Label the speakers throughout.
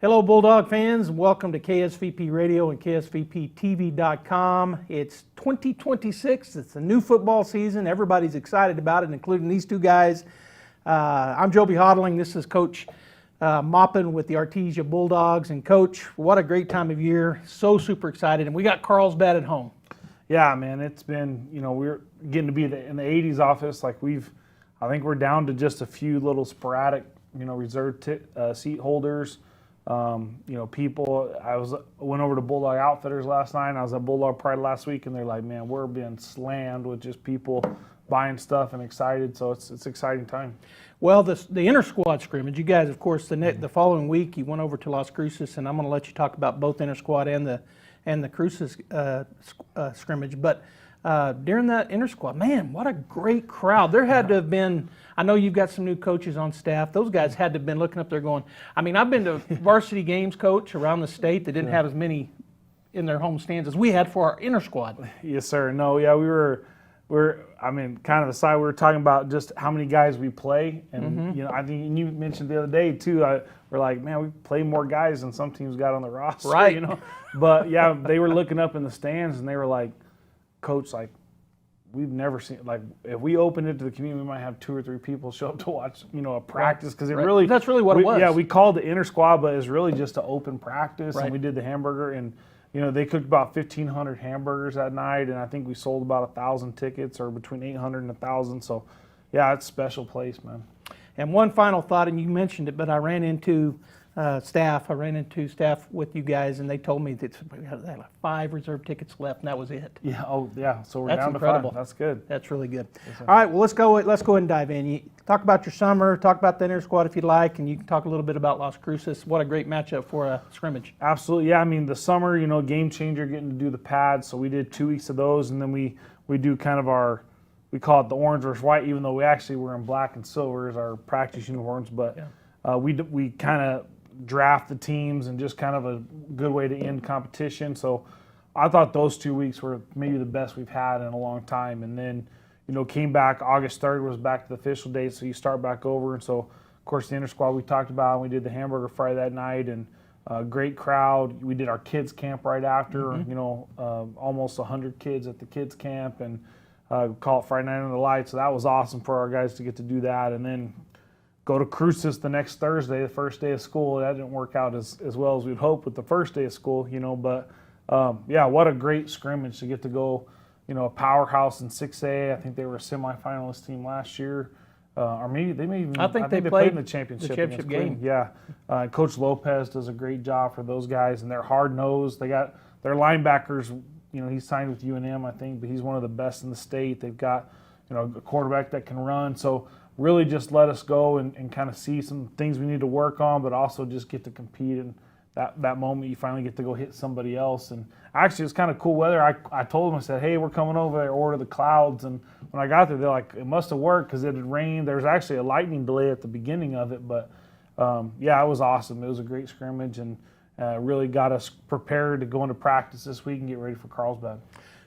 Speaker 1: Hello, Bulldog fans. Welcome to KSVP Radio and KSVPTV.com. It's 2026. It's a new football season. Everybody's excited about it, including these two guys. I'm Joby Hodling. This is Coach Moppin with the Artesia Bulldogs. And, Coach, what a great time of year. So super excited. And we got Carlsbad at home.
Speaker 2: Yeah, man, it's been, we're getting to be in the 80s office. I think we're down to just a few little sporadic, reserved seat holders. People. I went over to Bulldog Outfitters last night. I was at Bulldog Pride last week, and they're like, "Man, we're being slammed with just people buying stuff and excited." So it's an exciting time.
Speaker 1: Well, the inter squad scrimmage. You guys, of course, the following week you went over to Las Cruces, and I'm going to let you talk about both inter squad and the Cruces scrimmage. But during that inter squad, man, what a great crowd! There had to have been. I know you've got some new coaches on staff. Those guys had to have been looking up there going, I've been to varsity games, Coach, around the state that didn't have as many in their home stands as we had for our inter squad.
Speaker 2: Yes, sir. No, yeah, we're kind of aside, we were talking about just how many guys we play. And, I think you mentioned the other day, too, we're like, man, we play more guys than some teams got on the roster.
Speaker 1: Right.
Speaker 2: But, yeah, they were looking up in the stands, and they were like, Coach, we've never seen, if we opened it to the community, we might have 2 or 3 people show up to watch, a practice. Because
Speaker 1: that's really what it was.
Speaker 2: Yeah, we called the inter squad, but it's really just an open practice.
Speaker 1: Right.
Speaker 2: And we did the hamburger, and, they cooked about 1,500 hamburgers that night, and I think we sold about 1,000 tickets, or between 800 and 1,000. So, yeah, it's a special place, man.
Speaker 1: And one final thought, and you mentioned it, but I ran into staff with you guys, and they told me that they had like 5 reserved tickets left, and that was it.
Speaker 2: Yeah. Oh, yeah. So we're
Speaker 1: That's
Speaker 2: down
Speaker 1: incredible.
Speaker 2: to 5. That's good.
Speaker 1: That's really good.
Speaker 2: Yes,
Speaker 1: all right. Well, let's go ahead and dive in. You talk about your summer. Talk about the inter squad if you'd like, and you can talk a little bit about Las Cruces. What a great matchup for a scrimmage.
Speaker 2: Absolutely. Yeah. The summer, game changer, getting to do the pads. So we did 2 weeks of those, and then we do kind of we call it the orange versus white, even though we actually were in black and silver as our practice uniforms. But we kind of draft the teams and just kind of a good way to end competition. So I thought those 2 weeks were maybe the best we've had in a long time. And then, came back August 3rd was back to the official date, so you start back over. And so, of course, the inter squad we talked about, and we did the hamburger Friday that night, and great crowd. We did our kids camp right after, almost 100 kids at the kids camp, and call it Friday Night Under the Lights. So that was awesome for our guys to get to do that. And then go to Cruces the next Thursday, the first day of school. That didn't work out as well as we'd hoped with the first day of school, but what a great scrimmage to get to go, a powerhouse in 6A. I think they were a semifinalist team last year, or maybe they may even.
Speaker 1: I think they played
Speaker 2: in the championship
Speaker 1: game.
Speaker 2: Yeah, Coach Lopez does a great job for those guys, and they're hard nosed. They got their linebackers. He signed with UNM, I think, but he's one of the best in the state. They've got a quarterback that can run. So really just let us go and kind of see some things we need to work on, but also just get to compete. And that moment you finally get to go hit somebody else. And actually it's kind of cool weather. I told them, I said, hey, we're coming over there, order the clouds. And when I got there, they're like, it must have worked because it had rained. There was actually a lightning delay at the beginning of it. But, it was awesome. It was a great scrimmage, and really got us prepared to go into practice this week and get ready for Carlsbad.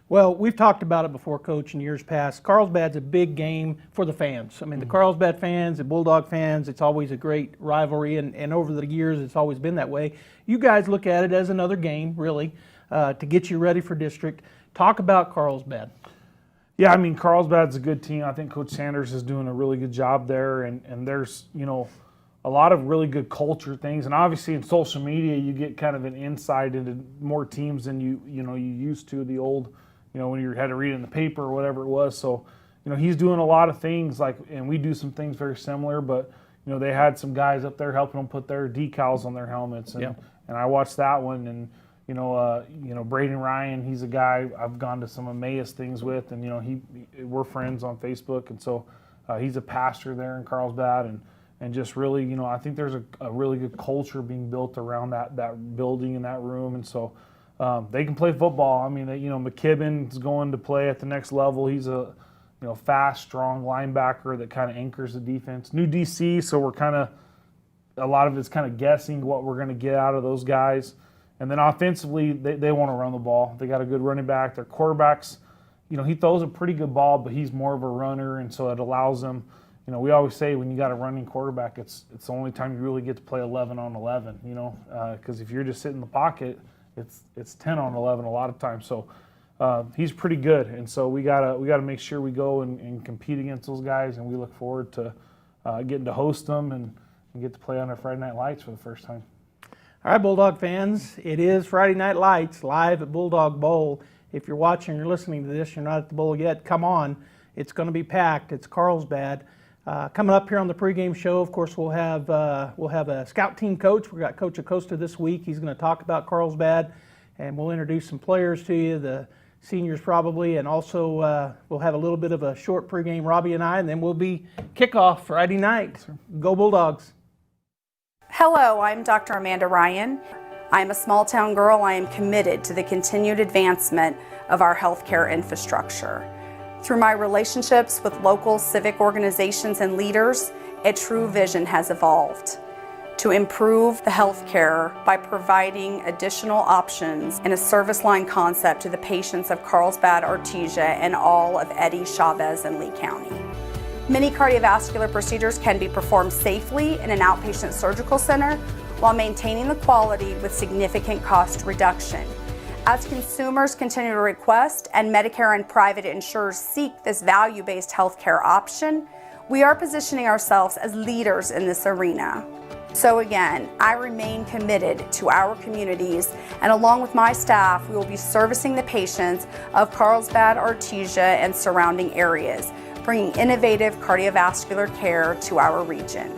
Speaker 1: Well, we've talked about it before, Coach, in years past. Carlsbad's a big game for the fans. The Carlsbad fans, the Bulldog fans, it's always a great rivalry, and over the years it's always been that way. You guys look at it as another game, really, to get you ready for district. Talk about Carlsbad.
Speaker 2: Yeah, Carlsbad's a good team. I think Coach Sanders is doing a really good job there, and there's, a lot of really good culture things. And obviously in social media, you get kind of an insight into more teams than you used to, the old, when you had to read it in the paper or whatever it was. So, he's doing a lot of things and we do some things very similar, but, they had some guys up there helping them put their decals on their helmets. And I watched that one, and, Braden Ryan, he's a guy I've gone to some Emmaus things with, and, we're friends on Facebook. And so he's a pastor there in Carlsbad, and just really, I think there's a really good culture being built around that building and that room. And so they can play football. McKibben's going to play at the next level. He's a, fast, strong linebacker that kind of anchors the defense. New DC, so we're kind of, a lot of it's kind of guessing what we're going to get out of those guys. And then offensively, they want to run the ball. They got a good running back. Their quarterbacks, he throws a pretty good ball, but he's more of a runner, and so it allows them, we always say when you got a running quarterback, it's the only time you really get to play 11 on 11, because if you're just sitting in the pocket, it's 10 on 11 a lot of times. So he's pretty good, and so we gotta make sure we go and compete against those guys, and we look forward to getting to host them and get to play on our Friday Night Lights for the first time.
Speaker 1: All right, Bulldog fans, it is Friday Night Lights live at Bulldog Bowl. If you're watching or listening to this, you're not at the bowl yet, come on. It's going to be packed. It's Carlsbad. Coming up here on the pregame show, of course, we'll have a scout team coach. We've got Coach Acosta this week. He's going to talk about Carlsbad, and we'll introduce some players to you, the seniors probably, and also we'll have a little bit of a short pregame, Robbie and I, and then we'll be kickoff Friday night. Go Bulldogs.
Speaker 3: Hello, I'm Dr. Amanda Ryan. I'm a small town girl. I am committed to the continued advancement of our healthcare infrastructure. Through my relationships with local civic organizations and leaders, a true vision has evolved to improve the healthcare by providing additional options in a service line concept to the patients of Carlsbad, Artesia, and all of Eddy, Chavez, and Lee County. Many cardiovascular procedures can be performed safely in an outpatient surgical center while maintaining the quality with significant cost reduction. As consumers continue to request and Medicare and private insurers seek this value-based healthcare option, we are positioning ourselves as leaders in this arena. So again, I remain committed to our communities, and along with my staff, we will be servicing the patients of Carlsbad, Artesia, and surrounding areas, bringing innovative cardiovascular care to our region.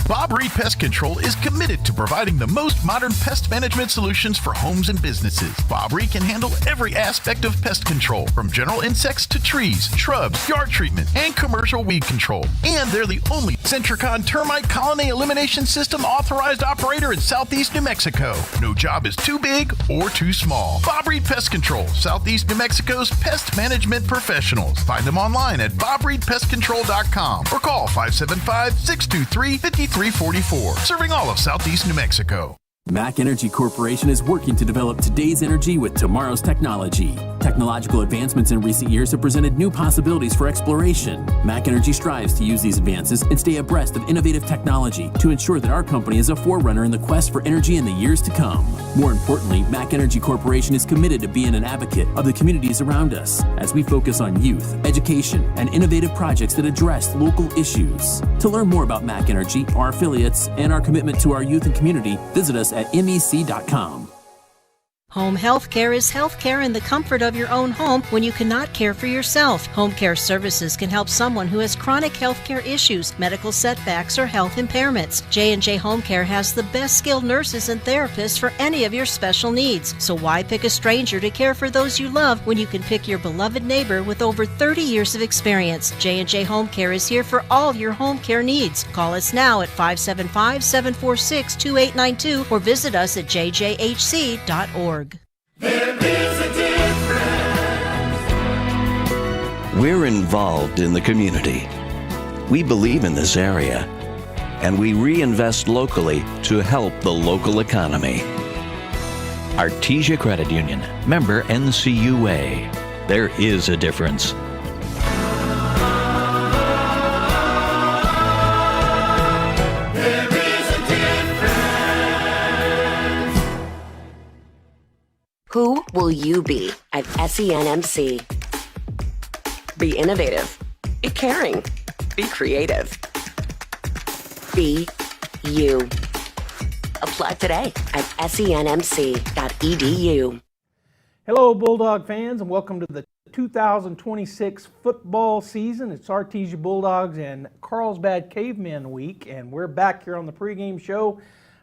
Speaker 4: Bob Reed Pest Control is committed to providing the most modern pest management solutions for homes and businesses. Bob Reed can handle every aspect of pest control, from general insects to trees, shrubs, yard treatment, and commercial weed control. And they're the only Centricon termite colony elimination system authorized operator in Southeast New Mexico. No job is too big or too small. Bob Reed Pest Control, Southeast New Mexico's pest management professionals. Find them online at bobreedpestcontrol.com or call 575-623-5344. Serving all of Southeast New Mexico.
Speaker 5: Mac Energy Corporation is working to develop today's energy with tomorrow's technology. Technological advancements in recent years have presented new possibilities for exploration. Mac Energy strives to use these advances and stay abreast of innovative technology to ensure that our company is a forerunner in the quest for energy in the years to come. More importantly, Mac Energy Corporation is committed to being an advocate of the communities around us as we focus on youth, education, and innovative projects that address local issues. To learn more about Mac Energy, our affiliates, and our commitment to our youth and community, visit us at mec.com.
Speaker 6: Home health care is health care in the comfort of your own home when you cannot care for yourself. Home care services can help someone who has chronic health care issues, medical setbacks, or health impairments. J&J Home Care has the best skilled nurses and therapists for any of your special needs. So why pick a stranger to care for those you love when you can pick your beloved neighbor with over 30 years of experience? J&J Home Care is here for all your home care needs. Call us now at 575-746-2892 or visit us at jjhc.org.
Speaker 7: There is a difference.
Speaker 8: We're involved in the community. We believe in this area, and we reinvest locally to help the local economy. Artesia Credit Union, member NCUA. There is a difference.
Speaker 9: Who will you be at SENMC? Be innovative. Be caring. Be creative. Be you. Apply today at senmc.edu.
Speaker 1: Hello, Bulldog fans, and welcome to the 2026 football season. It's Artesia Bulldogs and Carlsbad Cavemen Week, and we're back here on the pregame show.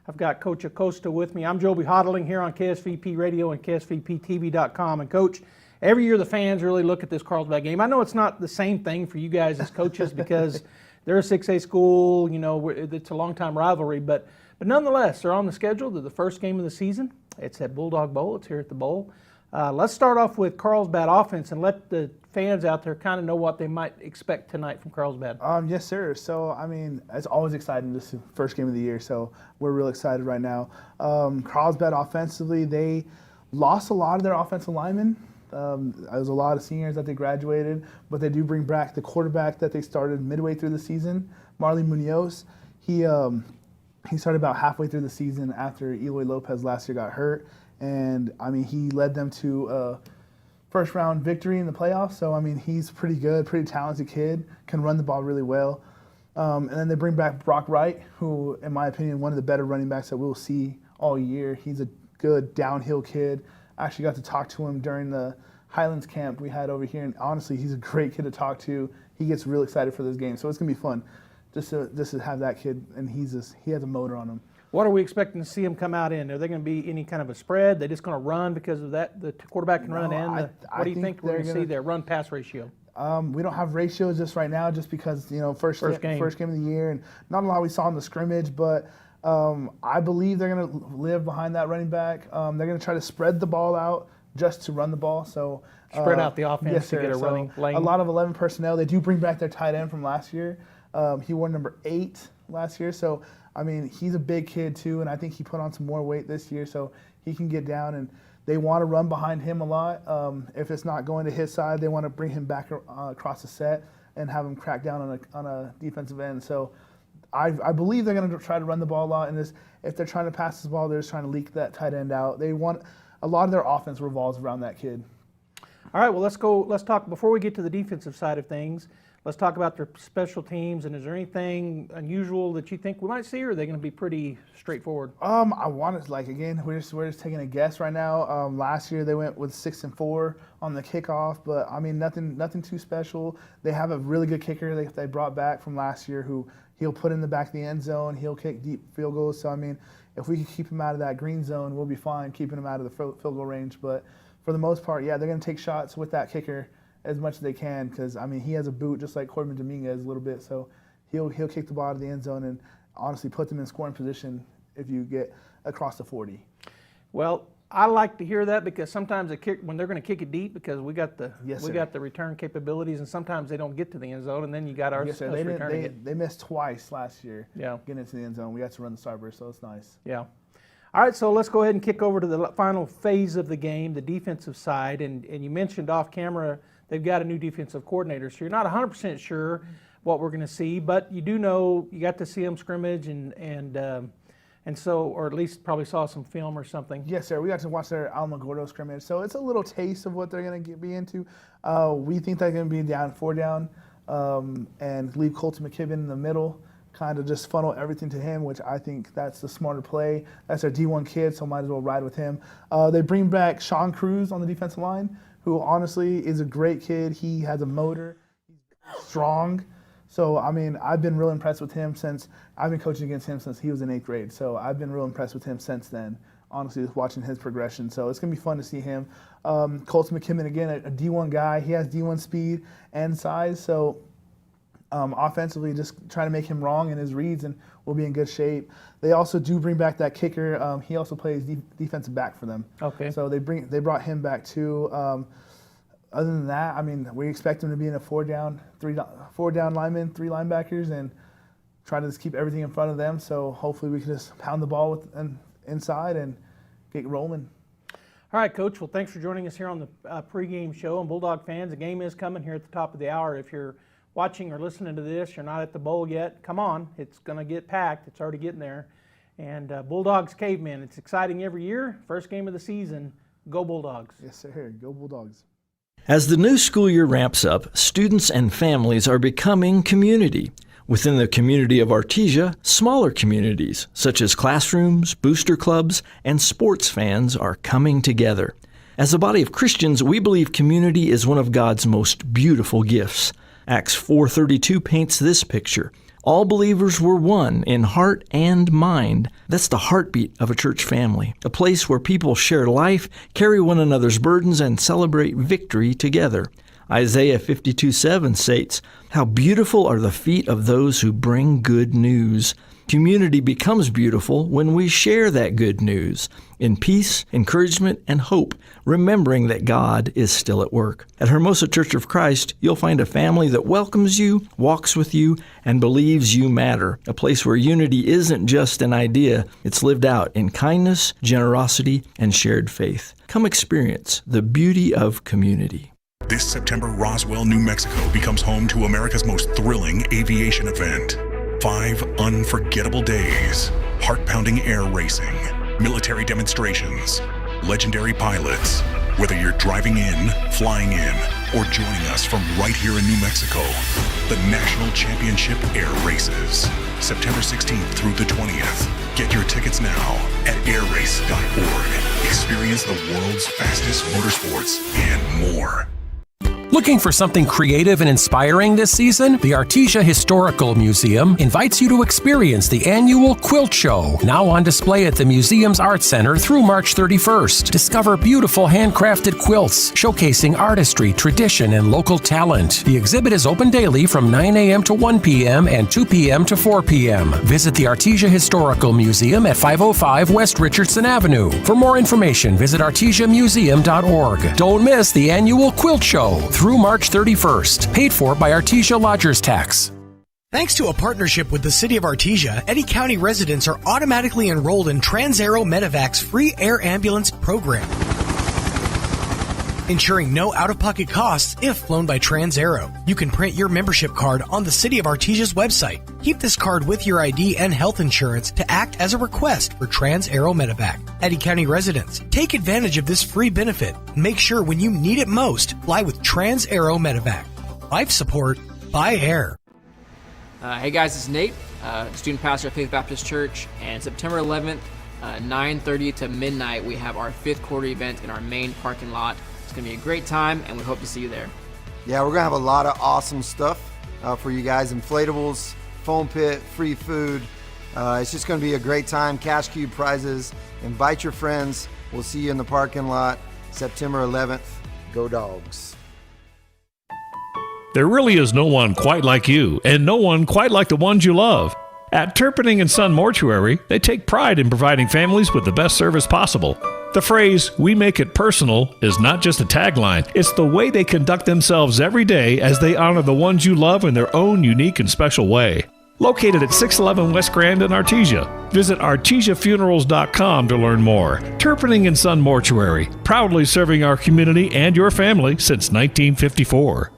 Speaker 1: I've got Coach Acosta with me. I'm Joby Hodling here on KSVP Radio and KSVPTV.com. And Coach, every year the fans really look at this Carlsbad game. I know it's not the same thing for you guys as coaches because they're a 6A school. You know, it's a long-time rivalry, but nonetheless, they're on the schedule. They're the first game of the season. It's at Bulldog Bowl. It's here at the Bowl. Let's start off with Carlsbad offense and let the fans out there kind of know what they might expect tonight from Carlsbad.
Speaker 10: Yes, sir. So, I mean, it's always exciting. This is the first game of the year, so we're real excited right now. Carlsbad offensively, they lost a lot of their offensive linemen There's a lot of seniors that they graduated, but they do bring back the quarterback that they started midway through the season, Marley Munoz. He started about halfway through the season after Eloy Lopez last year got hurt, and I mean he led them to a first round victory in the playoffs. So I mean he's pretty good, pretty talented kid, can run the ball really well. And then they bring back Brock Wright, who, in my opinion, one of the better running backs that we'll see all year. He's a good downhill kid. I actually got to talk to him during the Highlands camp we had over here, and honestly, he's a great kid to talk to. He gets real excited for this game, so it's gonna be fun just to have that kid, and he has a motor on him.
Speaker 1: What are we expecting to see him come out in? Are they going to be any kind of a spread? They're just going to run because of that? The quarterback can run and what do you think we're going to see there? Run-pass ratio?
Speaker 10: We don't have ratios just right now, just because first game of the year, and not a lot we saw in the scrimmage. But I believe they're going to live behind that running back. They're going to try to spread the ball out just to run the ball. So
Speaker 1: spread out the offense
Speaker 10: yes,
Speaker 1: to get a running lane.
Speaker 10: A lot of 11 personnel. They do bring back their tight end from last year. He wore number 8 last year, so I mean he's a big kid too, and I think he put on some more weight this year, so he can get down. And they want to run behind him a lot. If it's not going to his side, they want to bring him back across the set and have him crack down on a defensive end. So I believe they're going to try to run the ball a lot. And if they're trying to pass the ball, they're just trying to leak that tight end out. They want a lot of their offense revolves around that kid.
Speaker 1: All right, well, let's talk, before we get to the defensive side of things, let's talk about their special teams. And is there anything unusual that you think we might see, or are they going to be pretty straightforward?
Speaker 10: I want to, again, we're just taking a guess right now. Last year they went with 6-4 on the kickoff, but I mean nothing too special. They have a really good kicker they brought back from last year, who he'll put in the back of the end zone. He'll kick deep field goals. So I mean, if we can keep him out of that green zone, we'll be fine keeping him out of the field goal range. But for the most part, yeah, they're going to take shots with that kicker as much as they can, because I mean he has a boot just like Corbin Dominguez a little bit, so he'll kick the ball out of the end zone and honestly put them in scoring position if you get across the 40.
Speaker 1: Well, I like to hear that, because sometimes when they're going to kick it deep, because we got the return capabilities, and sometimes they don't get to the end zone, and then you got us returning it.
Speaker 10: They missed twice last year.
Speaker 1: Yeah,
Speaker 10: getting into the end zone. We got to run the starburst, so it's nice.
Speaker 1: Yeah. All right, so let's go ahead and kick over to the final phase of the game, the defensive side. And you mentioned off camera they've got a new defensive coordinator, so you're not 100% sure what we're going to see, but you do know you got to see them scrimmage, and so, or at least probably saw some film or something.
Speaker 10: Yes, sir. We got to watch their Alamogordo scrimmage, so it's a little taste of what they're going to be into. We think they're going to be 4 down, and leave Colton McKibben in the middle, kind of just funnel everything to him, which I think that's the smarter play. That's our D1 kid, so might as well ride with him. They bring back Sean Cruz on the defensive line, who honestly is a great kid. He has a motor. He's strong. So, I mean, I've been real impressed with him since I've been coaching against him since he was in 8th grade. So I've been real impressed with him since then, honestly, just watching his progression. So it's going to be fun to see him. Colton McKibben, again, a D1 guy. He has D1 speed and size. So offensively, just trying to make him wrong in his reads, and we'll be in good shape. They also do bring back that kicker. He also plays defensive back for them.
Speaker 1: Okay.
Speaker 10: So they brought him back too. Other than that, I mean, we expect him to be in a 4 down lineman, 3 linebackers, and try to just keep everything in front of them. So hopefully we can just pound the ball inside and get rolling.
Speaker 1: All right, Coach. Well, thanks for joining us here on the pregame show. And Bulldog fans, the game is coming here at the top of the hour. If you're watching or listening to this, you're not at the bowl yet, come on. It's going to get packed. It's already getting there. And Bulldogs Cavemen, it's exciting every year. First game of the season. Go Bulldogs.
Speaker 10: Yes, sir. Go Bulldogs.
Speaker 11: As the new school year ramps up, students and families are becoming community. Within the community of Artesia, smaller communities, such as classrooms, booster clubs, and sports fans are coming together. As a body of Christians, we believe community is one of God's most beautiful gifts. Acts 4:32 paints this picture. All believers were one in heart and mind. That's the heartbeat of a church family, a place where people share life, carry one another's burdens, and celebrate victory together. Isaiah 52:7 states, "How beautiful are the feet of those who bring good news." Community becomes beautiful when we share that good news in peace, encouragement, and hope, remembering that God is still at work. At Hermosa Church of Christ, you'll find a family that welcomes you, walks with you, and believes you matter. A place where unity isn't just an idea, it's lived out in kindness, generosity, and shared faith. Come experience the beauty of community.
Speaker 12: This September, Roswell, New Mexico becomes home to America's most thrilling aviation event. 5 unforgettable days, heart-pounding air racing, military demonstrations, legendary pilots. Whether you're driving in, flying in, or joining us from right here in New Mexico, the National Championship Air Races, September 16th through the 20th. Get your tickets now at airrace.org. Experience the world's fastest motorsports and more.
Speaker 13: Looking for something creative and inspiring this season? The Artesia Historical Museum invites you to experience the annual Quilt Show, now on display at the museum's Art Center through March 31st. Discover beautiful handcrafted quilts, showcasing artistry, tradition, and local talent. The exhibit is open daily from 9 a.m. to 1 p.m. and 2 p.m. to 4 p.m. Visit the Artesia Historical Museum at 505 West Richardson Avenue. For more information, visit artesiamuseum.org. Don't miss the annual Quilt Show through March 31st, paid for by Artesia Lodgers Tax.
Speaker 14: Thanks to a partnership with the City of Artesia, Eddy County residents are automatically enrolled in TransAero Medevac's free air ambulance program, ensuring no out-of-pocket costs if flown by TransAero. You can print your membership card on the City of Artesia's website. Keep this card with your ID and health insurance to act as a request for TransAero Medevac. Eddy County residents, take advantage of this free benefit. Make sure when you need it most, fly with TransAero Medevac. Life support by air.
Speaker 15: Hey guys, this is Nate, student pastor at Faith Baptist Church, and September 11th, 9:30 to midnight, we have our 5th quarter event in our main parking lot. It's going to be a great time, and we hope to see you there.
Speaker 16: Yeah, we're going to have a lot of awesome stuff for you guys. Inflatables, foam pit, free food. It's just going to be a great time. Cash cube prizes. Invite your friends. We'll see you in the parking lot September 11th. Go Dogs.
Speaker 17: There really is no one quite like you, and no one quite like the ones you love. At Turpinning & Son Mortuary, they take pride in providing families with the best service possible. The phrase, "we make it personal," is not just a tagline. It's the way they conduct themselves every day as they honor the ones you love in their own unique and special way. Located at 611 West Grand in Artesia. Visit artesiafunerals.com to learn more. Turpinning & Son Mortuary, proudly serving our community and your family since 1954.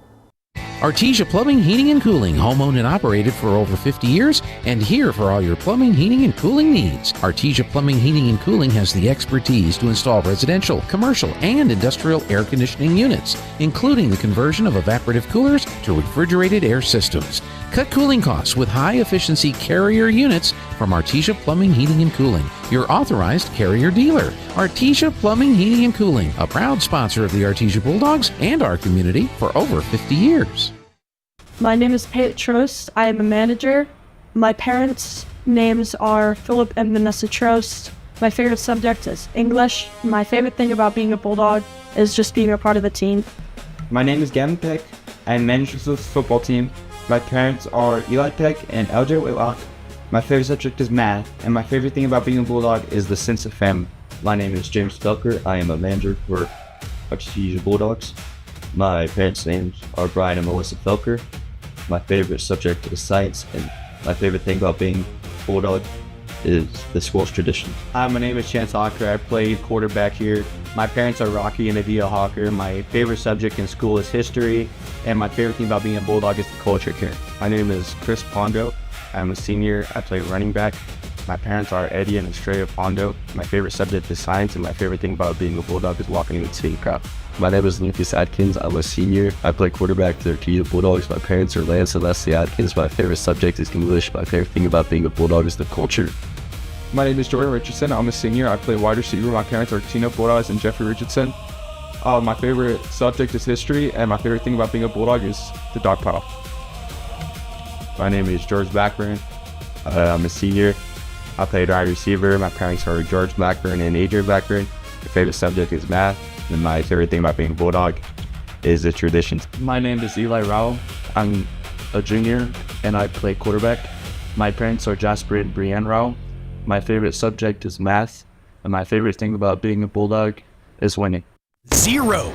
Speaker 18: Artesia Plumbing, Heating, and Cooling, home-owned and operated for over 50 years, and here for all your plumbing, heating, and cooling needs. Artesia Plumbing, Heating, and Cooling has the expertise to install residential, commercial, and industrial air conditioning units, including the conversion of evaporative coolers to refrigerated air systems. Cut cooling costs with high-efficiency Carrier units from Artesia Plumbing, Heating, and Cooling, your authorized Carrier dealer. Artesia Plumbing, Heating, and Cooling, a proud sponsor of the Artesia Bulldogs and our community for over 50 years.
Speaker 19: My name is Tate Trost. I am a manager. My parents' names are Philip and Vanessa Trost. My favorite subject is English. My favorite thing about being a Bulldog is just being a part of the team.
Speaker 20: My name is Gavin Peck. I am manager of the football team. My parents are Eli Peck and LJ Whitlock. My favorite subject is math, and my favorite thing about being a Bulldog is the sense of family. My name is James Felker. I am a manager for Artesia Bulldogs. My parents' names are Brian and Melissa Felker. My favorite subject is science, and my favorite thing about being a Bulldog is the school's tradition.
Speaker 21: Hi, my name is Chance Hawker. I play quarterback here. My parents are Rocky and Adia Hawker. My favorite subject in school is history, and my favorite thing about being a Bulldog is the culture here.
Speaker 22: My name is Chris Pondo. I'm a senior. I play running back. My parents are Eddie and Estrella Pondo. My favorite subject is science, and my favorite thing about being a Bulldog is walking in the city crowd.
Speaker 23: My name is Lucas Adkins. I'm a senior. I play quarterback for the Artesia Bulldogs. My parents are Lance and Leslie Adkins. My favorite subject is English. My favorite thing about being a Bulldog is the culture.
Speaker 24: My name is Jordan Richardson. I'm a senior. I play wide receiver. My parents are Tina Bulldogs and Jeffrey Richardson. My favorite subject is history, and my favorite thing about being a Bulldog is the dog pile.
Speaker 23: My name is George Blackburn. I'm a senior. I play wide receiver. My parents are George Blackburn and Adrian Blackburn. My favorite subject is math, and my favorite thing about being a Bulldog is the traditions.
Speaker 25: My name is Eli Rowell. I'm a junior, and I play quarterback.
Speaker 23: My parents are Jasper and Brienne Rao. My favorite subject is math, and my favorite thing about being a Bulldog is winning.
Speaker 14: Zero.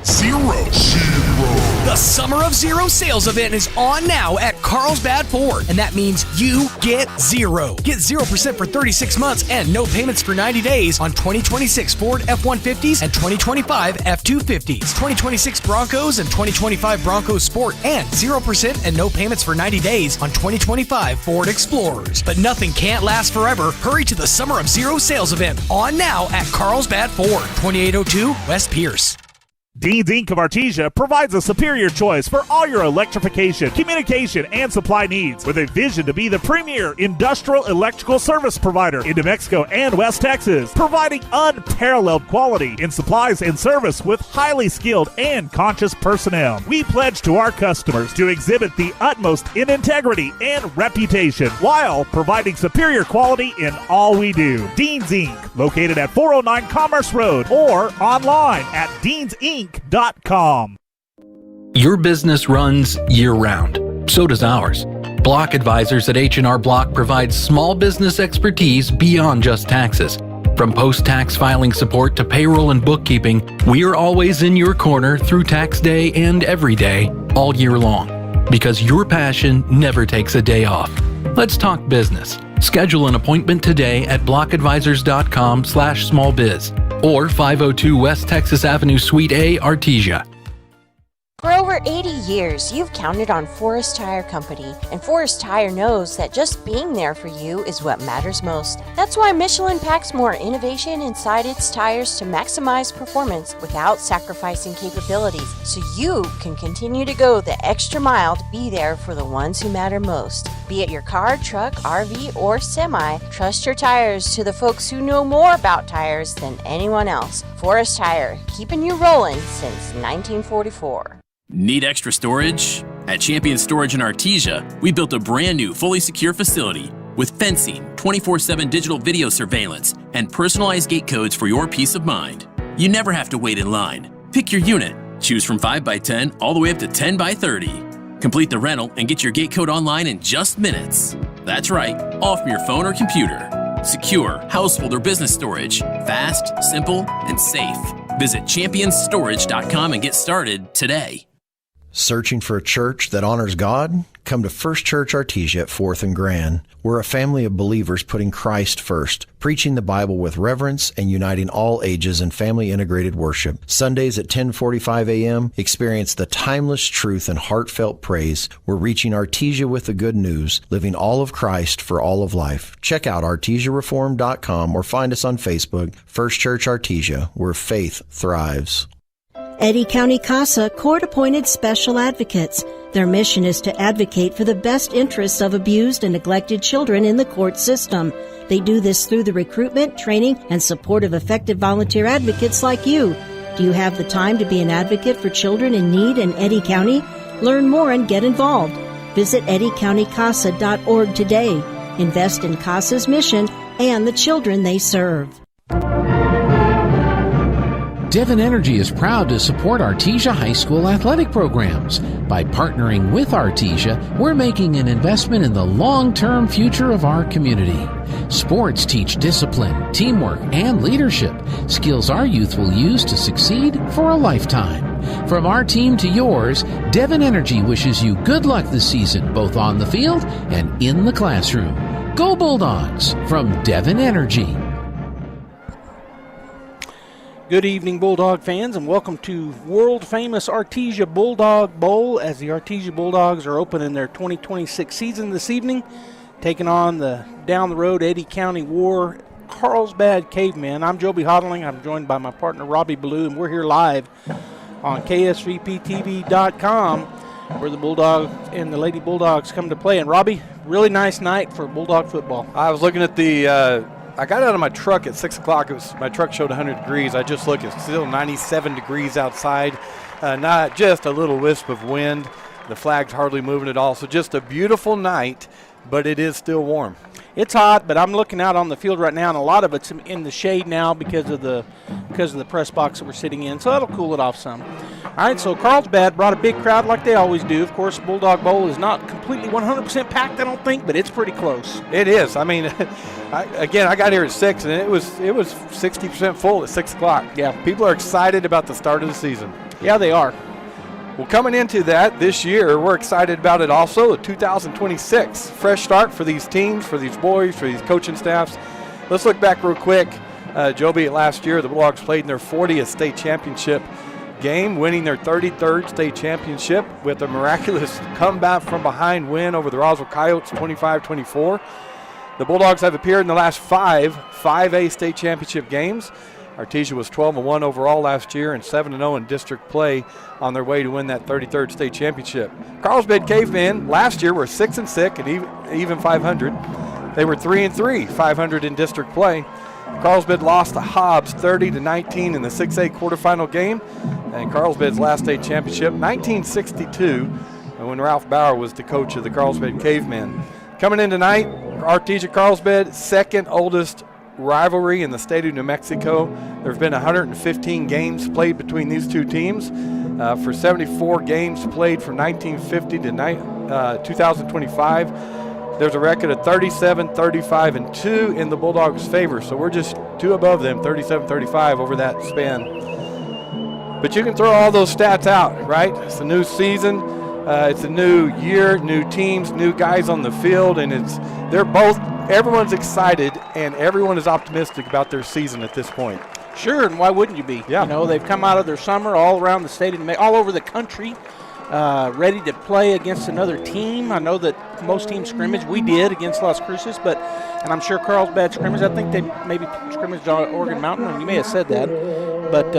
Speaker 14: The Summer of Zero sales event is on now at Carlsbad Ford, and that means you get zero. Get 0% for 36 months and no payments for 90 days on 2026 Ford F-150s and 2025 F-250s, 2026 Broncos and 2025 Broncos Sport, and 0% and no payments for 90 days on 2025 Ford Explorers. But nothing can't last forever. Hurry to the Summer of Zero sales event on now at Carlsbad Ford, 2802 West Pierce.
Speaker 2: Dean's Inc. of Artesia provides a superior choice for all your electrification, communication, and supply needs, with a vision to be the premier industrial electrical service provider in New Mexico and West Texas, providing unparalleled quality in supplies and service with highly skilled and conscious personnel. We pledge to our customers to exhibit the utmost in integrity and reputation while providing superior quality in all we do. Dean's Inc., located at 409 Commerce Road or online at deansinc.com.
Speaker 3: Your business runs year-round. So does ours. Block Advisors at H&R Block provides small business expertise beyond just taxes. From post-tax filing support to payroll and bookkeeping, we are always in your corner through tax day and every day, all year long. Because your passion never takes a day off. Let's talk business. Schedule an appointment today at blockadvisors.com/smallbiz or 502 West Texas Avenue, Suite A, Artesia.
Speaker 4: For over 80 years, you've counted on Forest Tire Company, and Forest Tire knows that just being there for you is what matters most. That's why Michelin packs more innovation inside its tires to maximize performance without sacrificing capabilities, so you can continue to go the extra mile to be there for the ones who matter most. Be it your car, truck, RV, or semi, trust your tires to the folks who know more about tires than anyone else. Forest Tire, keeping you rolling since 1944.
Speaker 5: Need extra storage? At Champion Storage in Artesia, we built a brand new, fully secure facility with fencing, 24/7 digital video surveillance, and personalized gate codes for your peace of mind. You never have to wait in line. Pick your unit. Choose from 5x10 all the way up to 10x30. Complete the rental and get your gate code online in just minutes. That's right, all from your phone or computer. Secure, household or business storage. Fast, simple, and safe. Visit championstorage.com and get started today.
Speaker 25: Searching for a church that honors God? Come to First Church Artesia at 4th and Grand. We're a family of believers putting Christ first, preaching the Bible with reverence and uniting all ages in family-integrated worship. Sundays at 10:45 a.m., experience the timeless truth and heartfelt praise. We're reaching Artesia with the good news, living all of Christ for all of life. Check out artesiareform.com or find us on Facebook, First Church Artesia, where faith thrives.
Speaker 6: Eddy County CASA court-appointed special advocates. Their mission is to advocate for the best interests of abused and neglected children in the court system. They do this through the recruitment, training, and support of effective volunteer advocates like you. Do you have the time to be an advocate for children in need in Eddy County? Learn more and get involved. Visit eddycountycasa.org today. Invest in CASA's mission and the children they serve.
Speaker 18: Devon Energy is proud to support Artesia High School athletic programs. By partnering with Artesia, we're making an investment in the long-term future of our community. Sports teach discipline, teamwork, and leadership, skills our youth will use to succeed for a lifetime. From our team to yours, Devon Energy wishes you good luck this season, both on the field and in the classroom. Go Bulldogs from Devon Energy.
Speaker 1: Good evening, Bulldog fans, and welcome to world-famous Artesia Bulldog Bowl as the Artesia Bulldogs are opening their 2026 season this evening, taking on the down-the-road Eddy County War Carlsbad Cavemen. I'm Joby Hodling. I'm joined by my partner, Robbie Ballou, and we're here live on KSVPTV.com where the Bulldogs and the Lady Bulldogs come to play. And, Robbie, really nice night for Bulldog football.
Speaker 26: I was looking at the I got out of my truck at 6 o'clock. My truck showed 100 degrees. I just looked. It's still 97 degrees outside. Not just a little wisp of wind. The flag's hardly moving at all. So just a beautiful night, but it is still warm.
Speaker 1: It's hot, but I'm looking out on the field right now, and a lot of it's in the shade now because of the press box that we're sitting in, so that'll cool it off some. All right, so Carlsbad brought a big crowd like they always do. Of course, Bulldog Bowl is not completely 100% packed, I don't think, but it's pretty close.
Speaker 26: It is. I mean, I got here at 6, and it was 60% full at 6 o'clock.
Speaker 1: Yeah.
Speaker 26: People are excited about the start of the season.
Speaker 1: Yeah, they are.
Speaker 26: Well, coming into that this year, we're excited about it also, 2026. Fresh start for these teams, for these boys, for these coaching staffs. Let's look back real quick. Joby, last year, the Bulldogs played in their 40th state championship game, winning their 33rd state championship with a miraculous comeback from behind win over the Roswell Coyotes 25-24. The Bulldogs have appeared in the last 5A state championship games. Artesia was 12-1 overall last year and 7-0 in district play on their way to win that 33rd state championship. Carlsbad Cavemen last year were 6-6 and even 500. They were 3-3, 500 in district play. Carlsbad lost to Hobbs 30-19 in the 6A quarterfinal game, and Carlsbad's last state championship 1962, when Ralph Bauer was the coach of the Carlsbad Cavemen. Coming in tonight, Artesia Carlsbad, second oldest rivalry in the state of New Mexico. There have been 115 games played between these two teams. For 74 games played from 1950 to 2025, there's a record of 37, 35, and 2 in the Bulldogs' favor. So we're just 2 above them, 37, 35 over that span. But you can throw all those stats out, right? It's a new season. It's a new year, new teams, new guys on the field, and everyone's excited and everyone is optimistic about their season at this point.
Speaker 1: Sure, and why wouldn't you be?
Speaker 26: Yeah.
Speaker 1: You know, they've come out of their summer all around the state of all over the country, ready to play against another team. I know that most teams scrimmage. We did against Las Cruces, and I'm sure Carlsbad scrimmage. I think they maybe scrimmaged on Oregon Mountain, and you may have said that. But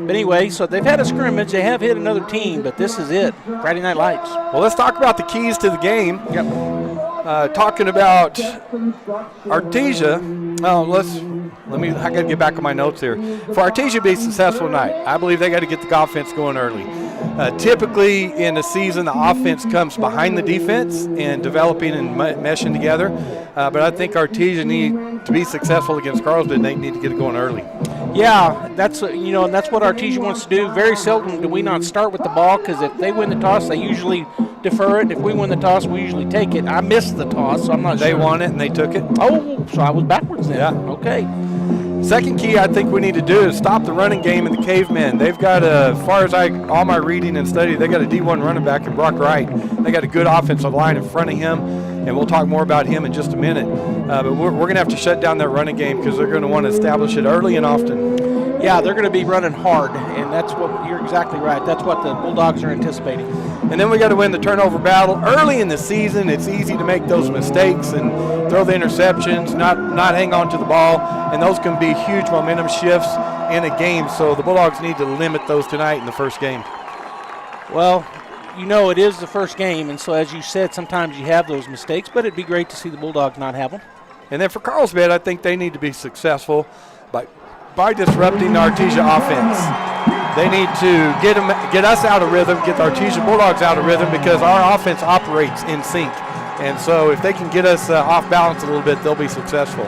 Speaker 1: anyway, so they've had a scrimmage. They have hit another team, but this is it. Friday Night Lights.
Speaker 26: Well, let's talk about the keys to the game.
Speaker 1: Yep.
Speaker 26: Talking about Artesia, I got to get back on my notes here. For Artesia to be successful tonight, I believe they got to get the offense going early. Typically in a season, the offense comes behind the defense and developing and meshing together. But I think Artesia need to be successful against Carlsbad. They need to get it going early.
Speaker 1: Yeah, that's what Artesia wants to do. Very seldom do we not start with the ball, because if they win the toss, they usually defer it. If we win the toss, we usually take it. I missed the toss, so I'm not sure.
Speaker 26: They won it and they took it.
Speaker 1: Oh, so I was backwards then.
Speaker 26: Yeah.
Speaker 1: Okay.
Speaker 26: Second key I think we need to do is stop the running game in the Cavemen. They've got, as far as all my reading and study, they got a D1 running back in Brock Wright. They got a good offensive line in front of him, and we'll talk more about him in just a minute. But we're going to have to shut down that running game because they're going to want to establish it early and often.
Speaker 1: Yeah, they're going to be running hard, and you're exactly right. That's what the Bulldogs are anticipating.
Speaker 26: And then we got to win the turnover battle. Early in the season, it's easy to make those mistakes and throw the interceptions, not hang on to the ball, and those can be huge momentum shifts in a game. So the Bulldogs need to limit those tonight in the first game.
Speaker 1: Well, it is the first game, and so as you said, sometimes you have those mistakes, but it'd be great to see the Bulldogs not have them.
Speaker 26: And then for Carlsbad, I think they need to be successful by disrupting the Artesia offense. They need to get us out of rhythm, get the Artesia Bulldogs out of rhythm, because our offense operates in sync. And so if they can get us off balance a little bit, they'll be successful.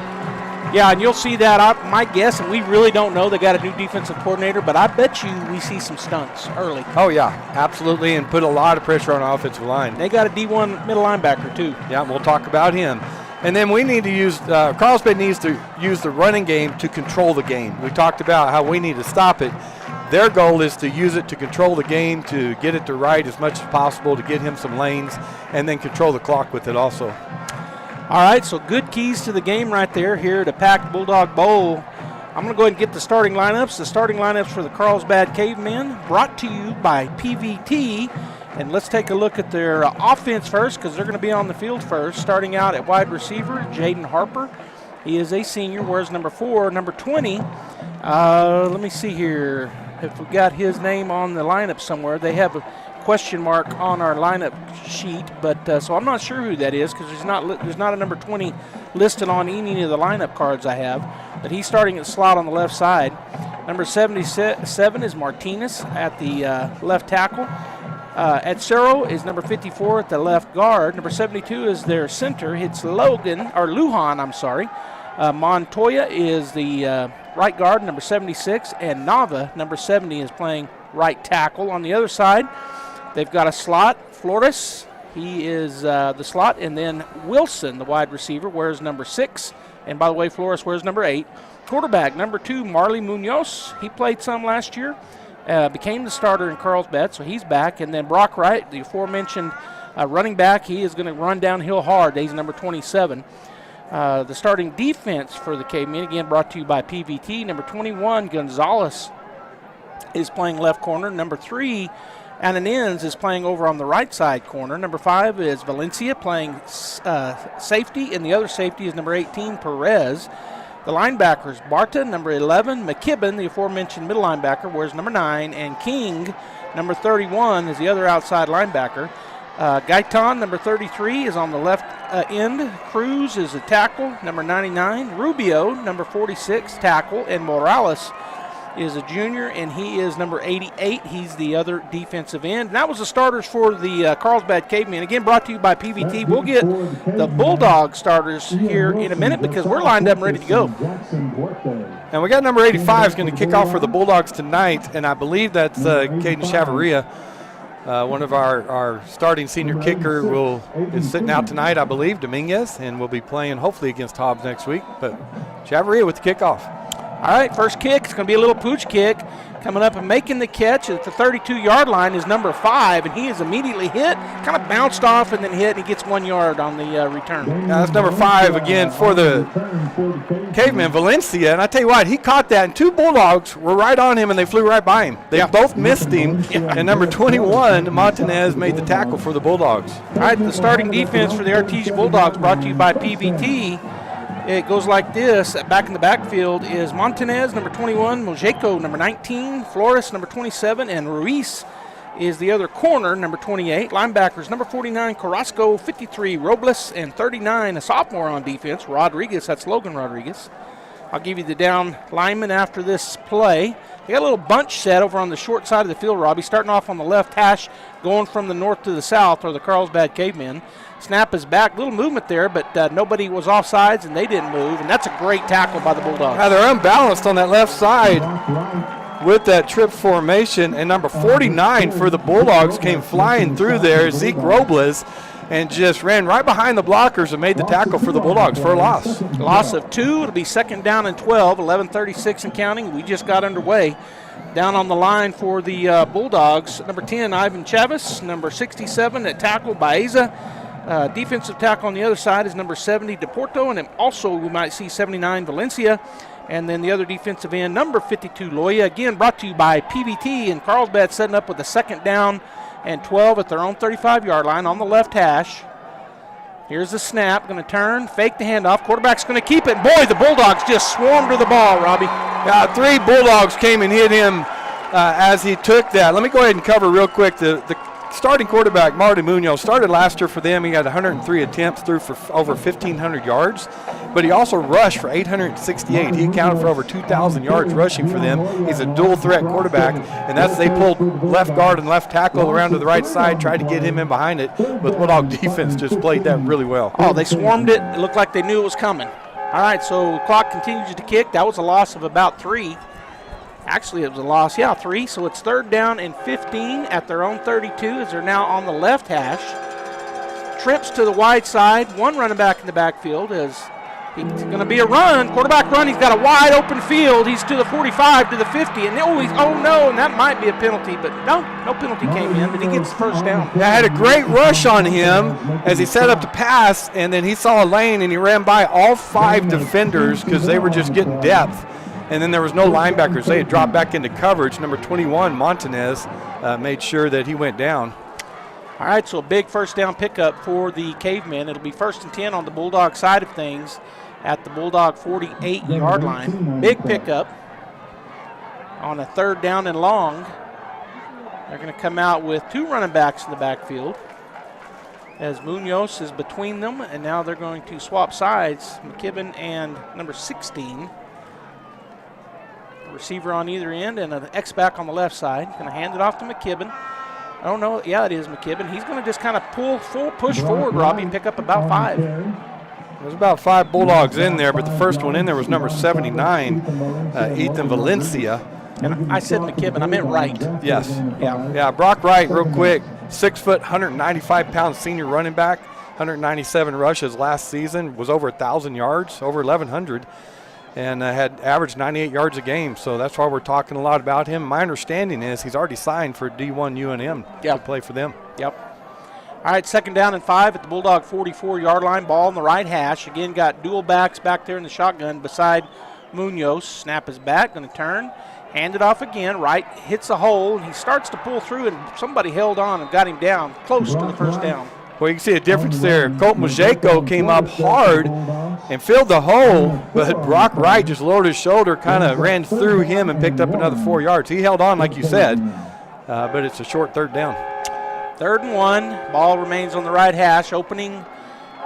Speaker 1: Yeah, and you'll see that. My guess, and we really don't know, they got a new defensive coordinator, but I bet you we see some stunts early.
Speaker 26: Oh, yeah, absolutely, and put a lot of pressure on the offensive line.
Speaker 1: They got a D1 middle linebacker, too.
Speaker 26: Yeah, we'll talk about him. And then we need to use Carlsbad needs to use the running game to control the game. We talked about how we need to stop it. Their goal is to use it to control the game, to get it to right as much as possible, to get him some lanes, and then control the clock with it also.
Speaker 1: All right, so good keys to the game right there here at a packed Bulldog Bowl. I'm going to go ahead and get the starting lineups. The starting lineups for the Carlsbad Cavemen, brought to you by PVT. And let's take a look at their offense first, because they're going to be on the field first. Starting out at wide receiver, Jaden Harper. He is a senior, wears number 4. Number 20, let me see here if we got his name on the lineup somewhere. They have a question mark on our lineup sheet, but so I'm not sure who that is, because there's not a number 20 listed on any of the lineup cards I have. But he's starting at slot on the left side. Number 77 is Martinez at the left tackle. Edsero is number 54 at the left guard. Number 72 is their center. It's Lujan, I'm sorry. Montoya is the right guard, number 76, and Nava, number 70, is playing right tackle. On the other side, they've got a slot. Flores, he is the slot, and then Wilson, the wide receiver, wears number 6. And by the way, Flores wears number 8. Quarterback, number 2, Marley Munoz. He played some last year, became the starter in Carlsbad, so he's back. And then Brock Wright, the aforementioned running back, he is going to run downhill hard. He's number 27. The starting defense for the Cavemen, again brought to you by PVT. Number 21, Gonzalez, is playing left corner. Number 3, Ananins, is playing over on the right side corner. Number 5 is Valencia, playing safety, and the other safety is number 18, Perez. The linebackers, Barta, number 11, McKibben, the aforementioned middle linebacker, wears number 9, and King, number 31, is the other outside linebacker. Gaitan, number 33, is on the left end. Cruz is a tackle, number 99. Rubio, number 46, tackle. And Morales is a junior, and he is number 88. He's the other defensive end. And that was the starters for the Carlsbad Cavemen. Again, brought to you by PVT. We'll get the Bulldog starters here in a minute because we're lined up and ready to go.
Speaker 26: And we got number 85 is going to kick off for the Bulldogs tonight, and I believe that's Caden Chavaria. One of our starting senior kicker is sitting out tonight, I believe, Dominguez, and we'll be playing hopefully against Hobbs next week. But Chavaria with the kickoff.
Speaker 1: All right, first kick. It's going to be a little pooch kick. Coming up and making the catch at the 32-yard line is number 5, and he is immediately hit, kind of bounced off and then hit, and he gets 1 yard on the return.
Speaker 26: Now that's number 5 again for the Caveman, Valencia. And I tell you what, he caught that, and 2 Bulldogs were right on him, and they flew right by him. They both missed him, and number 21, Montanez, made the tackle for the Bulldogs.
Speaker 1: All right, the starting defense for the Artesia Bulldogs brought to you by PVT. It goes like this. Back in the backfield is Montanez, number 21, Mojeco, number 19, Flores, number 27, and Ruiz is the other corner, number 28. Linebackers, number 49, Carrasco, 53, Robles, and 39, a sophomore on defense, Rodriguez. That's Logan Rodriguez. I'll give you the down lineman after this play. They got a little bunch set over on the short side of the field, Robbie, starting off on the left hash, going from the north to the south, or the Carlsbad Cavemen. Snap is back, little movement there, but nobody was offsides and they didn't move, and that's a great tackle by the Bulldogs.
Speaker 26: Now they're unbalanced on that left side with that trip formation, and number 49 for the Bulldogs came flying through there, Zeke Robles, and just ran right behind the blockers and made the tackle for the Bulldogs for a loss.
Speaker 1: Loss of 2. It'll be second down and 12, 11:36 and counting. We just got underway. Down on the line for the Bulldogs, number 10, Ivan Chavez, number 67 at tackle, Baeza. Defensive tackle on the other side is number 70, DePorto, and then also we might see 79, Valencia. And then the other defensive end, number 52, Loya. Again, brought to you by PVT, and Carlsbad setting up with a second down and 12 at their own 35-yard line on the left hash. Here's the snap, going to turn, fake the handoff. Quarterback's going to keep it. Boy, the Bulldogs just swarmed to the ball, Robbie.
Speaker 26: 3 Bulldogs came and hit him as he took that. Let me go ahead and cover real quick. The starting quarterback, Marty Munoz, started last year for them. He had 103 attempts, threw for over 1,500 yards, but he also rushed for 868. He accounted for over 2,000 yards rushing for them. He's a dual-threat quarterback, and they pulled left guard and left tackle around to the right side, tried to get him in behind it, but Bulldog defense just played that really well.
Speaker 1: Oh, they swarmed it. It looked like they knew it was coming. All right, so the clock continues to kick. That was a loss of about 3. Actually, it was a loss, 3. So it's third down and 15 at their own 32 as they're now on the left hash. Trips to the wide side. 1 running back in the backfield is it's going to be a run. Quarterback run. He's got a wide open field. He's to the 45, to the 50. And oh no, and that might be a penalty. But no penalty came in. But he gets the first down.
Speaker 26: Yeah, had a great rush on him as he set up to pass. And then he saw a lane and he ran by all 5 defenders because they were just getting depth. And then there was no linebackers. They had dropped back into coverage. Number 21, Montanez, made sure that he went down.
Speaker 1: All right, so a big first down pickup for the Cavemen. It'll be 1st and 10 on the Bulldog side of things at the Bulldog 48-yard line. Big pickup on a 3rd down and long. They're going to come out with 2 running backs in the backfield as Munoz is between them, and now they're going to swap sides, McKibben and number 16. Receiver on either end and an X-back on the left side. Going to hand it off to McKibben. I don't know. Yeah, it is McKibben. He's going to just kind of push forward, Robbie, and pick up about 5.
Speaker 26: There's about 5 Bulldogs in there, but the first one in there was number 79, Ethan Valencia.
Speaker 1: And I said McKibben. I meant Wright.
Speaker 26: Yes.
Speaker 1: Yeah.
Speaker 26: Brock Wright, real quick, 6 foot, 195-pound senior running back, 197 rushes last season, was over 1,000 yards, over 1,100, and had averaged 98 yards a game. So that's why we're talking a lot about him. My understanding is he's already signed for D1 UNM to play for them.
Speaker 1: Yep. All right, 2nd down and 5 at the Bulldog 44-yard line. Ball on the right hash. Again, got dual backs back there in the shotgun beside Munoz. Snap is back, going to turn. Hand it off again. Wright hits a hole, and he starts to pull through, and somebody held on and got him down close to the first down.
Speaker 26: Well, you can see a difference there. Colt Majeko came up hard and filled the hole, but Brock Wright just lowered his shoulder, kind of ran through him and picked up another 4 yards. He held on, like you said, but it's a short 3rd down.
Speaker 1: 3rd and 1. Ball remains on the right hash. Opening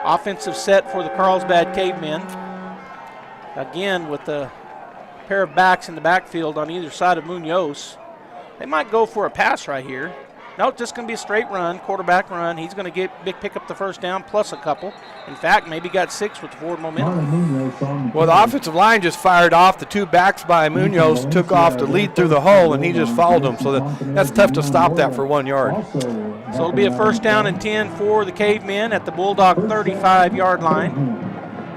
Speaker 1: offensive set for the Carlsbad Cavemen. Again, with the pair of backs in the backfield on either side of Munoz. They might go for a pass right here. No, it's just going to be a straight run, quarterback run. He's going to pick up the first down plus a couple. In fact, maybe got 6 with the forward momentum.
Speaker 26: Well, the offensive line just fired off. The 2 backs by Munoz took off to lead through the hole, and he just followed them. So that's tough to stop that for 1 yard.
Speaker 1: So it'll be a 1st down and 10 for the Cavemen at the Bulldog 35-yard line.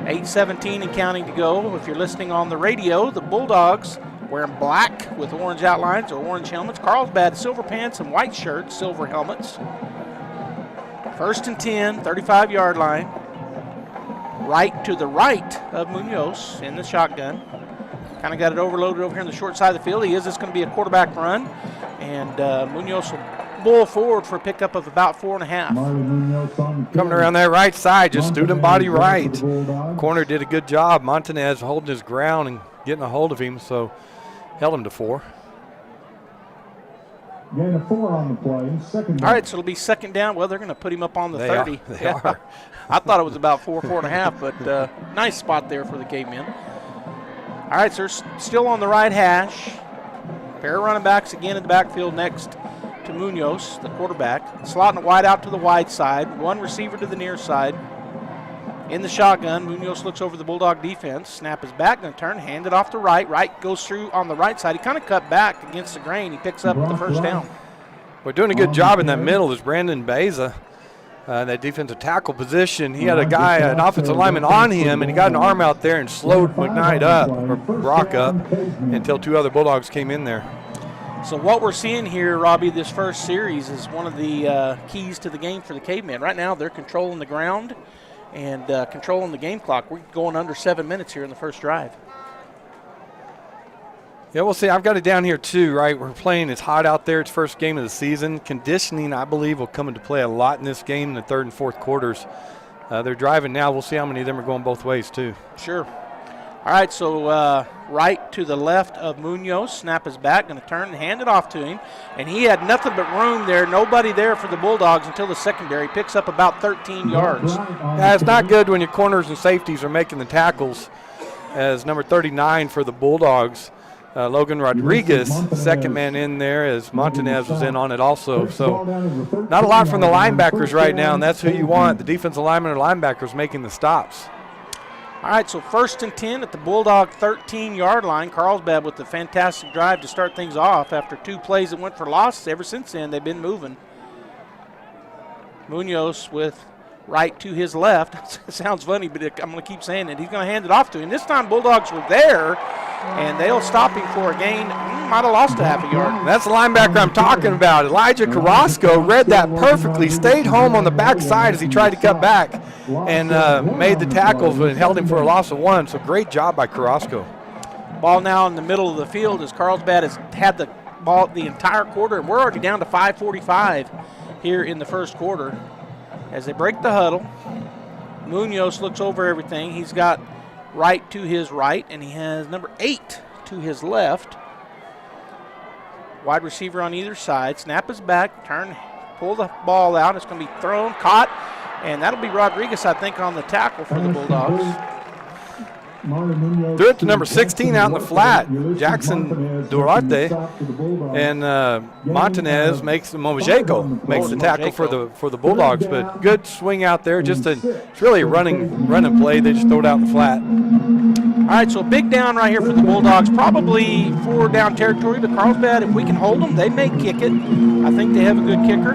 Speaker 1: 8:17 and counting to go. If you're listening on the radio, the Bulldogs wearing black with orange outlines or orange helmets. Carlsbad, silver pants and white shirts, silver helmets. 1st and 10, 35-yard line. Right to the right of Munoz in the shotgun. Kind of got it overloaded over here on the short side of the field. He is just going to be a quarterback run. And Munoz will bull forward for a pickup of about 4.5.
Speaker 26: Coming around that right side, just student body right. Corner did a good job. Montanez holding his ground and getting a hold of him, so held him to 4.
Speaker 7: Gain of 4 on the play. 2nd down.
Speaker 1: All right, so it'll be 2nd down. Well, they're going to put him up on the 30.
Speaker 26: They are.
Speaker 1: I thought it was about 4.5, but nice spot there for the Cavemen. All right, so they're still on the right hash. Pair of running backs again in the backfield next to Munoz, the quarterback. Slotting it wide out to the wide side. 1 receiver to the near side. In the shotgun, Munoz looks over the Bulldog defense. Snap is back, going to turn, hand it off to Wright. Wright goes through on the right side. He kind of cut back against the grain. He picks up the 1st down.
Speaker 26: We're doing a good job in that middle. There's Brandon Beza, that defensive tackle position. He had a guy, an offensive lineman on him, and he got an arm out there and slowed McKnight up, or Brock up, until 2 other Bulldogs came in there.
Speaker 1: So what we're seeing here, Robbie, this first series is one of the keys to the game for the Cavemen. Right now they're controlling the ground and controlling the game clock. We're going under 7 minutes here in the first drive.
Speaker 26: Yeah, we'll see. I've got it down here too, right? We're playing. It's hot out there. It's first game of the season. Conditioning, I believe, will come into play a lot in this game in the 3rd and 4th quarters. They're driving now. We'll see how many of them are going both ways too.
Speaker 1: Sure. All right, so right to the left of Munoz. Snap is back, going to turn and hand it off to him. And he had nothing but room there. Nobody there for the Bulldogs until the secondary. Picks up about 13 yards.
Speaker 26: Yeah, it's not good when your corners and safeties are making the tackles. As number 39 for the Bulldogs, Logan Rodriguez, 2nd man in there, as Montanez was in on it also. So not a lot from the linebackers right now, and that's who you want. The defensive linemen or linebackers making the stops.
Speaker 1: All right, so 1st and 10 at the Bulldog 13-yard line. Carlsbad with a fantastic drive to start things off after 2 plays that went for loss. Ever since then, they've been moving. Munoz with Wright to his left. It sounds funny, but I'm going to keep saying it. He's going to hand it off to him. This time, Bulldogs were there, and they'll stop him for a gain. Might have lost a half a yard.
Speaker 26: That's the linebacker I'm talking about. Elijah Carrasco read that perfectly, stayed home on the backside as he tried to cut back, and made the tackles, but held him for a loss of 1. So great job by Carrasco.
Speaker 1: Ball now in the middle of the field as Carlsbad has had the ball the entire quarter, and we're already down to 5:45 here in the first quarter. As they break the huddle, Munoz looks over everything. He's got Wright to his right, and he has number 8 to his left. Wide receiver on either side. Snap is back, turn, pull the ball out. It's going to be thrown, caught, and that'll be Rodriguez, I think, on the tackle for the Bulldogs.
Speaker 26: Threw it to number 16 out in the flat, Jackson Duarte, and Montanez makes the tackle for the Bulldogs. But good swing out there. It's really a running play. They just throw it out in the flat.
Speaker 8: All right, so a big down right here for the Bulldogs. Probably 4 down territory, but Carlsbad, if we can hold them, they may kick it. I think they have a good kicker,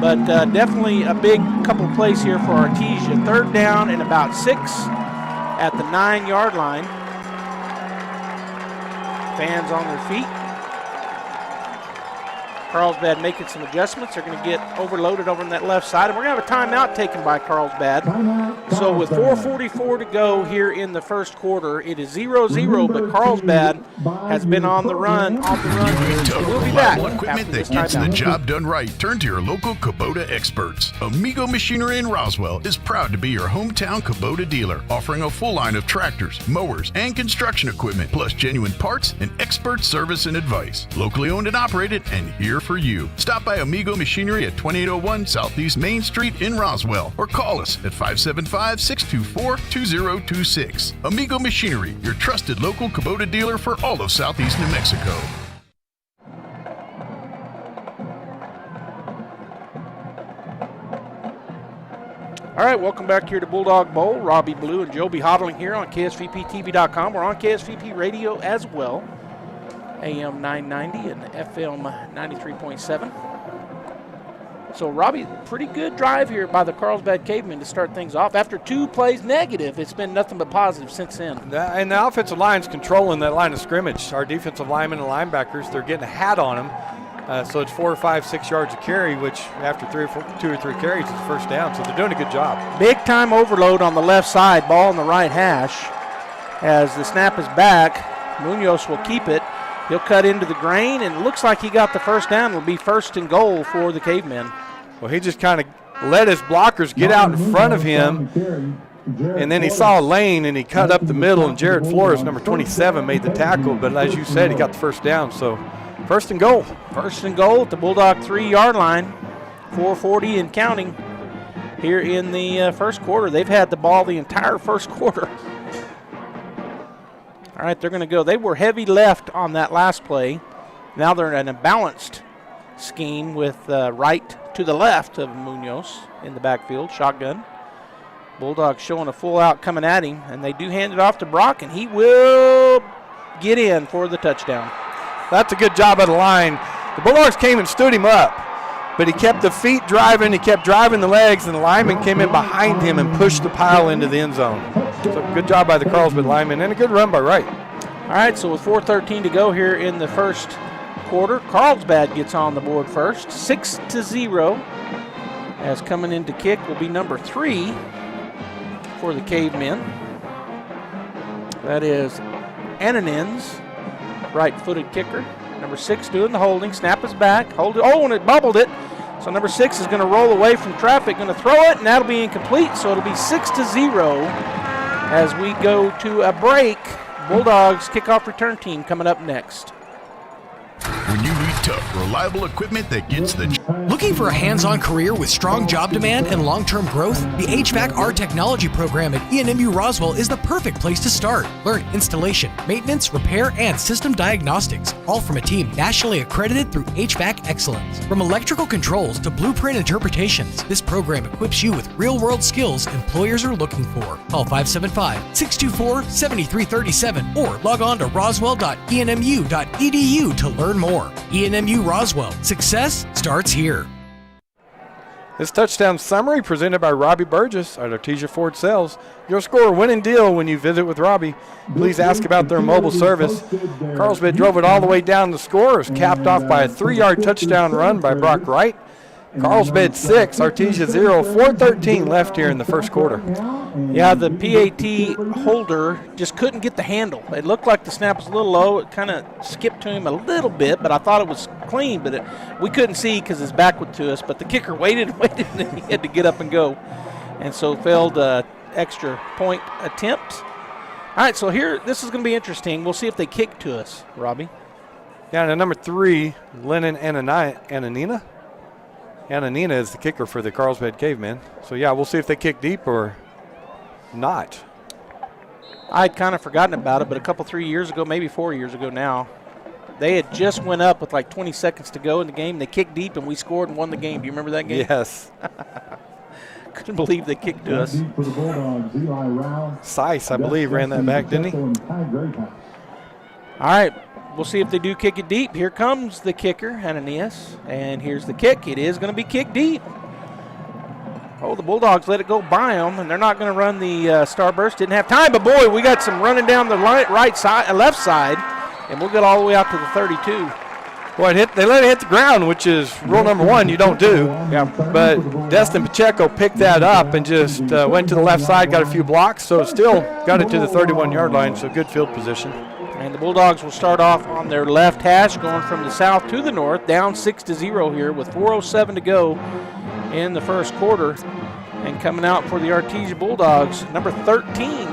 Speaker 8: but definitely a big couple plays here for Artesia. 3rd down and about 6 at the 9-yard line. Fans on their feet. Carlsbad making some adjustments. They're going to get overloaded over on that left side. And we're going to have a timeout taken by Carlsbad. So with 4:44 to go here in the first quarter, it is 0-0, but Carlsbad has been on the run. We'll be back
Speaker 9: equipment that gets the job done right. Turn to your local Kubota experts. Amigo Machinery in Roswell is proud to be your hometown Kubota dealer, offering a full line of tractors, mowers, and construction equipment, plus genuine parts and expert service and advice. Locally owned and operated, and here for you. Stop by Amigo Machinery at 2801 Southeast Main Street in Roswell, or call us at 575-624-2026. Amigo Machinery, your trusted local Kubota dealer for all of Southeast New Mexico.
Speaker 8: All right, welcome back here to Bulldog Bowl. Robbie Blue and Joby Hodling here on KSVPTV.com. We're on KSVP Radio as well. AM 990 and FM 93.7. So, Robbie, pretty good drive here by the Carlsbad Cavemen to start things off. After 2 plays negative, it's been nothing but positive since then.
Speaker 26: And the offensive line's controlling that line of scrimmage. Our defensive linemen and linebackers, they're getting a hat on them. So it's 4 or 5, 6 yards of carry, which after 2 or 3 carries is first down. So they're doing a good job.
Speaker 8: Big time overload on the left side, ball on the right hash. As the snap is back, Munoz will keep it. He'll cut into the grain, and it looks like he got the first down. It'll be 1st and goal for the Cavemen.
Speaker 26: Well, he just kind of let his blockers get out in front of him, and then he saw a lane, and he cut up the middle, and Jared Flores, number 27, made the tackle. But as you said, he got the first down, so 1st and goal.
Speaker 8: 1st and goal at the Bulldog 3-yard line. 4:40 and counting here in the first quarter. They've had the ball the entire first quarter. All right, they're going to go. They were heavy left on that last play. Now they're in a balanced scheme with right to the left of Munoz in the backfield, shotgun. Bulldogs showing a full out coming at him, and they do hand it off to Brock, and he will get in for the touchdown.
Speaker 26: That's a good job of the line. The Bulldogs came and stood him up, but he kept the feet driving, he kept driving the legs, and the lineman came in behind him and pushed the pile into the end zone. So good job by the Carlsbad lineman, and a good run by Wright.
Speaker 8: All right, so with 4:13 to go here in the first quarter, Carlsbad gets on the board first, 6-0. As coming in to kick will be number 3 for the Cavemen. That is Ananins, right-footed kicker. Number 6 doing the holding. Snap is back. Hold it. Oh, and it bubbled it. So number 6 is going to roll away from traffic, going to throw it, and that'll be incomplete. So it'll be 6-0 as we go to a break. Bulldogs kickoff return team coming up next.
Speaker 9: When you need tough, reliable equipment that gets the...
Speaker 14: Looking for a hands-on career with strong job demand and long-term growth? The HVAC R Technology program at ENMU Roswell is the perfect place to start. Learn installation, maintenance, repair, and system diagnostics, all from a team nationally accredited through HVAC excellence. From electrical controls to blueprint interpretations, this program equips you with real-world skills employers are looking for. Call 575-624-7337 or log on to roswell.enmu.edu to learn more. ENMU Roswell. Success starts here.
Speaker 26: This touchdown summary presented by Robbie Burgess at Artesia Ford Sales. You'll score a winning deal when you visit with Robbie. Please ask about their mobile service. Carlsbad drove it all the way down to score. It was capped off by a 3-yard touchdown run by Brock Wright. Carlsbad 6, Artesia 0, 4:13 left here in the first quarter.
Speaker 8: Yeah, the PAT holder just couldn't get the handle. It looked like the snap was a little low. It kind of skipped to him a little bit, but I thought it was clean, but we couldn't see because his back was to us. But the kicker waited and waited, and then he had to get up and go. And so failed extra point attempt. All right, so here, this is going to be interesting. We'll see if they kick to us, Robbie.
Speaker 26: Yeah, and number 3, Lennon Ananina. Ananina is the kicker for the Carlsbad Cavemen. So, yeah, we'll see if they kick deep or not.
Speaker 8: I'd kind of forgotten about it, but 3 years ago, maybe 4 years ago now, they had just went up with like 20 seconds to go in the game. They kicked deep, and we scored and won the game. Do you remember that game?
Speaker 26: Yes.
Speaker 8: Couldn't believe they kicked to us.
Speaker 26: Sice, I believe, ran that back, didn't he?
Speaker 8: All right, we'll see if they do kick it deep. Here comes the kicker, Ananias, and here's the kick. It is going to be kicked deep. Oh, the Bulldogs let it go by them, and they're not going to run the starburst. Didn't have time, but boy, we got some running down the right side, left side, and we'll get all the way out to the 32.
Speaker 26: Well, they let it hit the ground, which is rule number one, you don't do.
Speaker 8: Yeah.
Speaker 26: But Destin Pacheco picked that up and just went to the left side, got a few blocks, so still got it to the 31-yard line, so good field position.
Speaker 8: And the Bulldogs will start off on their left hash, going from the south to the north, down 6-0 here with 4:07 to go in the first quarter. And coming out for the Artesia Bulldogs, number 13,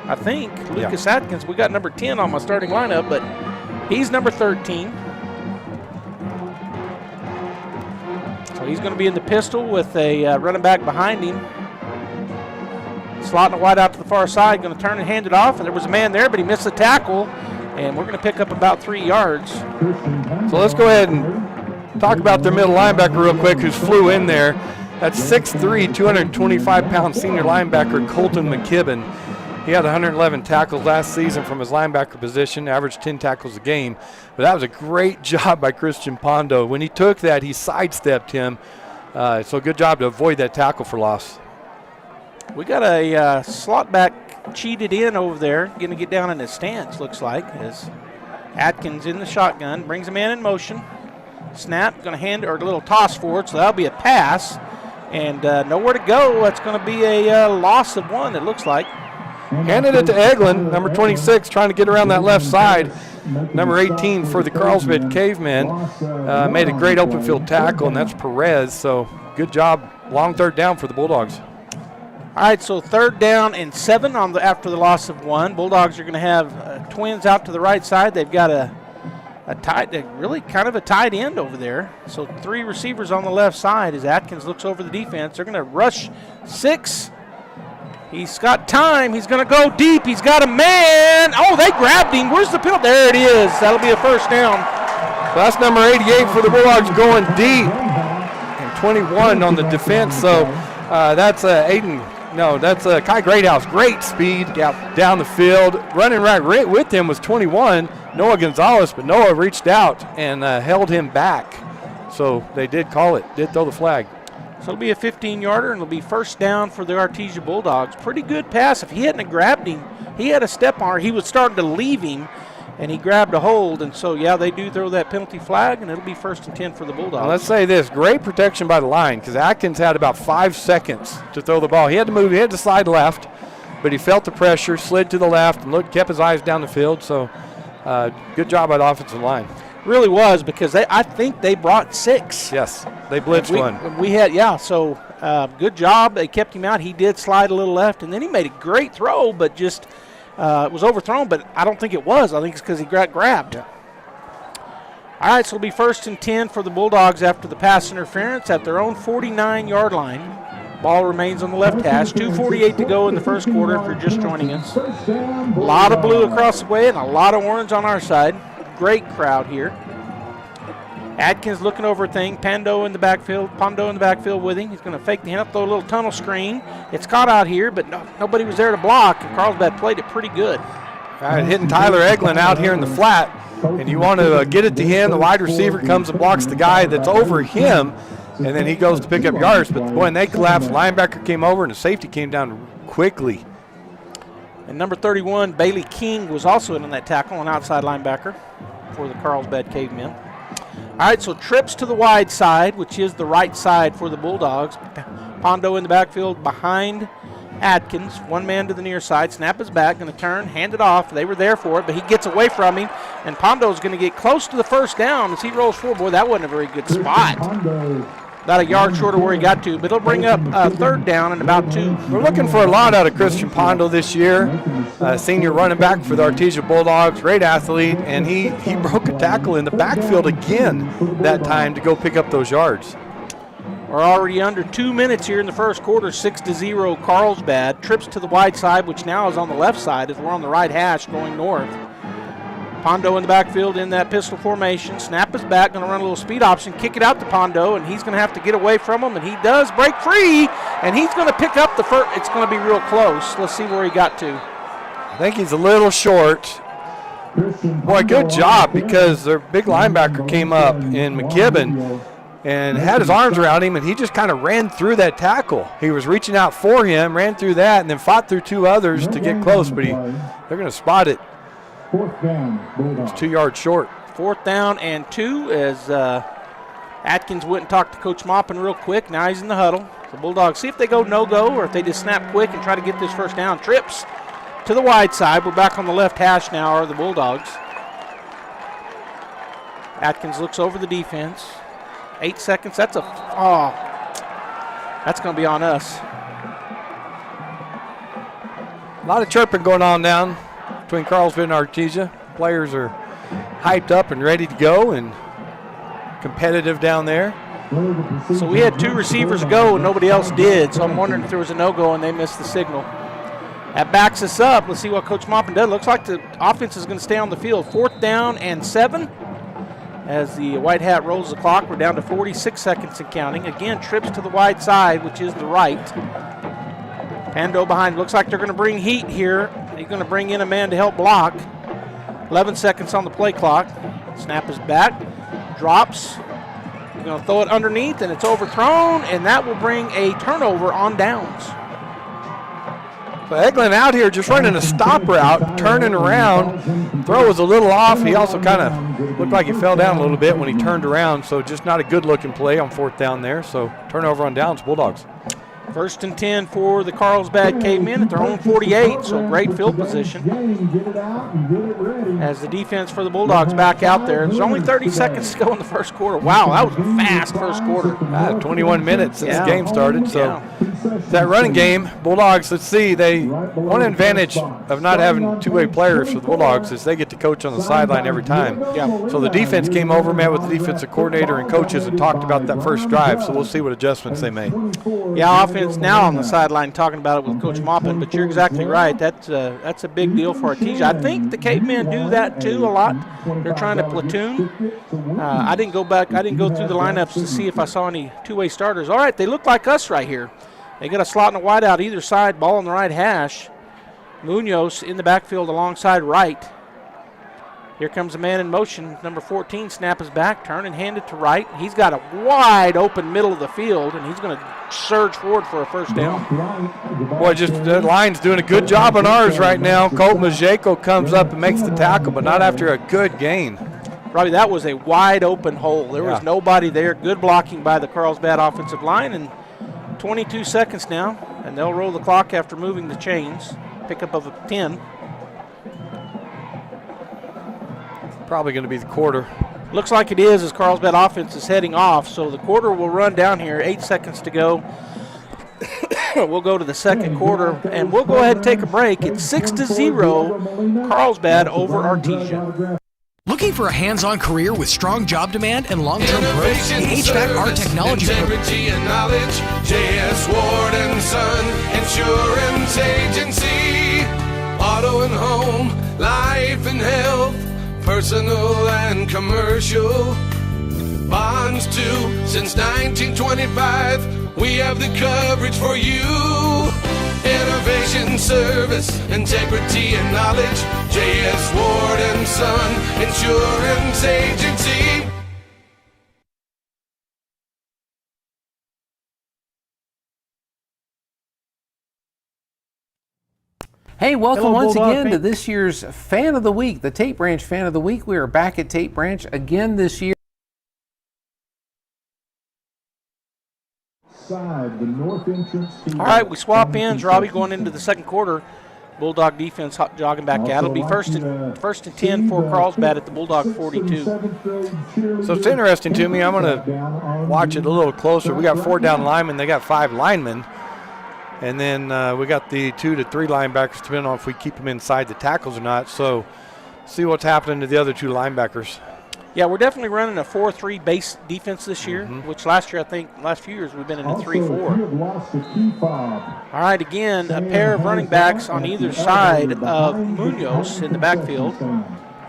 Speaker 8: I think, Lucas Atkins. We got number 10 on my starting lineup, but he's number 13. So he's going to be in the pistol with a running back behind him. Slotting it wide out to the far side, going to turn and hand it off. And there was a man there, but he missed the tackle. And we're going to pick up about 3 yards.
Speaker 26: So let's go ahead and talk about their middle linebacker real quick, who's flew in there. That's 6'3", 225-pound senior linebacker Colton McKibben. He had 111 tackles last season from his linebacker position, averaged 10 tackles a game. But that was a great job by Christian Pondo. When he took that, he sidestepped him. So good job to avoid that tackle for loss.
Speaker 8: We got a slot back cheated in over there, going to get down in his stance, looks like, as Atkins in the shotgun, brings him in motion. Snap, going to hand or a little toss forward, so that'll be a pass. And nowhere to go. That's going to be a loss of one, it looks like.
Speaker 26: Handed it to Eglin, number 26, trying to get around that left side. Number 18 for the Carlsbad Cavemen made a great open field tackle, and that's Perez. So good job, long third down for the Bulldogs.
Speaker 8: All right, so 3rd down and 7 after the loss of one. Bulldogs are going to have twins out to the right side. They've got a really kind of a tight end over there. So 3 receivers on the left side as Atkins looks over the defense. They're going to rush 6. He's got time. He's going to go deep. He's got a man. Oh, they grabbed him. Where's the penalty? There it is. That'll be a first down.
Speaker 26: So that's number 88 for the Bulldogs going deep. And 21 on the defense. So that's Kai Greathouse. Great speed down the field. Running right with him was 21, Noah Gonzalez, but Noah reached out and held him back. So they did call it, did throw the flag.
Speaker 8: So it'll be a 15-yarder, and it'll be first down for the Artesia Bulldogs. Pretty good pass. If he hadn't grabbed him, he had a step on her. He was starting to leave him, and he grabbed a hold. And so, yeah, they do throw that penalty flag, and it'll be 1st and 10 for the Bulldogs.
Speaker 26: Now let's say this, great protection by the line, because Atkins had about 5 seconds to throw the ball. He had to move, he had to slide left, but he felt the pressure, slid to the left, and kept his eyes down the field. So good job by the offensive line.
Speaker 8: Really was, because I think they brought 6.
Speaker 26: Yes, they blitzed one.
Speaker 8: We had, so good job. They kept him out. He did slide a little left, and then he made a great throw, but just it was overthrown, but I don't think it was. I think it's because he got grabbed. Yeah. All right, so it'll be 1st and 10 for the Bulldogs after the pass interference at their own 49-yard line. Ball remains on the left hash. 2:48 to go in the first quarter if you're just joining us. A lot of blue across the way and a lot of orange on our side. Great crowd here. Atkins looking over a thing. Pondo in the backfield with him. He's going to fake the handoff, throw a little tunnel screen. It's caught out here, but nobody was there to block. And Carlsbad played it pretty good.
Speaker 26: All right, hitting Tyler Eglin out here in the flat, and you want to get it to him. The wide receiver comes and blocks the guy that's over him, and then he goes to pick up yards. But when they collapsed, linebacker came over, and the safety came down quickly.
Speaker 8: And number 31, Bailey King, was also in on that tackle, an outside linebacker for the Carlsbad Cavemen. All right, so trips to the wide side, which is the right side for the Bulldogs. Pondo in the backfield behind Atkins. One man to the near side. Snap is back, going to turn, hand it off. They were there for it, but he gets away from him, and Pondo's going to get close to the first down as he rolls forward. Boy, that wasn't a very good spot. About a yard short of where he got to, but it'll bring up 3rd down and about 2.
Speaker 26: We're looking for a lot out of Christian Pondo this year. Senior running back for the Artesia Bulldogs, great athlete, and he broke a tackle in the backfield again that time to go pick up those yards.
Speaker 8: We're already under 2 minutes here in the first quarter, 6-0 Carlsbad. Trips to the wide side, which now is on the left side as we're on the right hash going north. Pondo in the backfield in that pistol formation. Snap is back, going to run a little speed option, kick it out to Pondo, and he's going to have to get away from him, and he does break free, and he's going to pick up the first. It's going to be real close. Let's see where he got to.
Speaker 26: I think he's a little short. Boy, good job, because their big linebacker came up in McKibben and had his arms around him, and he just kind of ran through that tackle. He was reaching out for him, ran through that, and then fought through 2 others to get close, but they're going to spot it. It's 2 yards short.
Speaker 8: 4th down and 2 as Atkins went and talked to Coach Maupin real quick. Now he's in the huddle. The Bulldogs see if they go no-go or if they just snap quick and try to get this first down. Trips to the wide side. We're back on the left hash now, are the Bulldogs. Atkins looks over the defense. 8 seconds. That's going to be on us.
Speaker 26: A lot of chirping going on down between Carlsbad and Artesia. Players are hyped up and ready to go and competitive down there.
Speaker 8: So we had 2 receivers go and nobody else did, so I'm wondering if there was a no-go and they missed the signal. That backs us up. Let's see what Coach Maupin does. Looks like the offense is going to stay on the field. 4th down and 7 as the white hat rolls the clock. We're down to 46 seconds and counting. Again, trips to the wide side, which is the right. Pando behind. Looks like they're going to bring heat here. He's going to bring in a man to help block. 11 seconds on the play clock. Snap is back. Drops. We're going to throw it underneath, and it's overthrown, and that will bring a turnover on downs.
Speaker 26: So Eglin out here just running a stop route, turning around. Throw was a little off. He also kind of looked like he fell down a little bit when he turned around, so just not a good-looking play on 4th down there. So turnover on downs, Bulldogs.
Speaker 8: 1st and 10 for the Carlsbad Cavemen at their own 48, so great field position. As the defense for the Bulldogs back out there. There's only 30 seconds to go in the first quarter. Wow, that was a fast first quarter.
Speaker 26: 21 minutes since the game started, so that running game, Bulldogs, let's see, one advantage of not having 2-way players for the Bulldogs is they get to coach on the sideline every time. So the defense came over, met with the defensive coordinator and coaches and talked about that first drive, so we'll see what adjustments they make.
Speaker 8: Yeah, offense now on the sideline talking about it with Coach Maupin, but you're exactly right. That's a big deal for Artesia. I think the Cavemen do that too a lot. They're trying to platoon. I didn't go through the lineups to see if I saw any 2-way starters. All right, they look like us right here. They got a slot and a wide out either side, ball on the right hash. Munoz in the backfield alongside right. Here comes a man in motion. Number 14, snap is back, turn and hand it to right. He's got a wide open middle of the field, and he's going to surge forward for a first down.
Speaker 26: Boy, just the line's doing a good job on ours right now. Colt Majeko comes up and makes the tackle, but not after a good gain.
Speaker 8: Robbie, that was a wide open hole. There was nobody there. Good blocking by the Carlsbad offensive line, and 22 seconds now, and they'll roll the clock after moving the chains. Pickup of a 10.
Speaker 26: Probably going to be the quarter.
Speaker 8: Looks like it is as Carlsbad offense is heading off, so the quarter will run down here. 8 seconds to go. We'll go to the second quarter, and we'll go ahead and take a break. It's 6-0 Carlsbad over Artesia.
Speaker 14: Looking for a hands-on career with strong job demand and long-term growth? The HVAC Art Technology
Speaker 10: Integrity and knowledge. J.S. Ward and Son Insurance Agency. Auto and home, life and health, personal and commercial. Bonds too, since 1925. We have the coverage for you. Innovation, service, integrity, and knowledge. J.S. Ward and Son Insurance Agency.
Speaker 18: Hey, welcome
Speaker 1: Hello,
Speaker 18: once
Speaker 1: Bulldog
Speaker 18: again to
Speaker 1: fan.
Speaker 18: this year's Fan of the Week, the Tate Branch Fan of the Week. We are back at Tate Branch again this year.
Speaker 7: The north entrance.
Speaker 8: All right, we swap ends, Robbie, going into the second quarter. Bulldog defense jogging back out. It'll be first and 10 for Carlsbad at the Bulldog 42.
Speaker 26: So it's interesting to me. I'm going to watch it a little closer. We got 4 down linemen. They got 5 linemen. And then we got the 2 to 3 linebackers, depending on if we keep them inside the tackles or not. So see what's happening to the other 2 linebackers.
Speaker 8: Yeah, we're definitely running a 4-3 base defense this year, which last few years we've been in a 3-4. All right, again, a pair of running backs on either side of Munoz in the backfield.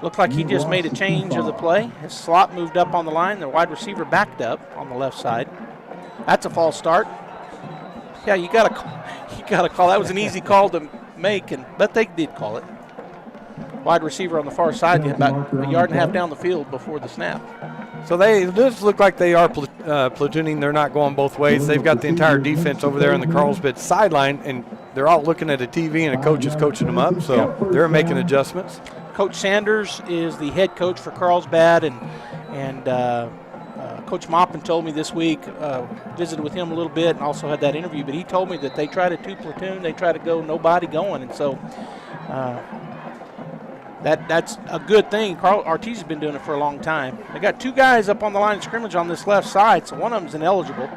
Speaker 8: Looked like he just made a change of the play. His slot moved up on the line. The wide receiver backed up on the left side. That's a false start. Yeah, you got to call. That was an easy call to make, but they did call it. Wide receiver on the far side, about a yard and a half down the field before the snap.
Speaker 26: So this look like they are platooning. They're not going both ways. They've got the entire defense over there on the Carlsbad sideline, and they're all looking at a TV, and a coach is coaching them up. So they're making adjustments.
Speaker 8: Coach Sanders is the head coach for Carlsbad, and Coach Maupin told me this week, visited with him a little bit and also had that interview, but he told me that they try to two-platoon. They try to go nobody going, and so that's a good thing. Artesia's been doing it for a long time. They got two guys up on the line of scrimmage on this left side, so one of them's ineligible.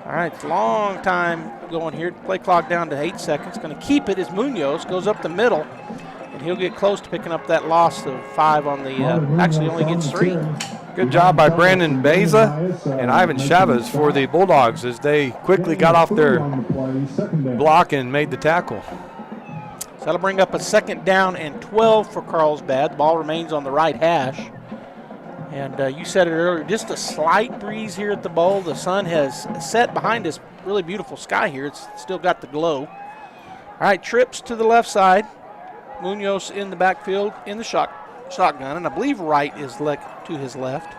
Speaker 8: All right, it's a long time going here. Play clock down to 8 seconds. Going to keep it as Munoz goes up the middle, and he'll get close to picking up that loss of 5 on the actually only gets 3.
Speaker 26: Good job by Brandon Beza and Ivan Chavez for the Bulldogs as they quickly got off their block and made the tackle.
Speaker 8: So that'll bring up a 2nd down and 12 for Carlsbad. The ball remains on the right hash. And you said it earlier, just a slight breeze here at the bowl. The sun has set behind this really beautiful sky here. It's still got the glow. All right, trips to the left side. Munoz in the backfield in the shotgun, and I believe Wright is to his left.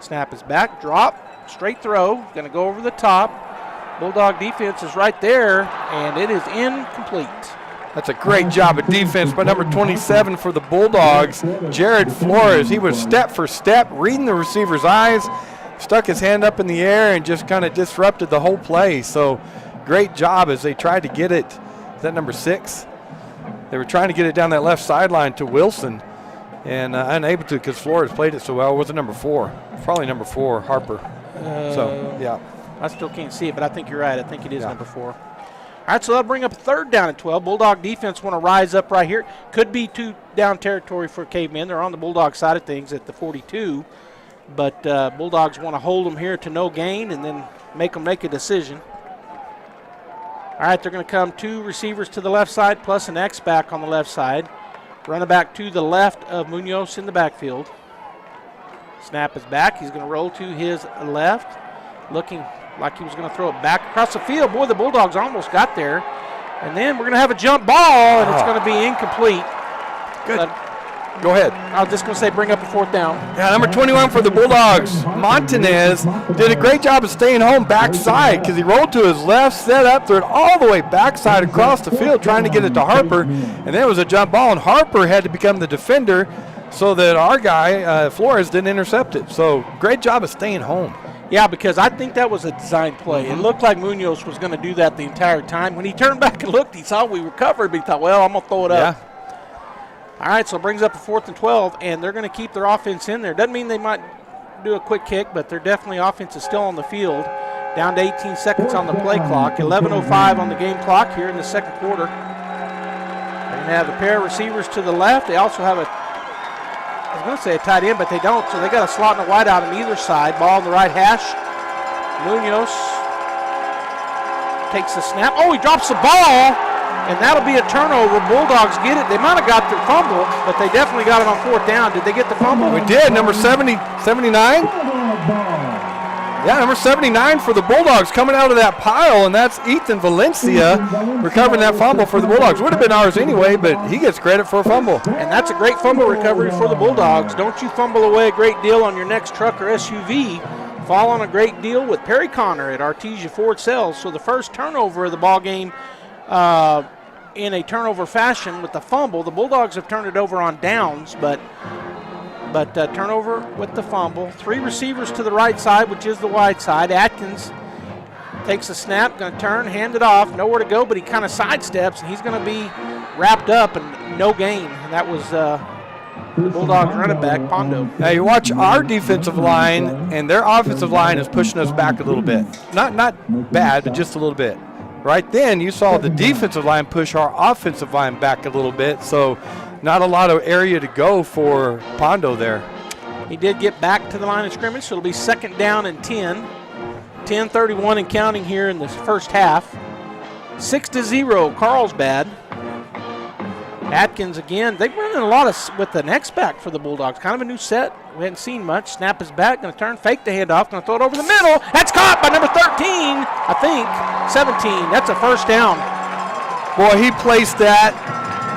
Speaker 8: Snap is back, drop, straight throw, going to go over the top. Bulldog defense is right there, and it is incomplete.
Speaker 26: That's a great job of defense by number 27 for the Bulldogs, Jared Flores. He was step for step, reading the receiver's eyes, stuck his hand up in the air, and just kind of disrupted the whole play. So great job as they tried to get it. Is that number 6? They were trying to get it down that left sideline to Wilson, and unable to because Flores played it so well. It was number 4. Probably number 4, Harper. Yeah.
Speaker 8: I still can't see it, but I think you're right. I think it is number 4. All right, so that'll bring up 3rd down and 12. Bulldog defense want to rise up right here. Could be 2 down territory for Cavemen. They're on the Bulldog side of things at the 42. But Bulldogs want to hold them here to no gain and then make them make a decision. All right, they're going to come 2 receivers to the left side plus an X-back on the left side. Running back to the left of Munoz in the backfield. Snap is back. He's going to roll to his left, looking like he was going to throw it back across the field. Boy, the Bulldogs almost got there. And then we're going to have a jump ball, and it's going to be incomplete.
Speaker 26: Good. Go ahead.
Speaker 8: I was just going to say bring up a 4th down.
Speaker 26: Yeah, number 21 for the Bulldogs, Montanez, did a great job of staying home backside because he rolled to his left, set up, threw it all the way backside across the field trying to get it to Harper. And then it was a jump ball, and Harper had to become the defender so that our guy, Flores, didn't intercept it. So great job of staying home.
Speaker 8: Yeah, because I think that was a design play. It looked like Munoz was going to do that the entire time. When he turned back and looked, he saw we recovered, but he thought, well, I'm going to throw it up. Yeah. All right, so it brings up a 4th and 12, and they're going to keep their offense in there. Doesn't mean they might do a quick kick, but they're definitely offense is still on the field. Down to 18 seconds on the play clock. 11:05 on the game clock here in the 2nd quarter. They're going to have a pair of receivers to the left. They also have I was going to say a tight end, but they don't, so they got a slot and a wide out on either side. Ball on the right hash. Munoz takes the snap. Oh, he drops the ball, and that'll be a turnover. Bulldogs get it. They might have got the fumble, but they definitely got it on 4th down. Did they get the fumble?
Speaker 26: We did. Number 79? Yeah, number 79 for the Bulldogs coming out of that pile, and that's Ethan Valencia recovering that fumble for the Bulldogs. Would have been ours anyway, but he gets credit for a fumble.
Speaker 8: And that's a great fumble recovery for the Bulldogs. Don't you fumble away a great deal on your next truck or SUV. Fall on a great deal with Perry Connor at Artesia Ford Sales. So the first turnover of the ball game in a turnover fashion with the fumble. The Bulldogs have turned it over on downs, but turnover with the fumble. 3 receivers to the right side, which is the wide side. Atkins takes a snap, going to turn, hand it off, nowhere to go, but he kind of sidesteps, and he's going to be wrapped up and no gain. And that was the Bulldogs running back, Pondo.
Speaker 26: Now you watch our defensive line, and their offensive line is pushing us back a little bit. Not bad, but just a little bit. Right then, you saw the defensive line push our offensive line back a little bit, so not a lot of area to go for Pondo there.
Speaker 8: He did get back to the line of scrimmage, so it'll be second down and 10. 10:31 and counting here in the first half. 6-0, Carlsbad. Atkins again. They've run a lot with the next back for the Bulldogs. Kind of a new set. We hadn't seen much. Snap is back. Going to turn, fake the handoff. Going to throw it over the middle. That's caught by number 13, I think. 17. That's a first down.
Speaker 26: Boy, he placed that.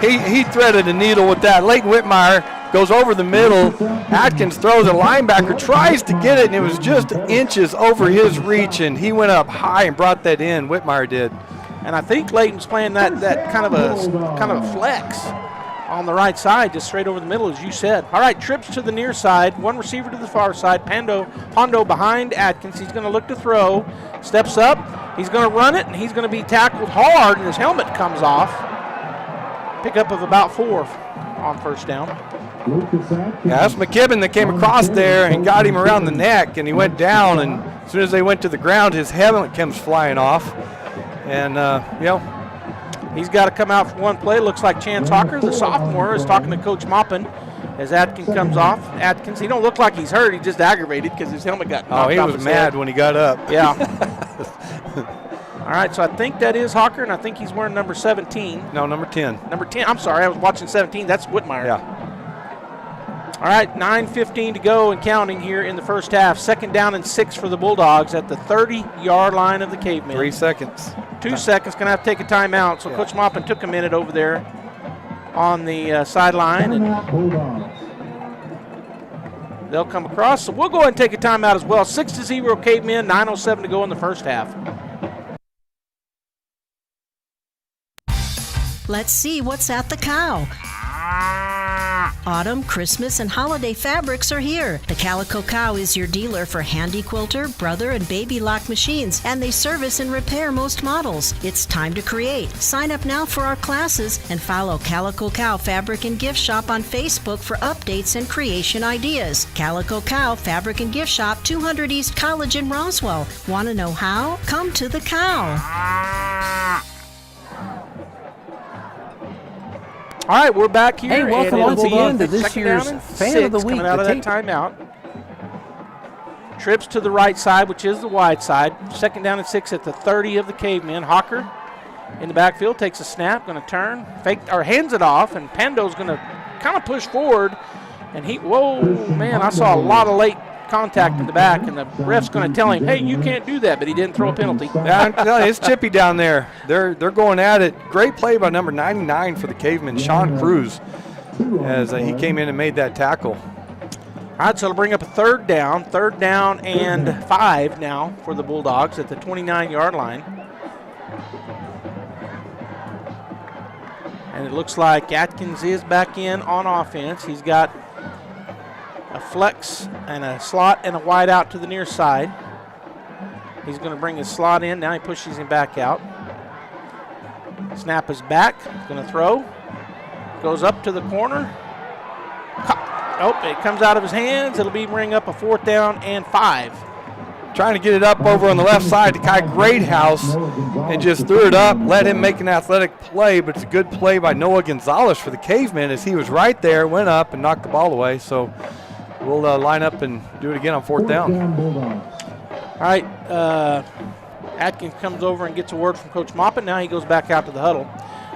Speaker 26: He threaded a needle with that. Leighton Whitmire goes over the middle. Atkins throws a linebacker, tries to get it, and it was just inches over his reach, and he went up high and brought that in. Whitmire did.
Speaker 8: And I think Leighton's playing that kind of a flex on the right side, just straight over the middle, as you said. All right, trips to the near side, one receiver to the far side. Pondo behind Atkins. He's going to look to throw, steps up. He's going to run it, and he's going to be tackled hard, and his helmet comes off. Pickup of about 4 on first down.
Speaker 26: Yeah, that's McKibben that came across there and got him around the neck, and he went down, and as soon as they went to the ground, his helmet comes flying off. And,
Speaker 8: he's got to come out for one play. Looks like Chance Hawker, the sophomore, is talking to Coach Maupin as Atkins comes off. Atkins, he don't look like he's hurt. He's just aggravated because his helmet got knocked off his head.
Speaker 26: Oh, he was mad when he got up.
Speaker 8: Yeah. All right, so I think that is Hawker, and I think he's wearing number 17.
Speaker 26: No, number 10.
Speaker 8: Number 10. I'm sorry, I was watching 17. That's Whitmire.
Speaker 26: Yeah.
Speaker 8: All right, 9:15 to go and counting here in the first half. Second down and 6 for the Bulldogs at the 30-yard line of the Cavemen.
Speaker 26: 3 seconds.
Speaker 8: 2 seconds, going to have to take a timeout. So Coach Maupin took a minute over there on the sideline. And they'll come across. So we'll go ahead and take a timeout as well. 6-0 Cavemen, 9:07 to go in the first half.
Speaker 6: Let's see what's at the Cow. Autumn, Christmas, and holiday fabrics are here. The Calico Cow is your dealer for handy quilter, brother, and baby lock machines, and they service and repair most models. It's time to create. Sign up now for our classes and follow Calico Cow Fabric and Gift Shop on Facebook for updates and creation ideas. Calico Cow Fabric and Gift Shop, 200 East College in Roswell. Want to know how? Come to the Cow.
Speaker 8: All right, we're back here.
Speaker 11: Hey, welcome once again to this year's Fan of the Week.
Speaker 8: Coming out of that timeout. Trips to the right side, which is the wide side. Second down and 6 at the 30 of the Cavemen. Hawker in the backfield takes a snap, going to turn, hands it off, and Pando's going to kind of push forward. And whoa, man, I saw a lot of late contact in the back, and the ref's going to tell him, hey, you can't do that, but he didn't throw a penalty.
Speaker 26: Yeah, I'm telling you, it's chippy down there. They're going at it. Great play by number 99 for the Cavemen, Sean Cruz, as he came in and made that tackle.
Speaker 8: All right, so it'll bring up a third down and 5 now for the Bulldogs at the 29-yard line. And it looks like Atkins is back in on offense. He's got a flex and a slot and a wide out to the near side. He's going to bring his slot in. Now he pushes him back out. Snap is back. Going to throw. Goes up to the corner. Oh, it comes out of his hands. It'll bring up a 4th down and 5.
Speaker 26: Trying to get it up over on the left side to Kai Greathouse and just threw it up, let him make an athletic play, but it's a good play by Noah Gonzalez for the Cavemen as he was right there, went up and knocked the ball away. So we'll line up and do it again on 4th down.
Speaker 8: All right, Atkins comes over and gets a word from Coach Maupin. Now he goes back out to the huddle.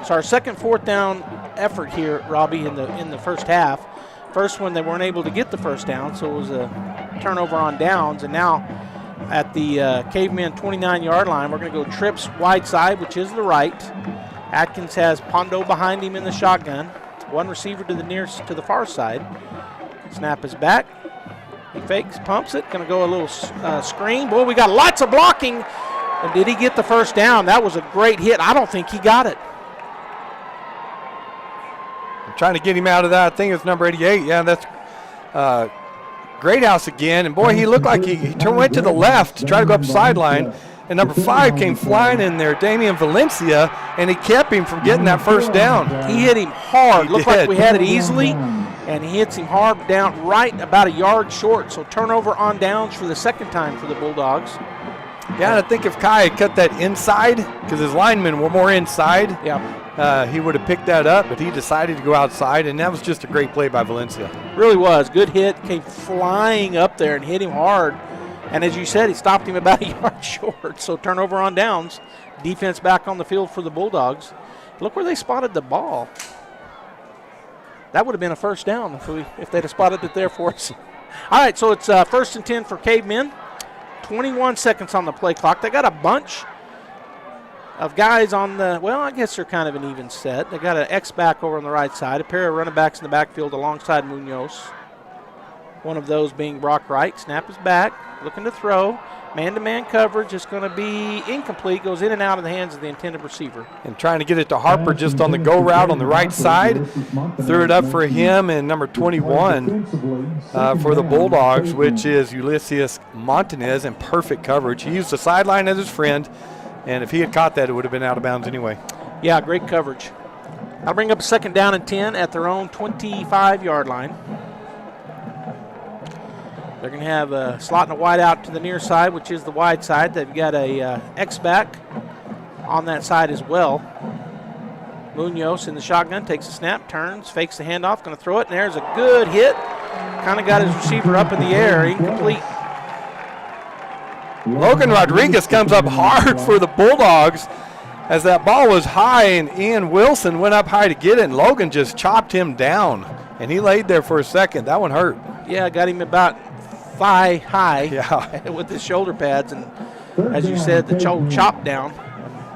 Speaker 8: So our second 4th down effort here, Robbie, in the first half. First one, they weren't able to get the first down, so it was a turnover on downs. And now at the Cavemen 29-yard line, we're going to go trips wide side, which is the right. Atkins has Pondo behind him in the shotgun. One receiver to the far side. Snap is back. He fakes, pumps it. Going to go a little screen. Boy, we got lots of blocking. And did he get the first down? That was a great hit. I don't think he got it.
Speaker 26: I'm trying to get him out of that. I think it's number 88. Yeah, that's Greathouse again. And, boy, he looked like he went to the left to try to go up the sideline. And number 5 came flying in there, Damian Valencia, and he kept him from getting that first down.
Speaker 8: He hit him hard. Looked like we had it easily. And he hits him hard down right about a yard short. So turnover on downs for the second time for the Bulldogs.
Speaker 26: Yeah, and I think if Kai had cut that inside, because his linemen were more inside, he would have picked that up, but he decided to go outside, and that was just a great play by Valencia.
Speaker 8: Really was. Good hit. Came flying up there and hit him hard. And as you said, he stopped him about a yard short. So turnover on downs. Defense back on the field for the Bulldogs. Look where they spotted the ball. That would have been a first down if they'd have spotted it there for us. All right, so it's 1st and 10 for Cavemen. 21 seconds on the play clock. They got a bunch of guys on the, well, I guess they're kind of an even set. They got an X-back over on the right side, a pair of running backs in the backfield alongside Munoz. One of those being Brock Wright. Snap is back, looking to throw. Man-to-man coverage is going to be incomplete, goes in and out of the hands of the intended receiver.
Speaker 26: And trying to get it to Harper just on the go route on the right side. Threw it up for him and number 21 for the Bulldogs, which is Ulysses Montanez, in perfect coverage. He used the sideline as his friend, and if he had caught that, it would have been out of bounds anyway.
Speaker 8: Yeah, great coverage. I'll bring up 2nd down and 10 at their own 25-yard line. They're going to have a slot and a wide out to the near side, which is the wide side. They've got a X-back on that side as well. Munoz in the shotgun, takes a snap, turns, fakes the handoff, going to throw it, and there's a good hit. Kind of got his receiver up in the air, incomplete.
Speaker 26: Logan Rodriguez comes up hard for the Bulldogs as that ball was high, and Ian Wilson went up high to get it, and Logan just chopped him down, and he laid there for a second. That one hurt.
Speaker 8: Yeah, got him about thigh high with his shoulder pads, and as you said, the chop down.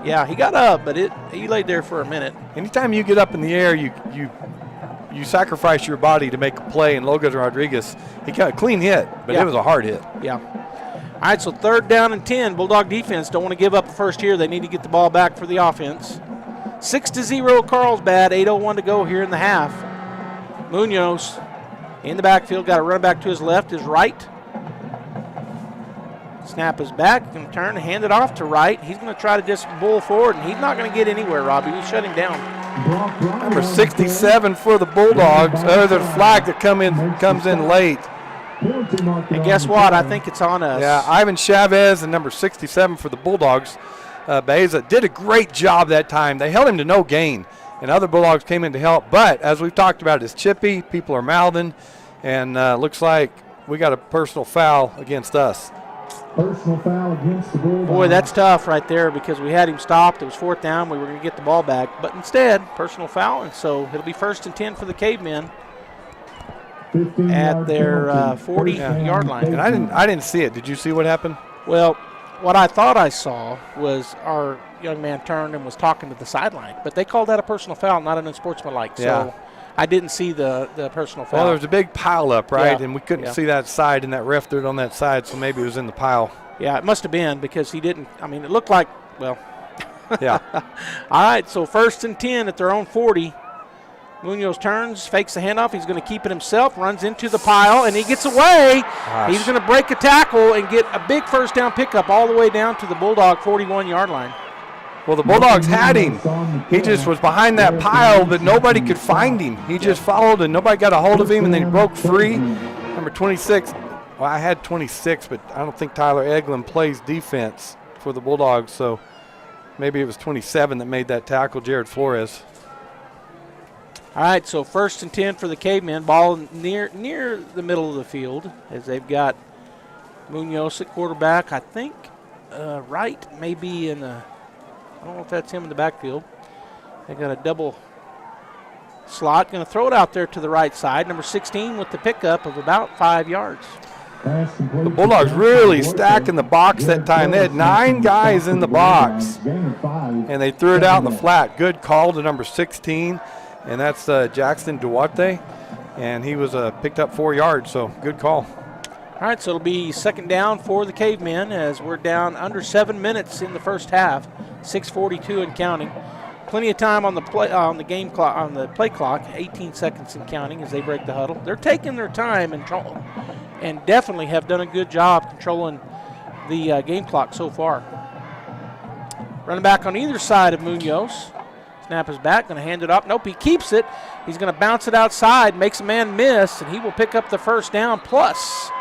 Speaker 8: Yeah, he got up, but he laid there for a minute.
Speaker 26: Anytime you get up in the air, you sacrifice your body to make a play, and Logan Rodriguez, he got a clean hit, but it was a hard hit.
Speaker 8: Yeah. All right, so 3rd down and 10. Bulldog defense don't want to give up the first here. They need to get the ball back for the offense. 6-0 Carlsbad, 8:01 to go here in the half. Munoz in the backfield, got a running back to his left, his right. Snap is back, going to turn and hand it off to Wright. He's going to try to just bull forward, and he's not going to get anywhere, Robbie. We shut him down.
Speaker 26: Number 67 for the Bulldogs. There's a flag that comes in late.
Speaker 8: And guess what? I think it's on us.
Speaker 26: Yeah, Ivan Chavez and number 67 for the Bulldogs. Baeza did a great job that time. They held him to no gain, and other Bulldogs came in to help. But as we've talked about, it's chippy. People are mouthing, and looks like we got a personal foul against us.
Speaker 7: Personal foul against the Bulldogs.
Speaker 8: Boy, that's tough right there because we had him stopped. It was 4th down. We were going to get the ball back. But instead, personal foul, and so it'll be 1st and 10 for the Cavemen at their 40-yard line.
Speaker 26: And I didn't see it. Did you see what happened?
Speaker 8: Well, what I thought I saw was our young man turned and was talking to the sideline. But they called that a personal foul, not an unsportsmanlike.
Speaker 26: Yeah.
Speaker 8: So I didn't see the personal foul.
Speaker 26: Well, there was a big pile up, right?
Speaker 8: Yeah.
Speaker 26: And we couldn't see that side, and that ref threw it on that side, so maybe it was in the pile.
Speaker 8: Yeah, it must have been because he didn't. I mean, it looked like, well.
Speaker 26: Yeah.
Speaker 8: All right, so 1st and 10 at their own 40. Munoz turns, fakes the handoff. He's going to keep it himself, runs into the pile, and he gets away.
Speaker 26: Gosh.
Speaker 8: He's going to break a tackle and get a big first down pickup all the way down to the Bulldog 41-yard line.
Speaker 26: Well, the Bulldogs had him. He just was behind that pile, but nobody could find him. He just followed, and nobody got a hold of him, and then he broke free. Number 26, well, I had 26, but I don't think Tyler Eglin plays defense for the Bulldogs, so maybe it was 27 that made that tackle, Jared Flores.
Speaker 8: All right, so 1st and 10 for the Cavemen. Ball near the middle of the field as they've got Munoz at quarterback. I think Wright may be in the, I don't know if that's him in the backfield. They got a double slot. Going to throw it out there to the right side. Number 16 with the pickup of about 5 yards.
Speaker 26: The Bulldogs really stacked in the box that time. They had 9 guys in the box, and they threw it out in the flat. Good call to number 16. And that's Jackson Duarte, and he was picked up 4 yards, so good call.
Speaker 8: All right, so it'll be 2nd down for the Cavemen as we're down under 7 minutes in the first half, 6:42 and counting. Plenty of time on the game clock, on the play clock, 18 seconds and counting as they break the huddle. They're taking their time and definitely have done a good job controlling the game clock so far. Running back on either side of Munoz. Snap is back, going to hand it off. Nope, he keeps it. He's going to bounce it outside, makes a man miss, and he will pick up the first down plus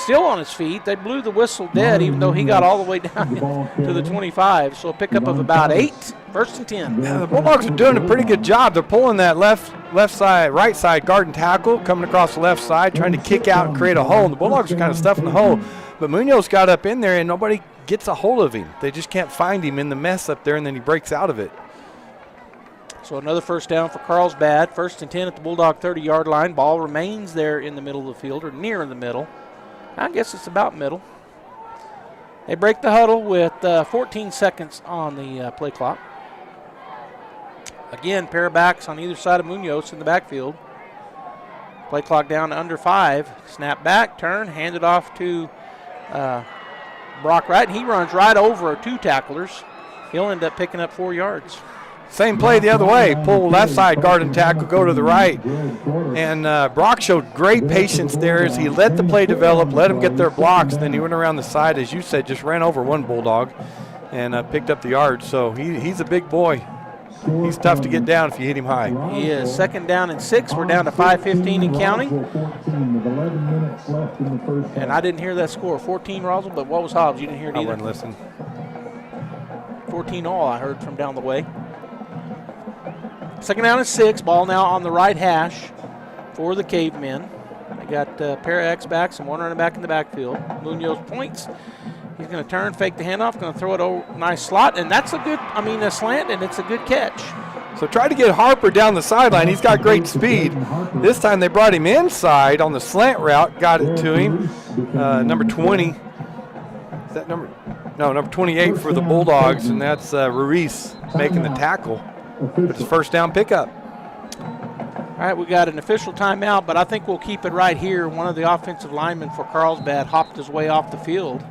Speaker 8: still on his feet. They blew the whistle dead, even though he got all the way down to the 25. So a pickup of about 8, 1st and 10.
Speaker 26: Yeah, the Bulldogs are doing a pretty good job. They're pulling that left side, right side guard and tackle, coming across the left side, trying to kick out and create a hole. And the Bulldogs are kind of stuffing the hole. But Munoz got up in there, and nobody gets a hold of him. They just can't find him in the mess up there, and then he breaks out of it.
Speaker 8: So another first down for Carlsbad. 1st and 10 at the Bulldog 30-yard line. Ball remains there in the middle of the field, or near in the middle. I guess it's about middle. They break the huddle with 14 seconds on the play clock. Again, pair of backs on either side of Munoz in the backfield. Play clock down to under 5. Snap back, turn, hand it off to Brock Wright. He runs right over 2 tacklers. He'll end up picking up 4 yards.
Speaker 26: Same play the other way. Pull left side guard and tackle, go to the right. And Brock showed great patience there as he let the play develop, let him get their blocks. Then he went around the side, as you said, just ran over one Bulldog and picked up the yard. So he's a big boy. He's tough to get down if you hit him high.
Speaker 8: He is. 2nd down and 6. We're down to 5:15 and counting. And I didn't hear that score. 14, Roswell, but what was Hobbs? You didn't hear it either?
Speaker 26: I wasn't listening.
Speaker 8: 14 all I heard from down the way. 2nd down and 6. Ball now on the right hash for the Cavemen. They got a pair of X-backs and one running back in the backfield. Munoz points. He's going to turn, fake the handoff, going to throw it over, nice slot, and that's a slant, and it's a good catch.
Speaker 26: So try to get Harper down the sideline. He's got great speed. This time they brought him inside on the slant route, got it to him. Number 20. Is that number? No, number 28 for the Bulldogs, and that's Ruiz making the tackle. It's a 1st down pickup.
Speaker 8: All right, we got an official timeout, but I think we'll keep it right here. One of the offensive linemen for Carlsbad hopped his way off the field.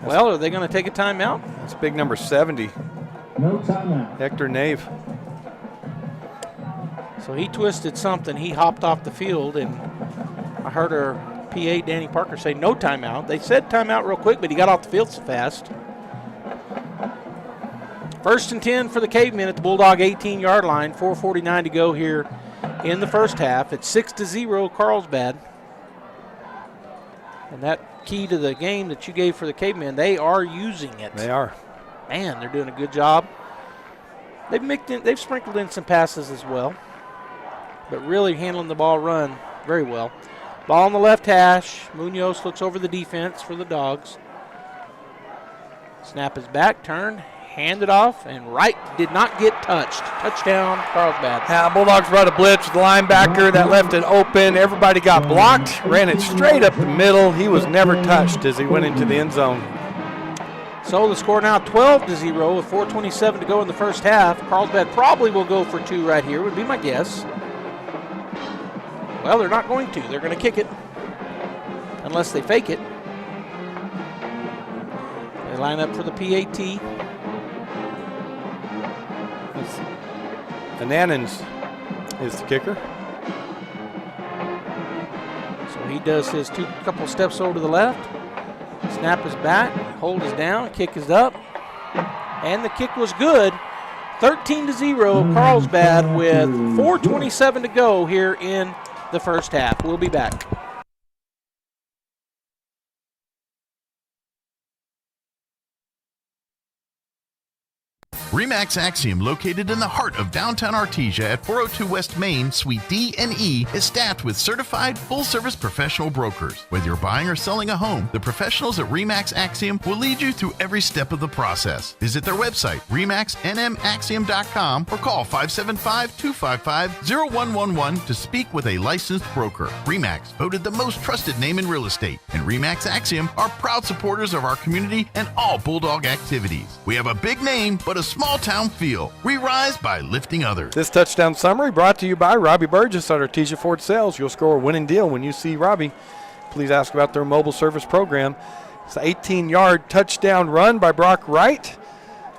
Speaker 8: Well, are they going to take a timeout?
Speaker 26: It's big number 70.
Speaker 7: No timeout.
Speaker 26: Hector Nave.
Speaker 8: So he twisted something. He hopped off the field, and I heard our PA, Danny Parker, say no timeout. They said timeout real quick, but he got off the field so fast. 1st and 10 for the Cavemen at the Bulldog 18-yard line. 4:49 to go here in the first half. It's 6-0 Carlsbad. And that key to the game that you gave for the Cavemen, they are using it.
Speaker 26: They are.
Speaker 8: Man, they're doing a good job. They've sprinkled in some passes as well, but really handling the ball run very well. Ball on the left hash. Munoz looks over the defense for the Dogs. Snap is back, turn, hand it off, and Wright did not get touched. Touchdown, Carlsbad.
Speaker 26: Yeah, Bulldogs brought a blitz with the linebacker that left it open. Everybody got blocked, ran it straight up the middle. He was never touched as he went into the end zone.
Speaker 8: So the score now 12-0 with 4:27 to go in the first half. Carlsbad probably will go for 2 right here, would be my guess. Well, they're not going to. They're going to kick it unless they fake it. They line up for the PAT.
Speaker 26: Ananans is the kicker.
Speaker 8: So he does his couple steps over to the left. Snap is back, hold is down, kick is up, and the kick was good. 13-0 Carlsbad with 4:27 to go here in the first half. We'll be back.
Speaker 9: RE/MAX Axiom, located in the heart of downtown Artesia at 402 West Main, Suite D and E, is staffed with certified full-service professional brokers. Whether you're buying or selling a home, the professionals at RE/MAX Axiom will lead you through every step of the process. Visit their website, remaxnmaxiom.com, or call 575-255-0111 to speak with a licensed broker. RE/MAX, voted the most trusted name in real estate, and RE/MAX Axiom are proud supporters of our community and all Bulldog activities. We have a big name, but a small town feel. We rise by lifting others.
Speaker 26: This touchdown summary brought to you by Robbie Burgess at Artesia Ford Sales. You'll score a winning deal when you see Robbie. Please ask about their mobile service program. It's an 18-yard touchdown run by Brock Wright.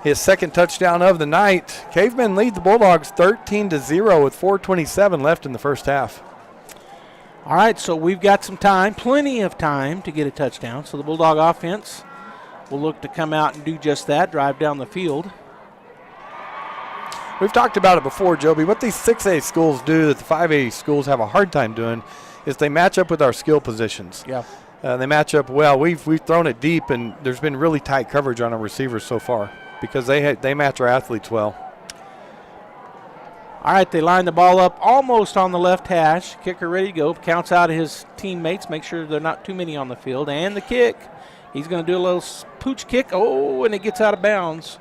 Speaker 26: His 2nd touchdown of the night. Cavemen lead the Bulldogs 13-0 with 4:27 left in the first half.
Speaker 8: All right, so we've got some time, plenty of time to get a touchdown. So the Bulldog offense will look to come out and do just that, drive down the field.
Speaker 26: We've talked about it before, Joby. What these 6A schools do that the 5A schools have a hard time doing is they match up with our skill positions.
Speaker 8: Yeah.
Speaker 26: They match up well. We've thrown it deep, and there's been really tight coverage on our receivers so far because they match our athletes well.
Speaker 8: All right, they line the ball up almost on the left hash. Kicker ready to go. Counts out his teammates. Make sure there are not too many on the field. And the kick. He's going to do a little pooch kick. Oh, and it gets out of bounds.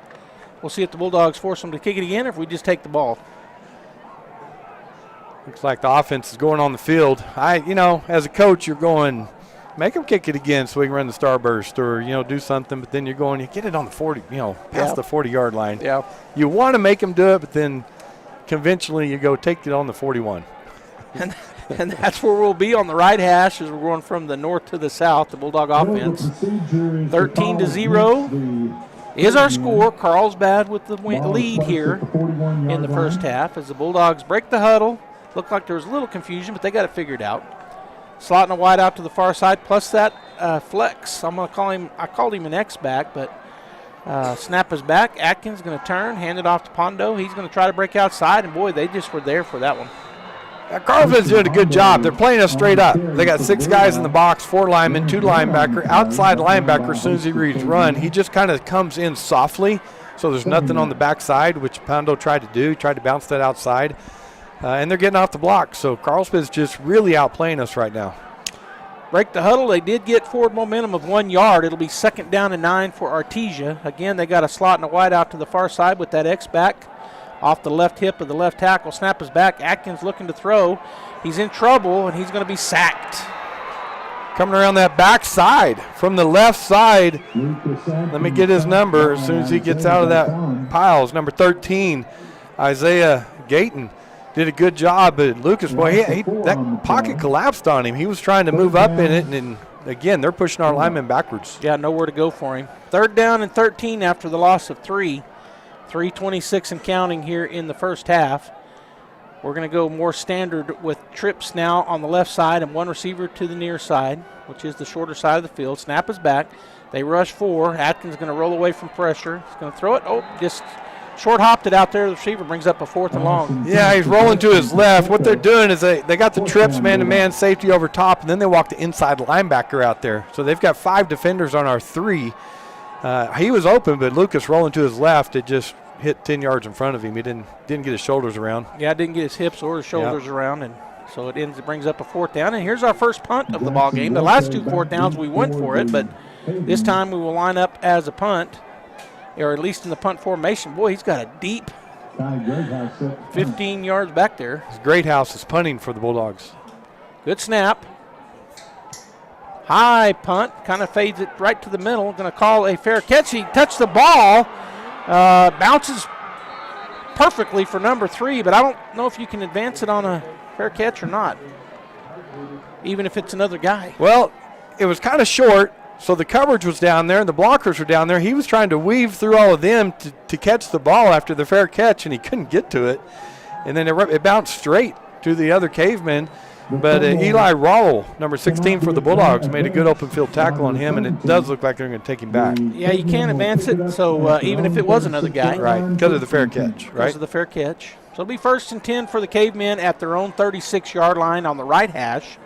Speaker 8: We'll see if the Bulldogs force them to kick it again or if we just take the ball.
Speaker 26: Looks like the offense is going on the field. As a coach, you're going, make them kick it again so we can run the starburst or, do something. But then you're going, you get it on the 40, past the 40-yard line.
Speaker 8: Yeah.
Speaker 26: You want to make them do it, but then conventionally you go take it on the 41.
Speaker 8: And that's where we'll be on the right hash as we're going from the north to the south, the Bulldog offense. 13-0 is our score. Carlsbad with the lead here in the first half as the Bulldogs break the huddle. Looked like there was a little confusion, but they got it figured out. Slotting a wide out to the far side, plus that flex. I'm going to call him, I called him an X-back, but snap is back. Atkins going to turn, hand it off to Pondo. He's going to try to break outside, and boy, they just were there for that one.
Speaker 26: Carlsbad's doing a good job. They're playing us straight up. They got 6 guys in the box, 4 linemen, 2 linebacker. Outside linebacker, as soon as he reads run, he just kind of comes in softly, so there's nothing on the backside, which Pondo tried to do. He tried to bounce that outside, and they're getting off the block. So Carlsbad's just really outplaying us right now.
Speaker 8: Break the huddle. They did get forward momentum of 1 yard. It'll be 2nd down and 9 for Artesia. Again, they got a slot and a wide out to the far side with that X-back. Off the left hip of the left tackle. Snap is back. Atkins looking to throw. He's in trouble, and he's going to be sacked.
Speaker 26: Coming around that back side from the left side. Let me get his number as soon as he gets out of that pile. It's number 13, Isaiah Gayton. Did a good job, but Lucas, boy, that pocket collapsed on him. He was trying to move up in it, and again, they're pushing our linemen backwards.
Speaker 8: Yeah, nowhere to go for him. 3rd down and 13 after the loss of 3. 3:26 and counting here in the first half. We're going to go more standard with trips now on the left side and 1 receiver to the near side, which is the shorter side of the field. Snap is back. They rush 4. Atkins going to roll away from pressure. He's going to throw it. Oh, just short hopped it out there. The receiver brings up a 4th and long.
Speaker 26: Yeah, he's rolling to his left. What they're doing is they got the trips man-to-man safety over top, and then they walk the inside linebacker out there. So they've got 5 defenders on our 3. He was open, but Lucas rolling to his left, it just hit 10 yards in front of him. He didn't get his shoulders around.
Speaker 8: Yeah, didn't get his hips or his shoulders around, and so it brings up a 4th down. And here's our first punt of the ball game. The last 2 4th downs we went for it, but this time we will line up as a punt, or at least in the punt formation. Boy, he's got a deep 15 yards back there.
Speaker 26: Greathouse is punting for the Bulldogs.
Speaker 8: Good snap. High punt, kind of fades it right to the middle. Going to call a fair catch. He touched the ball. Bounces perfectly for number 3, but I don't know if you can advance it on a fair catch or not, even if it's another guy.
Speaker 26: Well, it was kind of short, so the coverage was down there and the blockers were down there. He was trying to weave through all of them to catch the ball after the fair catch, and he couldn't get to it. And then it bounced straight to the other caveman. But Eli Rawle, number 16 for the Bulldogs, made a good open field tackle on him, and it does look like they're going to take him back.
Speaker 8: Yeah, you can't advance it, so even if it was another guy.
Speaker 26: Right, because of the fair catch, right?
Speaker 8: Because of the fair catch. So it'll be 1st and 10 for the Cavemen at their own 36-yard line on the right hash.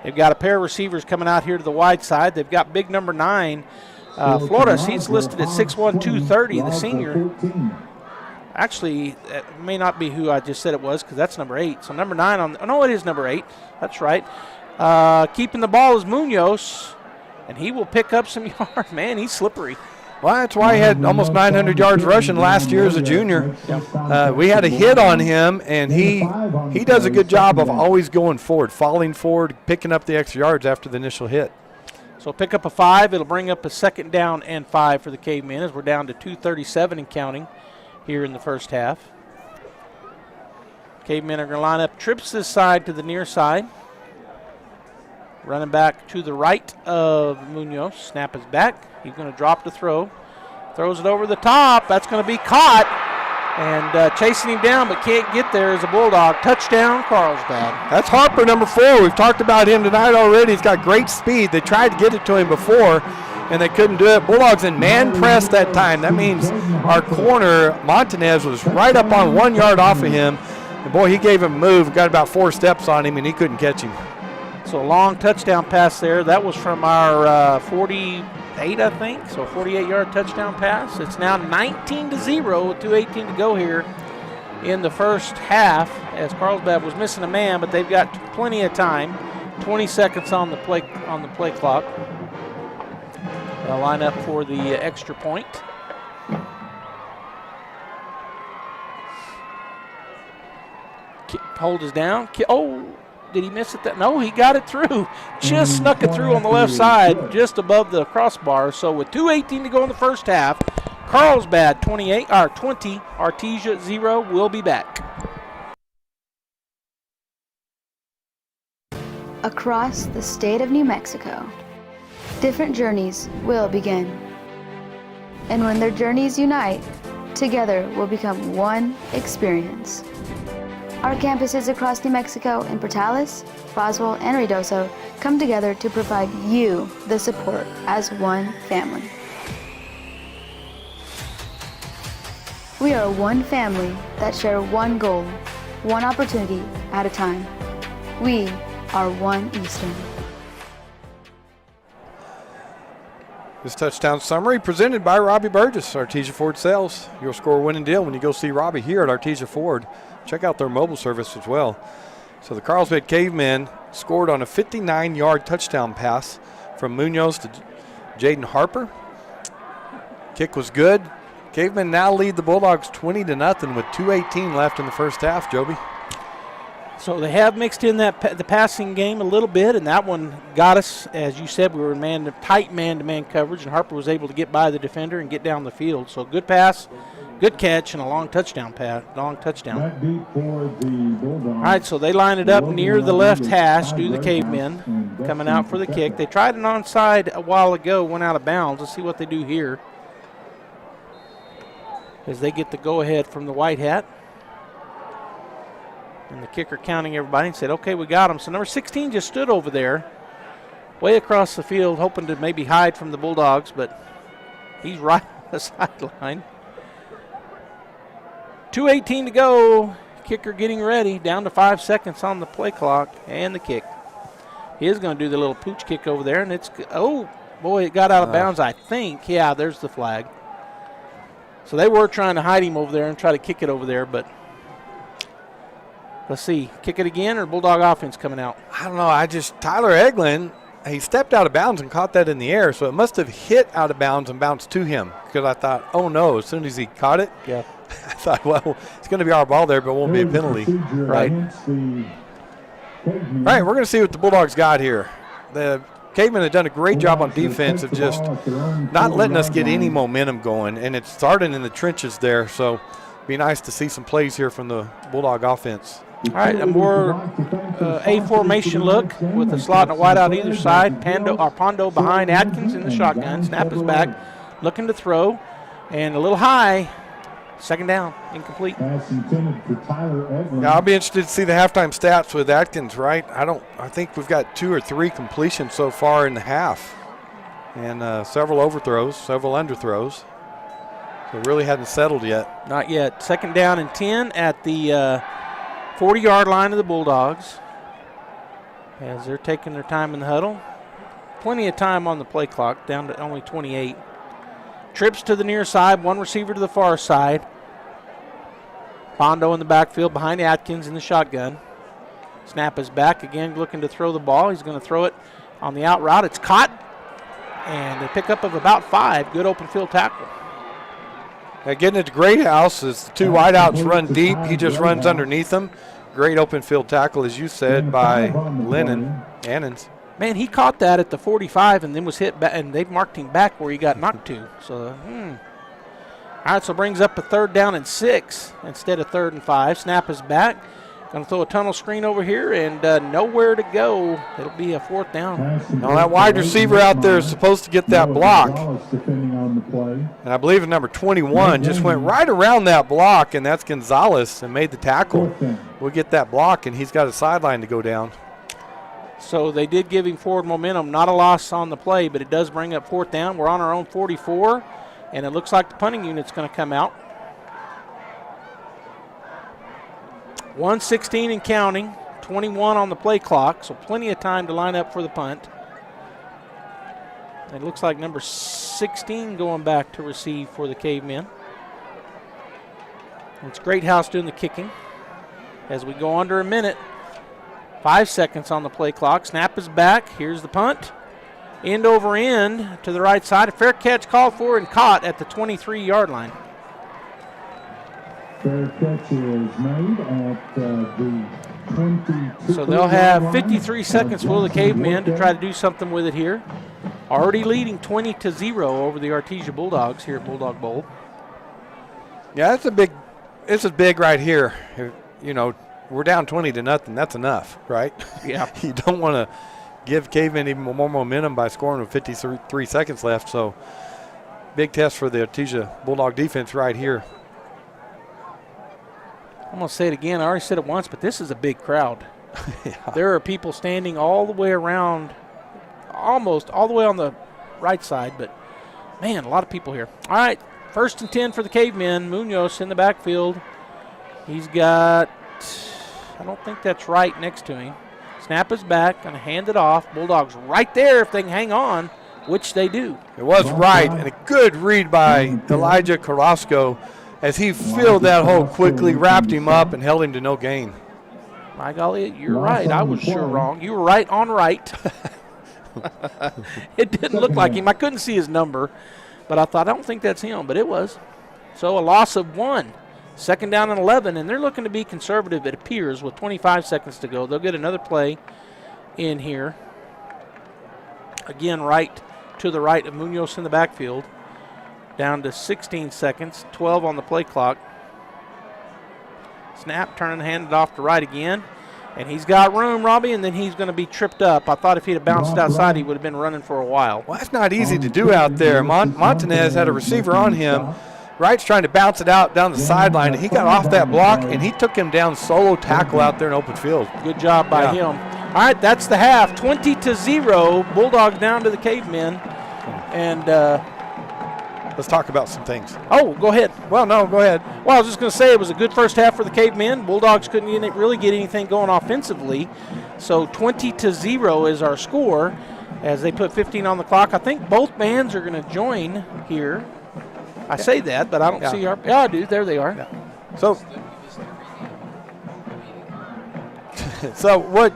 Speaker 8: They've got a pair of receivers coming out here to the wide side. They've got big number 9, Flores. He's listed at 6'1", 230, the senior. Actually, it may not be who I just said it was because that's number 8. So number 9 no, it is number 8. That's right. Keeping the ball is Munoz, and he will pick up some yards. Man, he's slippery.
Speaker 26: Well, that's why he had almost 900 yards rushing last year as a junior. We had a hit on him, and he does a good job of always going forward, falling forward, picking up the extra yards after the initial hit.
Speaker 8: So pick up a 5. It'll bring up a 2nd down and 5 for the Cavemen as we're down to 2:37 and counting here in the first half. Cavemen are going to line up trips this side to the near side. Running back to the right of Munoz. Snap is back. He's going to drop to throw. Throws it over the top. That's going to be caught. And chasing him down but can't get there is a Bulldog. Touchdown, Carlsbad.
Speaker 26: That's Harper, number 4. We've talked about him tonight already. He's got great speed. They tried to get it to him before, and they couldn't do it. Bulldogs in man press that time. That means our corner, Montanez, was right up on 1 yard off of him. And boy, he gave him a move, got about 4 steps on him, and he couldn't catch him.
Speaker 8: So a long touchdown pass there. That was from our 48, I think. So 48-yard touchdown pass. It's now 19-0 with 2:18 to go here in the first half, as Carlsbad was missing a man, but they've got plenty of time. 20 seconds on the play clock. They'll line up for the extra point. Hold is down. Oh, did he miss it? No, he got it through. Just snuck it through on the left side, just above the crossbar. So with 2:18 to go in the first half, Carlsbad 20, Artesia 0. We'll be back.
Speaker 12: Across the state of New Mexico, different journeys will begin. And when their journeys unite, together will become one experience. Our campuses across New Mexico in Portales, Roswell, and Ruidoso come together to provide you the support as one family. We are one family that share one goal, one opportunity at a time. We are one Eastern.
Speaker 26: This touchdown summary presented by Robbie Burgess, Artesia Ford Sales. You'll score a winning deal when you go see Robbie here at Artesia Ford. Check out their mobile service as well. So the Carlsbad Cavemen scored on a 59-yard touchdown pass from Munoz to Jaden Harper. Kick was good. Cavemen now lead the Bulldogs 20-0 with 2:18 left in the first half, Joby.
Speaker 8: So they have mixed in the passing game a little bit, and that one got us, as you said, we were in tight man-to-man coverage, and Harper was able to get by the defender and get down the field. So good pass, good catch, and a long touchdown. All right, so they line it up near the left hash, do the Cavemen, coming out for the kick. They tried an onside a while ago, went out of bounds. Let's see what they do here as they get the go-ahead from the White Hat. And the kicker counting everybody and said, okay, we got him. So number 16 just stood over there, way across the field, hoping to maybe hide from the Bulldogs, but he's right on the sideline. 2:18 to go. Kicker getting ready, down to 5 seconds on the play clock, and the kick. He is going to do the little pooch kick over there, and it's, oh, boy, it got out of bounds, I think. Yeah, there's the flag. So they were trying to hide him over there and try to kick it over there, but let's see, kick it again or Bulldog offense coming out?
Speaker 26: I don't know. Tyler Eglin, he stepped out of bounds and caught that in the air, so it must have hit out of bounds and bounced to him, because I thought, oh no, as soon as he caught it,
Speaker 8: yeah.
Speaker 26: I thought, well, it's going to be our ball there, but it won't be a penalty.
Speaker 8: Right.
Speaker 26: All right, we're going to see what the Bulldogs got here. The Cavemen have done a great job on defense of just not letting us get any momentum going, and it's starting in the trenches there, so it'd be nice to see some plays here from the Bulldog offense.
Speaker 8: All right, a more A formation look with a slot and a wide out either side. Pondo behind Atkins in the shotgun. Snap is back, looking to throw, and a little high. Second down, incomplete.
Speaker 26: Yeah, I'll be interested to see the halftime stats with Atkins, right? I think we've got 2 or 3 completions so far in the half, and several overthrows, several underthrows. So it really hadn't settled yet.
Speaker 8: Not yet. Second down and 10 at the 40-yard line of the Bulldogs, as they're taking their time in the huddle. Plenty of time on the play clock, down to only 28. Trips to the near side, one receiver to the far side. Pondo in the backfield behind Atkins in the shotgun. Snap is back again, looking to throw the ball. He's going to throw it on the out route. It's caught, and a pickup of about 5. Good open field tackle.
Speaker 26: Now getting it to Greathouse as the 2 wideouts run deep. He just runs underneath them. Great open field tackle, as you said, by Lennon Annans.
Speaker 8: Man, he caught that at the 45 and then was hit back, and they've marked him back where he got knocked to. So, all right, so brings up a 3rd down and 6 instead of 3rd and 5. Snap is back. Going to throw a tunnel screen over here and nowhere to go. It'll be a 4th down.
Speaker 26: Now that wide receiver out there is supposed to get that block. And I believe number 21 just went right around that block, and that's Gonzalez, and made the tackle. We'll get that block, and he's got a sideline to go down.
Speaker 8: So they did give him forward momentum. Not a loss on the play, but it does bring up 4th down. We're on our own 44, and it looks like the punting unit's going to come out. 1:16 and counting. 21 on the play clock, so plenty of time to line up for the punt. It looks like number 16 going back to receive for the Cavemen. It's Greathouse doing the kicking. As we go under a minute, 5 seconds on the play clock. Snap is back. Here's the punt. End over end to the right side. A fair catch called for and caught at the 23-yard line.
Speaker 7: Fair catch is made at the 22.
Speaker 8: So they'll have 53 seconds for the Cavemen to try to do something with it here. Already leading 20-0 over the Artesia Bulldogs here at Bulldog Bowl.
Speaker 26: Yeah, this is big right here. You know, we're down 20-0. That's enough, right?
Speaker 8: Yeah.
Speaker 26: You don't want to give Cavemen even more momentum by scoring with 53 seconds left. So big test for the Artesia Bulldog defense right here.
Speaker 8: I'm going to say it again. I already said it once, but this is a big crowd.
Speaker 26: Yeah.
Speaker 8: There are people standing all the way around, almost all the way on the right side, but, man, a lot of people here. All right, 1st and 10 for the Cavemen. Munoz in the backfield. He's got, I don't think that's right next to him. Snap is back, going to hand it off. Bulldogs right there if they can hang on, which they do.
Speaker 26: It was right, and a good read by Elijah Carrasco as he filled that hole quickly, wrapped him up, and held him to no gain.
Speaker 8: My golly, you're right. I was sure wrong. You were right on right. It didn't look like him. I couldn't see his number, but I thought, I don't think that's him, but it was. So a loss of 1. 2nd down and 11, and they're looking to be conservative, it appears, with 25 seconds to go. They'll get another play in here. Again, right to the right of Munoz in the backfield. Down to 16 seconds, 12 on the play clock. Snap, turn and hand it off to right again. And he's got room, Robbie, and then he's going to be tripped up. I thought if he'd have bounced outside, he would have been running for a while.
Speaker 26: Well, that's not easy to do out there. Montanez had a receiver on him. Wright's trying to bounce it out down the sideline, and he got off that block, and he took him down solo tackle out there in open field.
Speaker 8: Good job by him. All right, that's the half. 20-0. Bulldogs down to the Cavemen. And
Speaker 26: let's talk about some things.
Speaker 8: Oh, go ahead.
Speaker 26: Well, no, go ahead.
Speaker 8: Well, I was just going to say it was a good first half for the Cavemen. Bulldogs couldn't really get anything going offensively. So 20-0 is our score as they put 15 on the clock. I think both bands are going to join here. I say that, but I don't see our – yeah, I do. There they are.
Speaker 26: Yeah. So what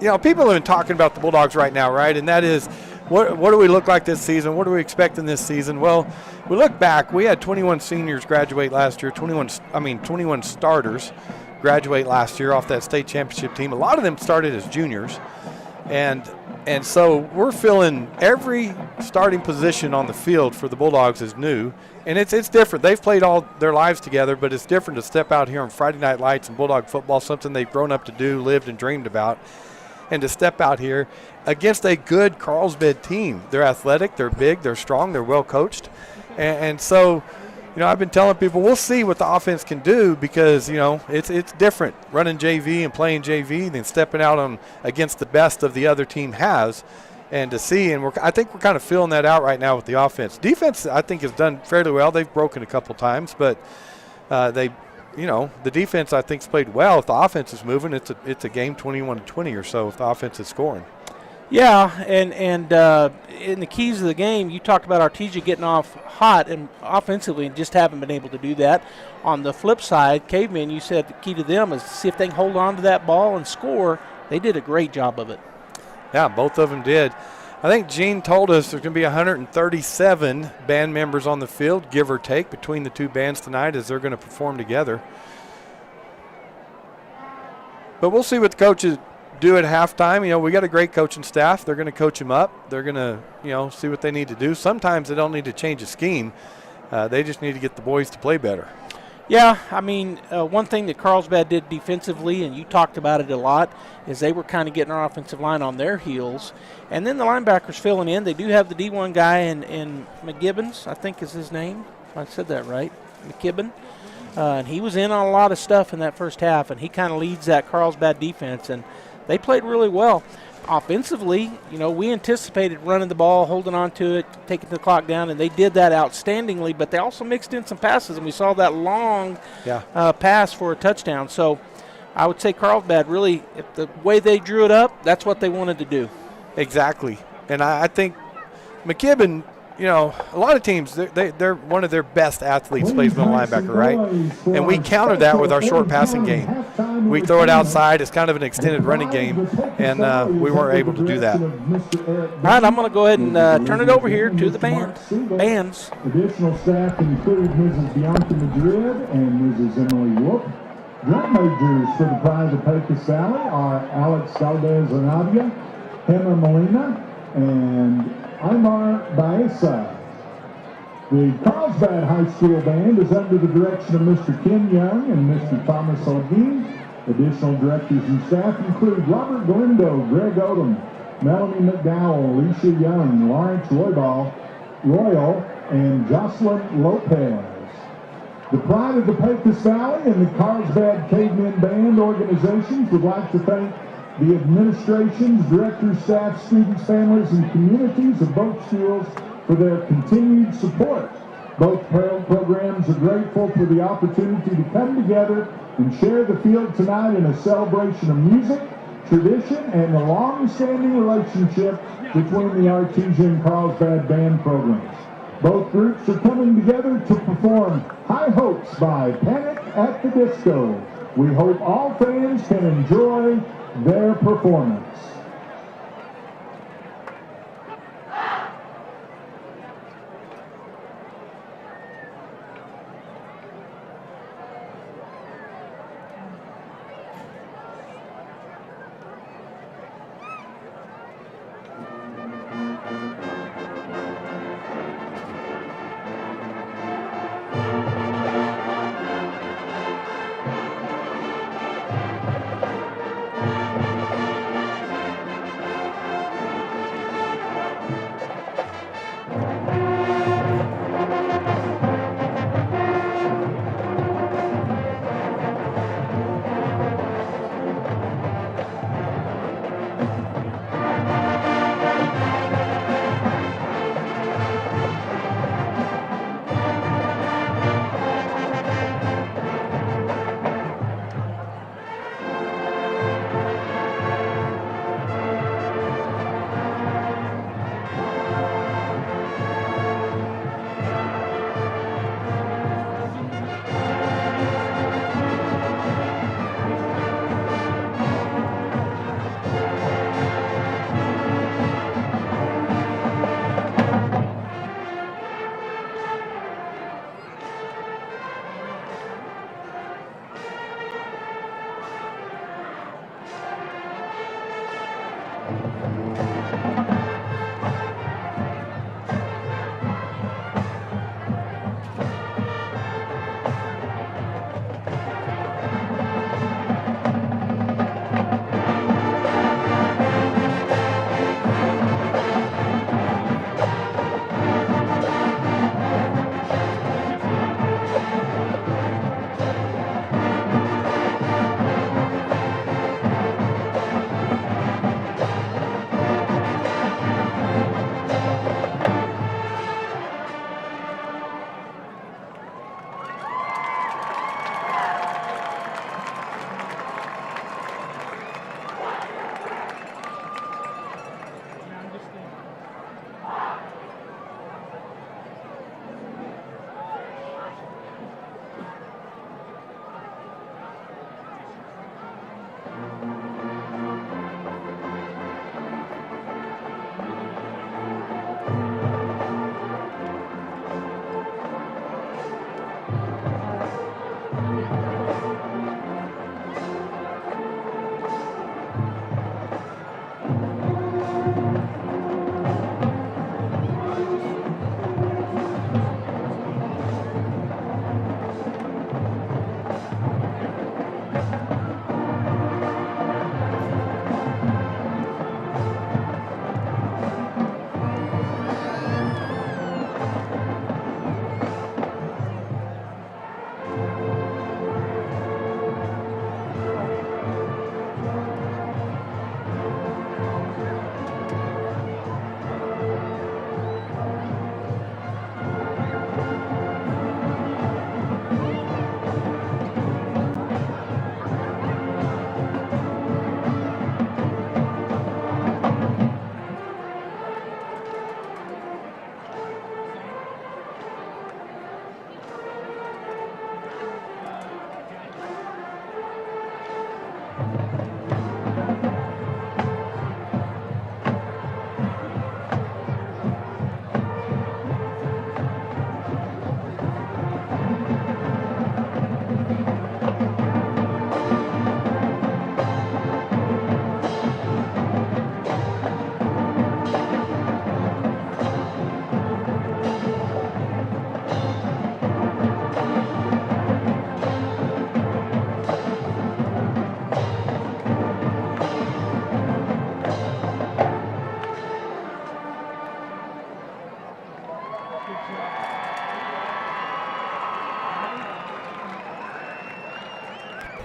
Speaker 26: you know, people have been talking about the Bulldogs right now, right? And that is what do we look like this season? What are we expecting this season? Well, we look back. We had 21 seniors graduate last year, 21 starters graduate last year off that state championship team. A lot of them started as juniors. And so we're filling every starting position on the field for the Bulldogs is new, and it's different. They've played all their lives together, but it's different to step out here on Friday Night Lights and Bulldog football, something they've grown up to do, lived and dreamed about, and to step out here against a good Carlsbad team. They're athletic, they're big, they're strong, they're well coached, and so, you know, I've been telling people we'll see what the offense can do because, you know, it's different running JV and playing JV than stepping out on against the best of the other team has, and to see. And I think we're kind of filling that out right now with the offense. Defense, I think, has done fairly well. They've broken a couple times, but the defense I think's played well. If the offense is moving, it's a game 21-20 or so if the offense is scoring.
Speaker 8: Yeah, and in the keys of the game, you talked about Artesia getting off hot and offensively and just haven't been able to do that. On the flip side, Cavemen, you said the key to them is to see if they can hold on to that ball and score. They did a great job of it.
Speaker 26: Yeah, both of them did. I think Gene told us there's going to be 137 band members on the field, give or take, between the two bands tonight as they're going to perform together. But we'll see what the coaches do at halftime. You know, we got a great coaching staff. They're going to coach them up. They're going to, you know, see what they need to do. Sometimes they don't need to change a scheme. They just need to get the boys to play better.
Speaker 8: Yeah, I mean, one thing that Carlsbad did defensively, and you talked about it a lot, is they were kind of getting our offensive line on their heels. And then the linebackers filling in. They do have the D1 guy in McGibbons, I think is his name. I said that right, McKibben. And he was in on a lot of stuff in that first half, and he kind of leads that Carlsbad defense. And they played really well. Offensively, you know, we anticipated running the ball, holding on to it, taking the clock down, and they did that outstandingly, but they also mixed in some passes, and we saw that long pass for a touchdown. So I would say Carlsbad really, if the way they drew it up, that's what they wanted to do.
Speaker 26: Exactly. And I think McKibben, you know, a lot of teams, they're one of their best athletes plays middle linebacker, right? And we counter that with our short passing game. We throw it outside. It's kind of an extended running game, and we weren't able to do that.
Speaker 8: All right, I'm going to go ahead and turn it over here to the bands.
Speaker 7: Additional staff include Mrs. Bianca Madrid and Mrs. Emily Wolf. Drum majors for the Pride of Pecos Valley are Alex Galvez Anavia, Hema Molina, and Aymar Baeza. The Carlsbad High School Band is under the direction of Mr. Ken Young and Mr. Thomas O'Dean. Additional directors and staff include Robert Glendo, Greg Odom, Melanie McDowell, Alicia Young, Lawrence Royal, and Jocelyn Lopez. The Pride of the Pecos Valley and the Carlsbad Cavemen Band organizations would like to thank the administrations, directors, staff, students, families, and communities of both schools for their continued support. Both programs are grateful for the opportunity to come together and share the field tonight in a celebration of music, tradition, and the long-standing relationship between the Artesia and Carlsbad band programs. Both groups are coming together to perform High Hopes by Panic at the Disco. We hope all fans can enjoy their performance.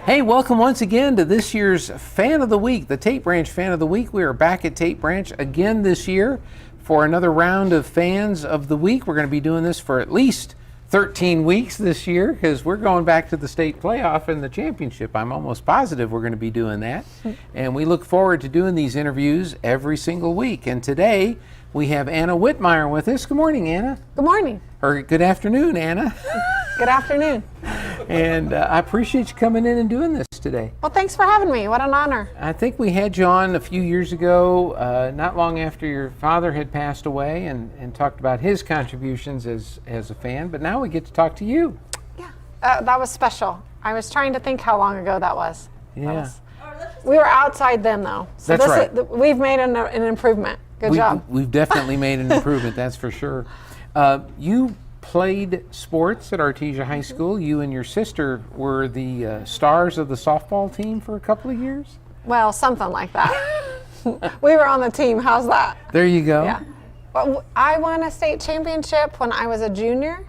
Speaker 18: Hey, welcome once again to this year's Fan of the Week, the Tate Branch Fan of the Week. We are back at Tate Branch again this year for another round of Fans of the Week. We're going to be doing this for at least 13 weeks this year because we're going back to the state playoff and the championship. I'm almost positive we're going to be doing that. And we look forward to doing these interviews every single week. And today we have Anna Whitmire with us. Good morning, Anna.
Speaker 13: Good morning.
Speaker 18: Or good afternoon, Anna.
Speaker 13: Good afternoon.
Speaker 18: And I appreciate you coming in and doing this today.
Speaker 13: Well, thanks for having me. What an honor.
Speaker 18: I think we had you on a few years ago, not long after your father had passed away, and talked about his contributions as a fan, but now we get to talk to you.
Speaker 13: Yeah, that was special. I was trying to think how long ago that was.
Speaker 18: Yeah.
Speaker 13: We were outside then, though. So
Speaker 18: That's right.
Speaker 13: We've made an improvement. Good job.
Speaker 18: We've definitely made an improvement, that's for sure. You played sports at Artesia High School. You and your sister were the stars of the softball team for a couple of years?
Speaker 13: Well, something like that. We were on the team. How's that?
Speaker 18: There you go.
Speaker 13: Yeah. Well, I won a state championship when I was a junior,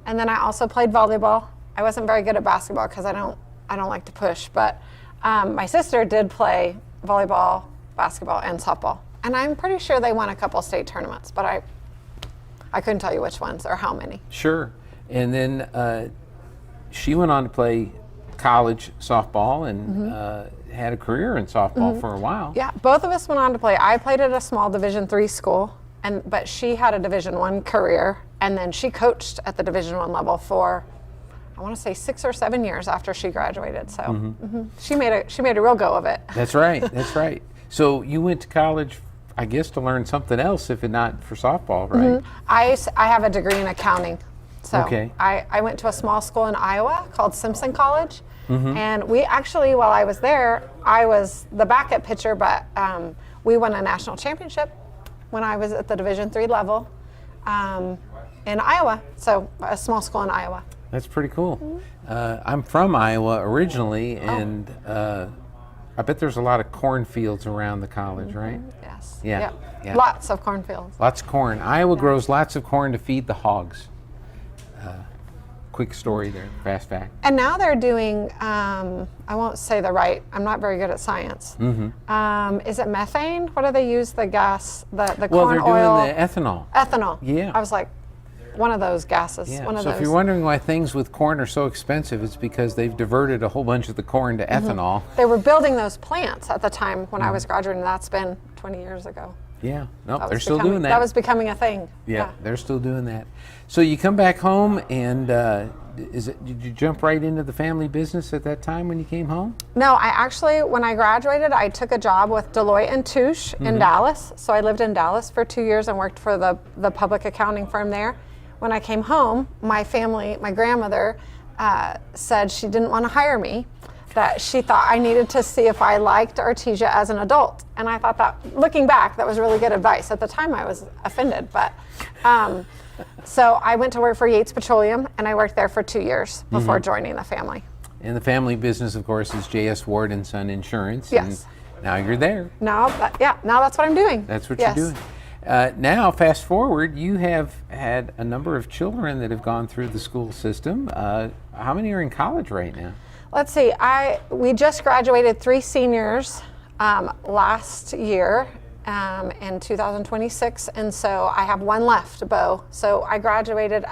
Speaker 13: and then I also played volleyball. I wasn't very good at basketball because I don't like to push, but my sister did play volleyball, basketball, and softball. And I'm pretty sure they won a couple state tournaments, but I couldn't tell you which ones or how many.
Speaker 18: Sure. And then she went on to play college softball and had a career in softball for a while.
Speaker 13: Yeah, both of us went on to play. I played at a small Division III school, but she had a Division I career, and then she coached at the Division I level for, I want to say 6 or 7 years after she graduated. So she made a real go of it.
Speaker 18: That's right. That's right. So you went to college, I guess, to learn something else, if not for softball, right?
Speaker 13: I have a degree in accounting. So
Speaker 18: okay.
Speaker 13: I went to a small school in Iowa called Simpson College. And we actually, while I was there, I was the backup pitcher, but we won a national championship when I was at the Division III level in Iowa. So a small school in Iowa.
Speaker 18: That's pretty cool. I'm from Iowa originally, and I bet there's a lot of cornfields around the college, right?
Speaker 13: Yes.
Speaker 18: Yeah.
Speaker 13: Yeah. Lots of cornfields.
Speaker 18: Lots of corn. Iowa grows lots of corn to feed the hogs. Quick story there, fast fact.
Speaker 13: And now they're doing, I won't say I'm not very good at science. Is it methane? What do they use the gas, the corn oil?
Speaker 18: Well, they're doing the ethanol.
Speaker 13: Ethanol.
Speaker 18: Yeah.
Speaker 13: I was like, one of those gases.
Speaker 18: Yeah.
Speaker 13: One of
Speaker 18: so
Speaker 13: those.
Speaker 18: if you're wondering why things with corn are so expensive, it's because they've diverted a whole bunch of the corn to ethanol.
Speaker 13: They were building those plants at the time when I was graduating. That's been 20 years ago.
Speaker 18: Yeah, no, they're still doing that.
Speaker 13: That was becoming a thing.
Speaker 18: Yeah, they're still doing that. So you come back home, and did you jump right into the family business at that time when you came home?
Speaker 13: No, I actually, when I graduated, I took a job with Deloitte & Touche in Dallas. So I lived in Dallas for 2 years and worked for the public accounting firm there. When I came home, my grandmother said she didn't want to hire me, that she thought I needed to see if I liked Artesia as an adult. And I thought that, looking back, that was really good advice. At the time, I was offended, but so I went to work for Yates Petroleum, and I worked there for 2 years before joining the family.
Speaker 18: And the family business, of course, is J.S. Ward & Son Insurance.
Speaker 13: Yes.
Speaker 18: And now you're there.
Speaker 13: Now that's what I'm doing.
Speaker 18: That's what you're doing. Now, fast forward, you have had a number of children that have gone through the school system. How many are in college right now?
Speaker 13: Let's see, we just graduated 3 seniors last year in 2026, and so I have 1 left, Bo. So I graduated,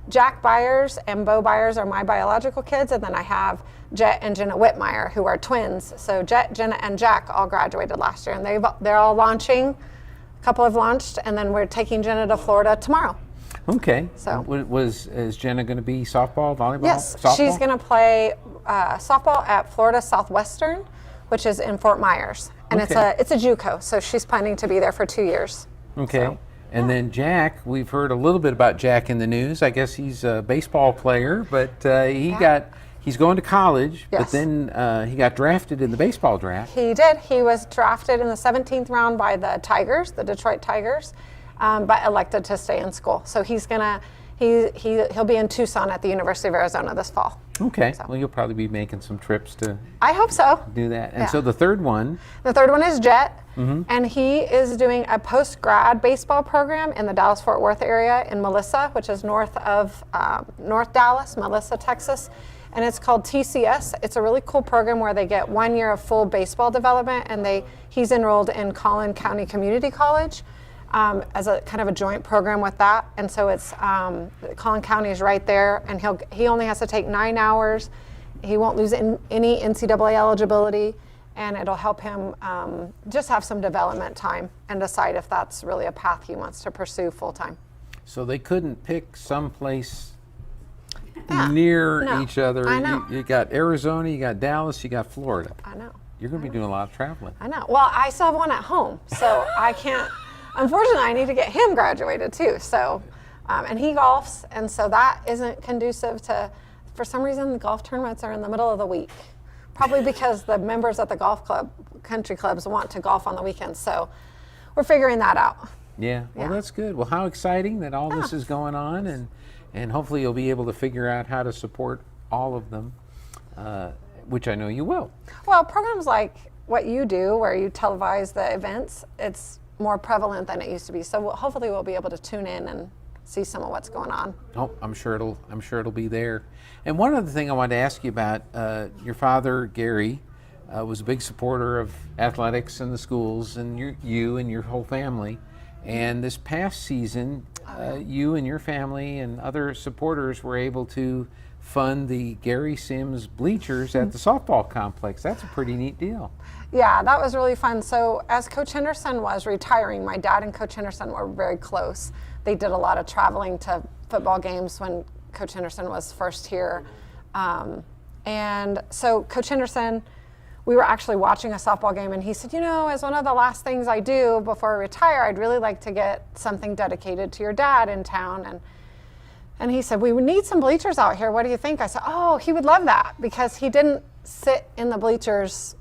Speaker 13: Jack Byers and Bo Byers are my biological kids, and then I have Jet and Jenna Whitmire, who are twins. So Jet, Jenna, and Jack all graduated last year, and they're all launching. A couple have launched, and then we're taking Jenna to Florida tomorrow.
Speaker 18: Okay.
Speaker 13: So
Speaker 18: is Jenna going to be softball, volleyball?
Speaker 13: Yes,
Speaker 18: softball?
Speaker 13: She's going to play softball at Florida Southwestern, which is in Fort Myers, and it's a JUCO. So she's planning to be there for 2 years.
Speaker 18: Okay.
Speaker 13: So,
Speaker 18: and then Jack, we've heard a little bit about Jack in the news. I guess he's a baseball player, but he's going to college.
Speaker 13: Yes.
Speaker 18: But then he got drafted in the baseball draft.
Speaker 13: He did. He was drafted in the 17th round by the Tigers, the Detroit Tigers. But elected to stay in school. So he'll be in Tucson at the University of Arizona this fall.
Speaker 18: Okay. So. Well, you'll probably be making some trips to.
Speaker 13: I hope so.
Speaker 18: Do that. And so the third one.
Speaker 13: The third one is Jet, and he is doing a post-grad baseball program in the Dallas-Fort Worth area in Melissa, which is north of North Dallas, Melissa, Texas. and it's called TCS. It's a really cool program where they get 1 year of full baseball development, and he's enrolled in Collin County Community College as a kind of a joint program with that. And so it's Collin County is right there, and he only has to take 9 hours. He won't lose any NCAA eligibility, and it'll help him just have some development time and decide if that's really a path he wants to pursue full time.
Speaker 11: So they couldn't pick someplace near each other.
Speaker 13: I know.
Speaker 11: You got Arizona, you got Dallas, you got Florida.
Speaker 13: I know.
Speaker 11: You're going to be doing a lot of traveling.
Speaker 13: I know. Well, I still have one at home, so I can't. Unfortunately, I need to get him graduated too. So, and he golfs, and so that isn't conducive to. For some reason, the golf tournaments are in the middle of the week. Probably because the members at the golf club, country clubs, want to golf on the weekends. So, we're figuring that out.
Speaker 11: Yeah, well, that's good. Well, how exciting that all this is going on, and hopefully you'll be able to figure out how to support all of them, which I know you will.
Speaker 13: Well, programs like what you do, where you televise the events, it's more prevalent than it used to be. So hopefully we'll be able to tune in and see some of what's going on.
Speaker 11: Oh, I'm sure it'll be there. And one other thing I wanted to ask you about, your father, Gary, was a big supporter of athletics in the schools, and you and your whole family. And this past season, you and your family and other supporters were able to fund the Gary Sims bleachers at the softball complex. That's a pretty neat deal.
Speaker 13: Yeah, that was really fun. So as Coach Henderson was retiring, my dad and Coach Henderson were very close. They did a lot of traveling to football games when Coach Henderson was first here. And so Coach Henderson, we were actually watching a softball game, and he said, as one of the last things I do before I retire, I'd really like to get something dedicated to your dad in town. And he said, we would need some bleachers out here. What do you think? I said, oh, he would love that, because he didn't sit in the bleachers,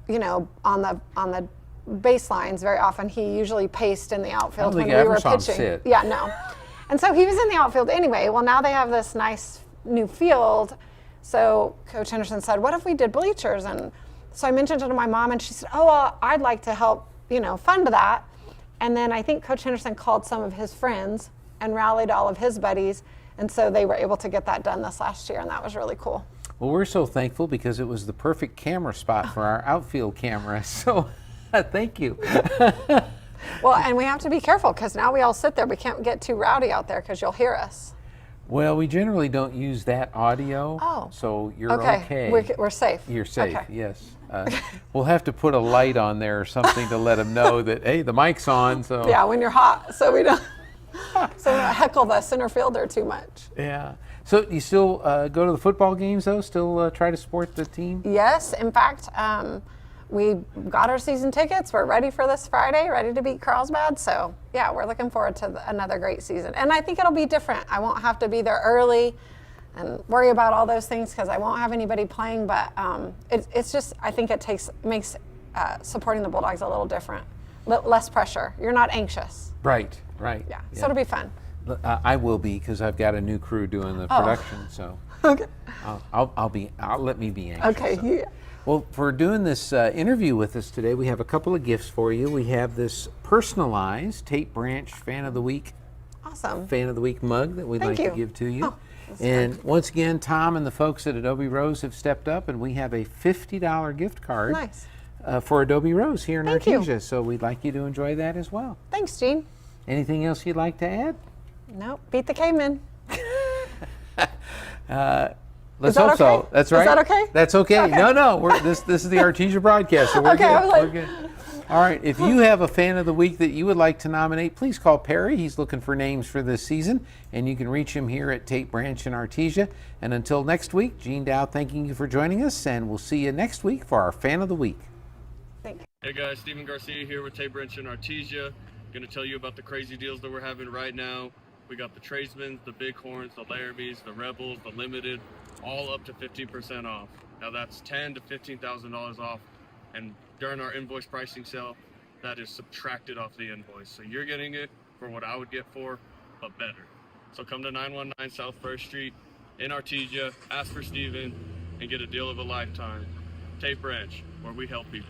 Speaker 13: on the baselines very often. He usually paced in the outfield when we were pitching.
Speaker 11: Sit.
Speaker 13: Yeah, no. And so he was in the outfield anyway. Well, now they have this nice new field. So Coach Henderson said, what if we did bleachers? And so I mentioned it to my mom, and she said, oh, well, I'd like to help, fund that. And then I think Coach Henderson called some of his friends and rallied all of his buddies. And so they were able to get that done this last year, and that was really cool.
Speaker 11: Well, we're so thankful because it was the perfect camera spot for our outfield camera. So thank you.
Speaker 13: Well, and we have to be careful, because now we all sit there. We can't get too rowdy out there, because you'll hear us.
Speaker 11: Well, we generally don't use that audio.
Speaker 13: Oh.
Speaker 11: So you're okay.
Speaker 13: We're safe.
Speaker 11: You're safe,
Speaker 13: okay.
Speaker 11: Yes. We'll have to put a light on there or something to let them know that, hey, the mic's on. So
Speaker 13: yeah, when you're hot, so we don't heckle the center fielder too much.
Speaker 11: Yeah. So you still go to the football games, though? Still try to support the team?
Speaker 13: Yes. In fact, we got our season tickets. We're ready for this Friday, ready to beat Carlsbad. So, yeah, we're looking forward to another great season. And I think it'll be different. I won't have to be there early and worry about all those things, because I won't have anybody playing. But it's just, I think it makes supporting the Bulldogs a little different. Less pressure. You're not anxious.
Speaker 11: Right.
Speaker 13: Yeah, so it'll be fun.
Speaker 11: I will be, because I've got a new crew doing the production. So
Speaker 13: okay.
Speaker 11: I'll let me be anxious.
Speaker 13: Okay.
Speaker 11: So.
Speaker 13: Yeah.
Speaker 11: Well, for doing this interview with us today, we have a couple of gifts for you. We have this personalized Tate Branch Fan of the Week.
Speaker 13: Awesome.
Speaker 11: Fan of the Week mug that we'd
Speaker 13: Thank
Speaker 11: like
Speaker 13: you.
Speaker 11: to give to you.
Speaker 13: Oh,
Speaker 11: and
Speaker 13: fun.
Speaker 11: Once again, Tom and the folks at Adobe Rose have stepped up, and we have a $50 gift card
Speaker 13: Nice.
Speaker 11: For Adobe Rose here in
Speaker 13: Thank you.
Speaker 11: Artesia. So we'd like you to enjoy that as well.
Speaker 13: Thanks, Gene.
Speaker 11: Anything else you'd like to add?
Speaker 13: Nope. Beat the caveman.
Speaker 11: Let's hope so. That's right.
Speaker 13: Is that okay?
Speaker 11: That's okay.
Speaker 13: Okay.
Speaker 11: No. This is the Artesia broadcast, so we're
Speaker 13: Okay,
Speaker 11: good.
Speaker 13: I was like-
Speaker 11: We're good. All right. If you have a fan of the week that you would like to nominate, please call Perry. He's looking for names for this season, and you can reach him here at Tate Branch in Artesia. And until next week, Gene Dow thanking you for joining us, and we'll see you next week for our fan of the week.
Speaker 13: Thank you.
Speaker 15: Hey guys, Steven Garcia here with Tate Branch in Artesia. Going to tell you about the crazy deals that we're having right now. We got the Tradesmen, the Bighorns, the Laramies, the Rebels, the Limited, all up to 15% off. Now that's $10,000 to $15,000 off, and during our invoice pricing sale, that is subtracted off the invoice. So you're getting it for what I would get for, but better. So come to 919 South First Street in Artesia, ask for Steven, and get a deal of a lifetime. Tate Branch, where we help people.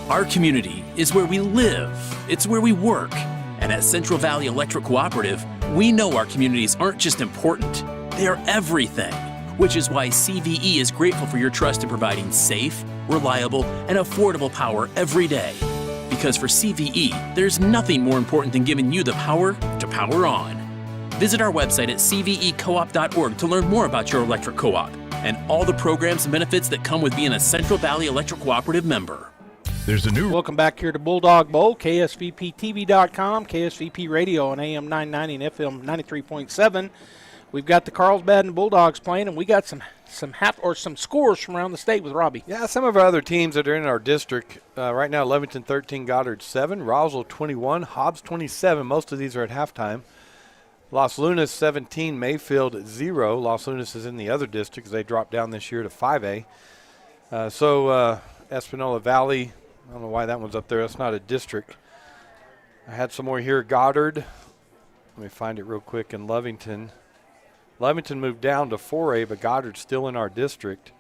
Speaker 5: Our community is where we live. It's where we work. And at Central Valley Electric Cooperative, We know our communities aren't just important, they are everything, which is why CVE is grateful for your trust in providing safe, reliable, and affordable power every day. Because for CVE, there's nothing more important than giving you the power to power on. Visit our website at cvecoop.org to learn more about your electric co-op and all the programs and benefits that come with being a Central Valley Electric Cooperative member.
Speaker 9: There's a new...
Speaker 8: Welcome back here to Bulldog Bowl, KSVPTV.com, KSVP Radio on AM 990 and FM 93.7. We've got the Carlsbad and Bulldogs playing, and we got some scores from around the state with Robbie.
Speaker 26: Yeah, some of our other teams that are in our district right now: Levington 13, Goddard 7, Roswell 21, Hobbs 27. Most of these are at halftime. Los Lunas 17, Mayfield 0. Los Lunas is in the other district because they dropped down this year to 5A. Espanola Valley, I don't know why that one's up there. That's not a district. I had some more here. Goddard. Let me find it real quick. In Levington. Levington moved down to 4A, but Goddard's still in our district.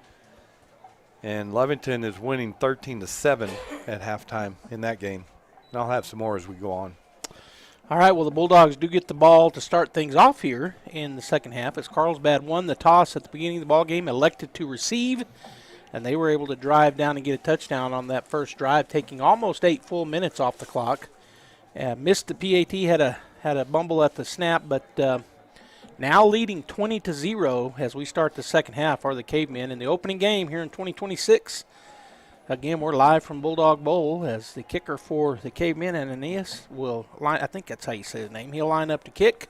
Speaker 26: And Levington is winning 13-7 at halftime in that game. And I'll have some more as we go on.
Speaker 8: All right, well, the Bulldogs do get the ball to start things off here in the second half as Carlsbad won the toss at the beginning of the ball game, elected to receive, and they were able to drive down and get a touchdown on that first drive, taking almost 8 full minutes off the clock. Missed the PAT, had a bumble at the snap, but now leading 20-0 as we start the second half are the Cavemen in the opening game here in 2026. Again, we're live from Bulldog Bowl as the kicker for the Cavemen, Ananias, will line. I think that's how you say his name. He'll line up to kick.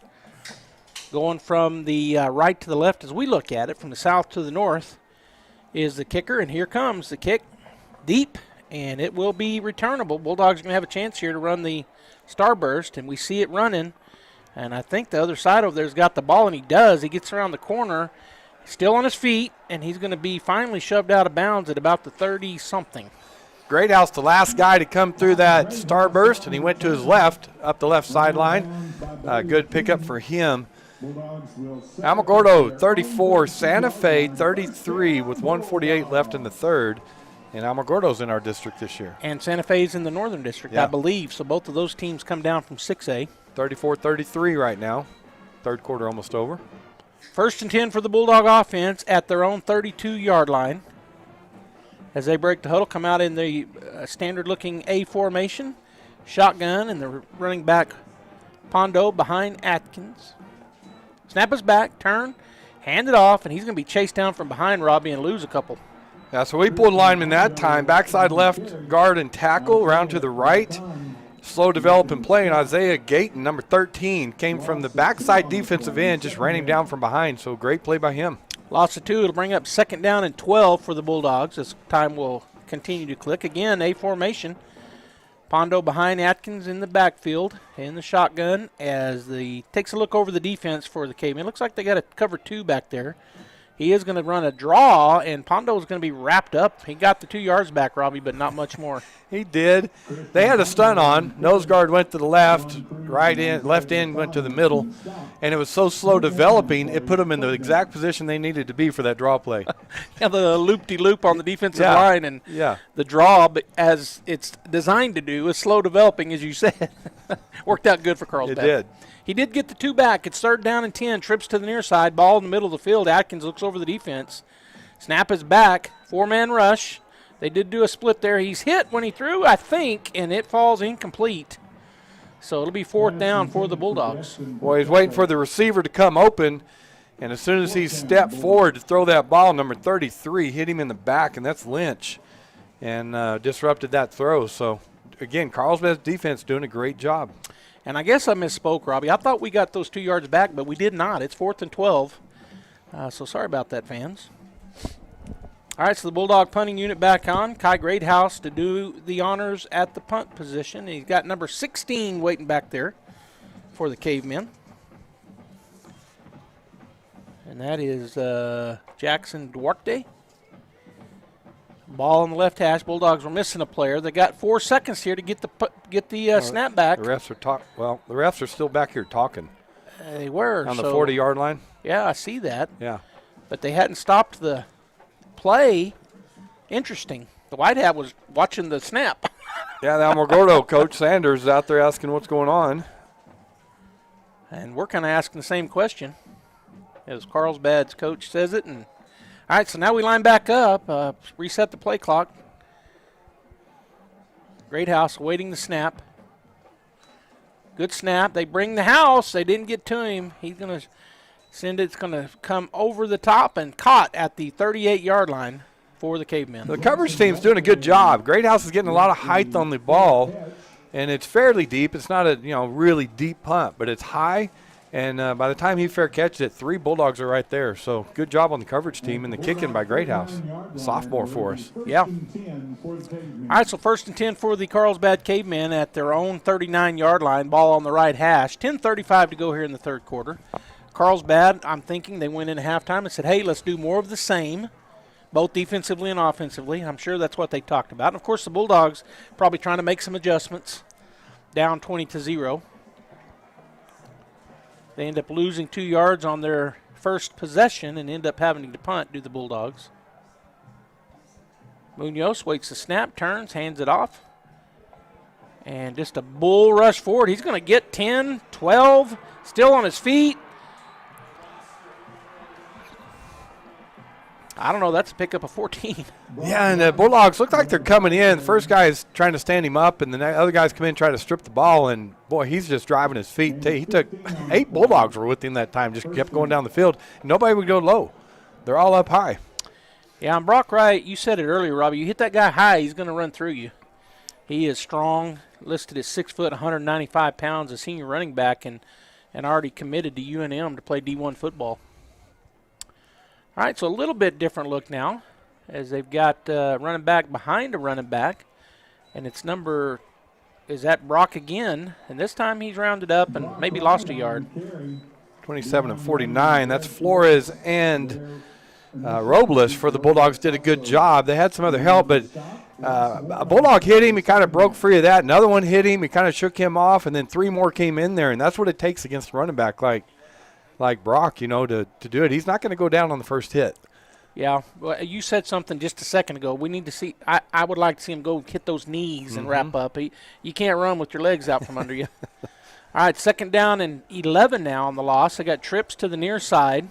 Speaker 8: Going from the right to the left as we look at it, from the south to the north, is the kicker, and here comes the kick. Deep, and it will be returnable. Bulldogs are going to have a chance here to run the starburst, and we see it running. And I think the other side over there's got the ball, and he does. He gets around the corner, still on his feet, and he's going to be finally shoved out of bounds at about the 30-something.
Speaker 26: Greathouse, the last guy to come through that starburst, and he went to his left, up the left sideline. Good pickup for him. Alamogordo 34, Santa Fe 33 with 1:48 left in the third. And Alamogordo's in our district this year.
Speaker 8: And Santa Fe's in the northern district, I believe. So both of those teams come down from 6A.
Speaker 26: 34-33 right now. Third quarter almost over.
Speaker 8: 1st and 10 for the Bulldog offense at their own 32-yard line. As they break the huddle, come out in the standard-looking A formation. Shotgun, and the running back Pondo behind Atkins. Snap is back, turn, hand it off, and he's going to be chased down from behind Robbie and lose a couple.
Speaker 26: Yeah, so we pulled lineman that time. Backside left guard and tackle, around to the right. Slow developing play, and Isaiah Gayton, number 13, came from the backside defensive end, just ran him down from behind, so great play by him.
Speaker 8: Loss of 2. It'll bring up 2nd down and 12 for the Bulldogs as time will continue to click. Again, A formation. Pondo behind Atkins in the backfield in the shotgun as the takes a look over the defense for the Cavemen. Looks like they got a cover 2 back there. He is going to run a draw, and Pondo is going to be wrapped up. He got the 2 yards back, Robbie, but not much more.
Speaker 26: He did. They had a stun on. Nose guard went to the left, left end went to the middle, and it was so slow developing, it put them in the exact position they needed to be for that draw play.
Speaker 8: Yeah, the loop-de-loop on the defensive line, and the draw, but as it's designed to do, is slow developing, as you said. Worked out good for Carlsbad.
Speaker 26: It did.
Speaker 8: He did get the 2 back. It's 3rd down and 10. Trips to the near side. Ball in the middle of the field. Atkins looks over the defense. Snap is back. 4-man rush. They did do a split there. He's hit when he threw, I think, and it falls incomplete. So it'll be 4th down for the Bulldogs.
Speaker 26: Well, he's waiting for the receiver to come open, and as soon as he stepped forward to throw that ball, number 33 hit him in the back, and that's Lynch, and disrupted that throw. So, again, Carlsbad's defense doing a great job.
Speaker 8: And I guess I misspoke, Robbie. I thought we got those 2 yards back, but we did not. It's 4th and 12. So sorry about that, fans. All right, so the Bulldog punting unit back on. Kai Greathouse to do the honors at the punt position. He's got number 16 waiting back there for the Cavemen. And that is Jackson Duarte. Ball on the left hash. Bulldogs were missing a player. They got 4 seconds here to get the snap back.
Speaker 26: The refs are the refs are still back here talking.
Speaker 8: They were
Speaker 26: on the 40-yard line.
Speaker 8: Yeah, I see that.
Speaker 26: Yeah,
Speaker 8: but they hadn't stopped the play. Interesting. The White Hat was watching the snap.
Speaker 26: Yeah, the Alamogordo coach Sanders is out there asking what's going on.
Speaker 8: And we're kind of asking the same question as Carlsbad's coach says it. And all right, so now we line back up, reset the play clock. Great House awaiting the snap. Good snap. They bring the house. They didn't get to him. He's going to send it. It's going to come over the top and caught at the 38-yard line for the Cavemen.
Speaker 26: The coverage team's doing a good job. Great House is getting a lot of height on the ball, and it's fairly deep. It's not a really deep punt, but it's high. And by the time he fair catches it, 3 Bulldogs are right there. So good job on the coverage team and the kicking by Great House. Sophomore for us.
Speaker 8: Yeah. All right, so 1st and 10 for the Carlsbad Cavemen at their own 39-yard line. Ball on the right hash. 10:35 to go here in the third quarter. Carlsbad, I'm thinking they went into halftime and said, hey, let's do more of the same, both defensively and offensively. I'm sure that's what they talked about. And, of course, the Bulldogs probably trying to make some adjustments. Down 20-0. They end up losing 2 yards on their first possession and end up having to punt, do the Bulldogs. Munoz waits the snap, turns, hands it off. And just a bull rush forward. He's going to get 10, 12, still on his feet. I don't know. That's a pickup of 14.
Speaker 26: Yeah, and the Bulldogs look like they're coming in. The first guy is trying to stand him up, and the other guys come in and try to strip the ball, and, boy, he's just driving his feet. He took 8 Bulldogs were with him that time, just kept going down the field. Nobody would go low. They're all up high.
Speaker 8: Yeah, and Brock Wright, you said it earlier, Robbie. You hit that guy high, he's going to run through you. He is strong, listed as 6 foot, 195 pounds, a senior running back, and already committed to UNM to play D1 football. All right, so a little bit different look now as they've got running back behind a running back. And it's is that Brock again. And this time he's rounded up and maybe lost a yard.
Speaker 26: 27 and 49. That's Flores and Robles for the Bulldogs did a good job. They had some other help, but a Bulldog hit him. He kind of broke free of that. Another one hit him. He kind of shook him off, and then 3 more came in there. And that's what it takes against a running back like Brock, to do it. He's not going to go down on the first hit.
Speaker 8: Yeah, well, you said something just a second ago. We need to see. I would like to see him go hit those knees and wrap up. You can't run with your legs out from under you. All right, 2nd down and 11 now on the loss. They got trips to the near side.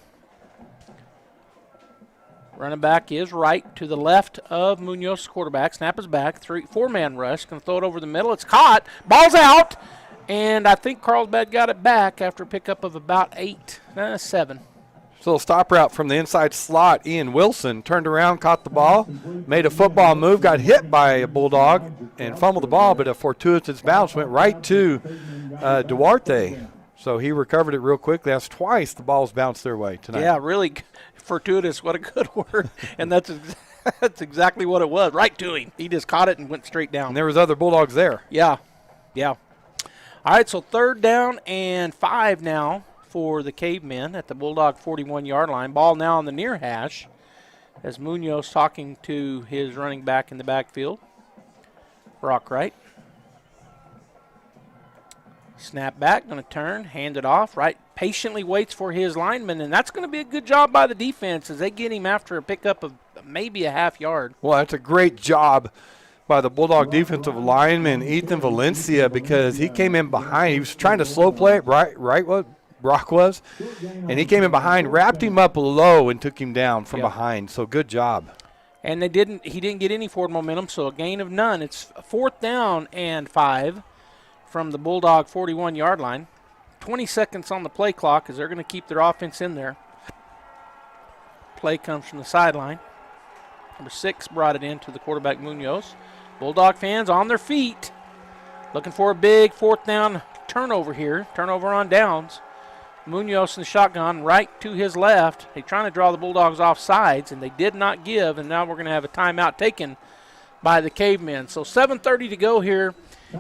Speaker 8: Running back is right to the left of Munoz, quarterback. Snap is back. 4-man rush. Going to throw it over the middle. It's caught. Ball's out. And I think Carlsbad got it back after a pickup of about 7.
Speaker 26: So a stop route from the inside slot. Ian Wilson turned around, caught the ball, made a football move, got hit by a Bulldog, and fumbled the ball, but a fortuitous bounce went right to Duarte. So he recovered it real quickly. That's twice the ball's bounced their way tonight.
Speaker 8: Yeah, really fortuitous. What a good word. And that's exactly what it was. Right to him. He just caught it and went straight down.
Speaker 26: And there was other Bulldogs there.
Speaker 8: Yeah. All right, so 3rd down and 5 now for the Cavemen at the Bulldog 41-yard line. Ball now on the near hash as Munoz talking to his running back in the backfield, Brock Wright. Snap back, going to turn, hand it off. Wright patiently waits for his lineman, and that's going to be a good job by the defense as they get him after a pickup of maybe a half yard.
Speaker 26: Well, that's a great job by the Bulldog defensive lineman, Ethan Valencia, because he came in behind. He was trying to slow play it, right what Brock was, and he came in behind, wrapped him up low, and took him down from behind. So good job.
Speaker 8: And he didn't get any forward momentum, so a gain of none. It's 4th down and 5 from the Bulldog 41-yard line. 20 seconds on the play clock as they're going to keep their offense in there. Play comes from the sideline. Number 6 brought it in to the quarterback, Munoz. Bulldog fans on their feet, looking for a big 4th down turnover here. Turnover on downs. Munoz in the shotgun right to his left. They're trying to draw the Bulldogs off sides, and they did not give, and now we're going to have a timeout taken by the Cavemen. So 7:30 to go here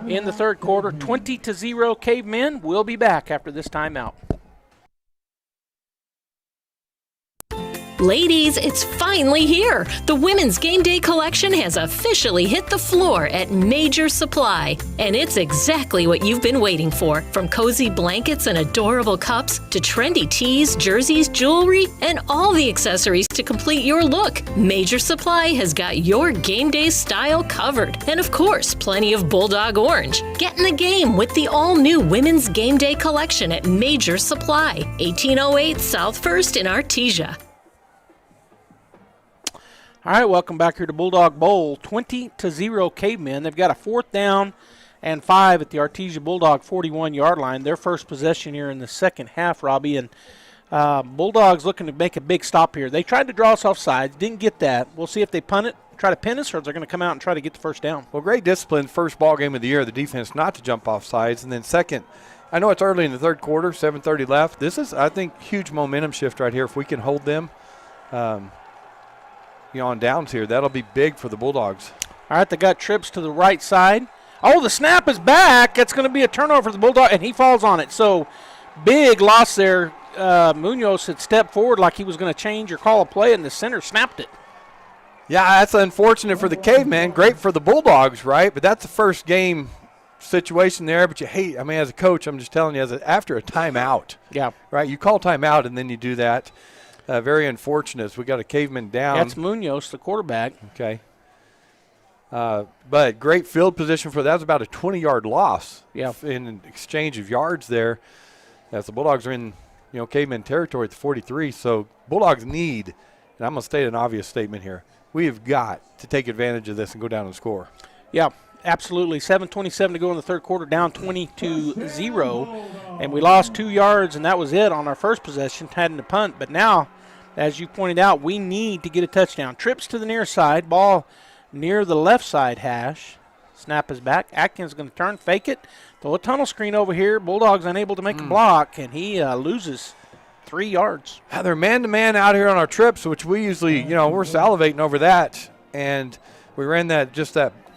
Speaker 8: in the third quarter. 20-0 Cavemen. We'll be back after this timeout.
Speaker 16: Ladies, it's finally here. The Women's Game Day collection has officially hit the floor at Major Supply. And it's exactly what you've been waiting for. From cozy blankets and adorable cups to trendy tees, jerseys, jewelry, and all the accessories to complete your look. Major Supply has got your game day style covered. And of course, plenty of Bulldog orange. Get in the game with the all-new Women's Game Day collection at Major Supply, 1808 South 1st in Artesia.
Speaker 8: All right, welcome back here to Bulldog Bowl. 20-0 Cavemen. They've got a 4th down and 5 at the Artesia Bulldog 41-yard line. Their first possession here in the second half, Robbie. And Bulldogs looking to make a big stop here. They tried to draw us off sides, didn't get that. We'll see if they punt it, try to pin us, or if they're going to come out and try to get the first down.
Speaker 26: Well, great discipline, first ball game of the year, the defense not to jump off sides. And then second, I know it's early in the third quarter, 7:30 left. This is, I think, huge momentum shift right here. If we can hold them, on downs here, that'll be big for the Bulldogs.
Speaker 8: All right, they got trips to the right side. Oh, the snap is back. It's going to be a turnover for the Bulldog, and he falls on it. So big loss there. Munoz had stepped forward like he was going to change or call a play, and the center snapped it.
Speaker 26: Yeah, that's unfortunate for the Cavemen. Great for the Bulldogs, right? But that's the first game situation there. But you hate, as a coach, I'm just telling you, after a timeout.
Speaker 8: Yeah.
Speaker 26: Right? You call timeout, and then you do that. Very unfortunate. We got a Caveman down.
Speaker 8: That's Munoz, the quarterback.
Speaker 26: Okay. But great field position for that. Was about a 20-yard loss.
Speaker 8: Yeah.
Speaker 26: In exchange of yards there, as the Bulldogs are in, Caveman territory at the 43. So Bulldogs need, and I'm going to state an obvious statement here, we have got to take advantage of this and go down and score.
Speaker 8: Yeah, absolutely. 7:27 to go in the third quarter, down 20-0. And we lost 2 yards, and that was it on our first possession, having to punt. But now, as you pointed out, we need to get a touchdown. Trips to the near side, ball near the left side hash. Snap is back. Atkins is going to turn, fake it, throw a tunnel screen over here. Bulldogs unable to make a block, and he loses 3 yards.
Speaker 26: They're man-to-man out here on our trips, which we usually, we're salivating over that. And we ran that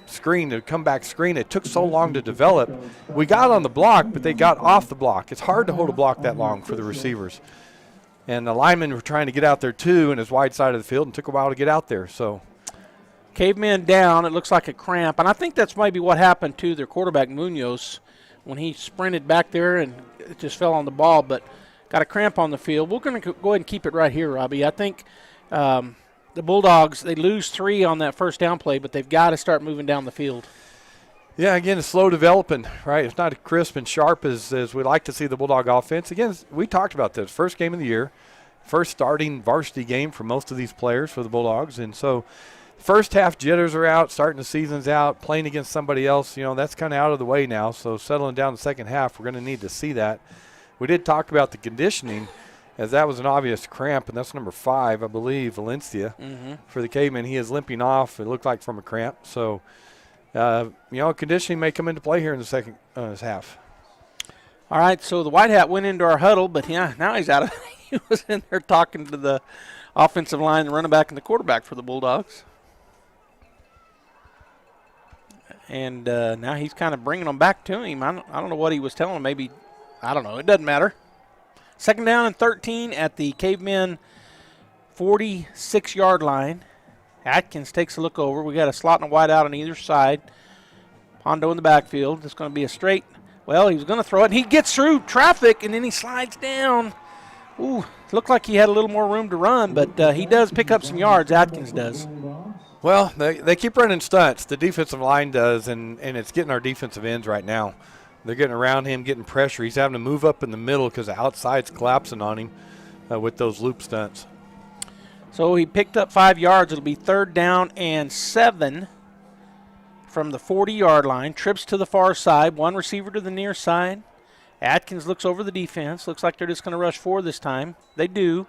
Speaker 26: screen, the comeback screen. It took so long to develop. We got on the block, but they got off the block. It's hard to hold a block that long for the receivers. And the linemen were trying to get out there, too, in his wide side of the field, and took a while to get out there. So
Speaker 8: Caveman down. It looks like a cramp. And I think that's maybe what happened to their quarterback, Munoz, when he sprinted back there and it just fell on the ball, but got a cramp on the field. We're going to go ahead and keep it right here, Robbie. I think the Bulldogs, they lose 3 on that first down play, but they've got to start moving down the field.
Speaker 26: Yeah, again, it's slow developing, right? It's not as crisp and sharp as we like to see the Bulldog offense. Again, we talked about this. First game of the year, first starting varsity game for most of these players for the Bulldogs. And so first half jitters are out, starting the season's out, playing against somebody else, that's kind of out of the way now. So settling down the second half, we're going to need to see that. We did talk about the conditioning, as that was an obvious cramp, and that's number 5, I believe, Valencia, for the Caveman. He is limping off, it looked like, from a cramp. So, conditioning may come into play here in the second half.
Speaker 8: All right, so the white hat went into our huddle, but now he's out of it. He was in there talking to the offensive line, the running back, and the quarterback for the Bulldogs. And now he's kind of bringing them back to him. I don't know what he was telling them. Maybe, I don't know. It doesn't matter. Second down and 13 at the Cavemen 46-yard line. Atkins takes a look over. We got a slot and a wide out on either side. Hondo in the backfield. It's going to be a straight. Well, he was going to throw it, and he gets through traffic, and then he slides down. Ooh, looked like he had a little more room to run, but he does pick up some yards. Atkins does.
Speaker 26: Well, they keep running stunts. The defensive line does, and it's getting our defensive ends right now. They're getting around him, getting pressure. He's having to move up in the middle because the outside's collapsing on him with those loop stunts.
Speaker 8: So he picked up 5 yards. It'll be 3rd down and 7 from the 40-yard line. Trips to the far side. One receiver to the near side. Atkins looks over the defense. Looks like they're just going to rush 4 this time. They do.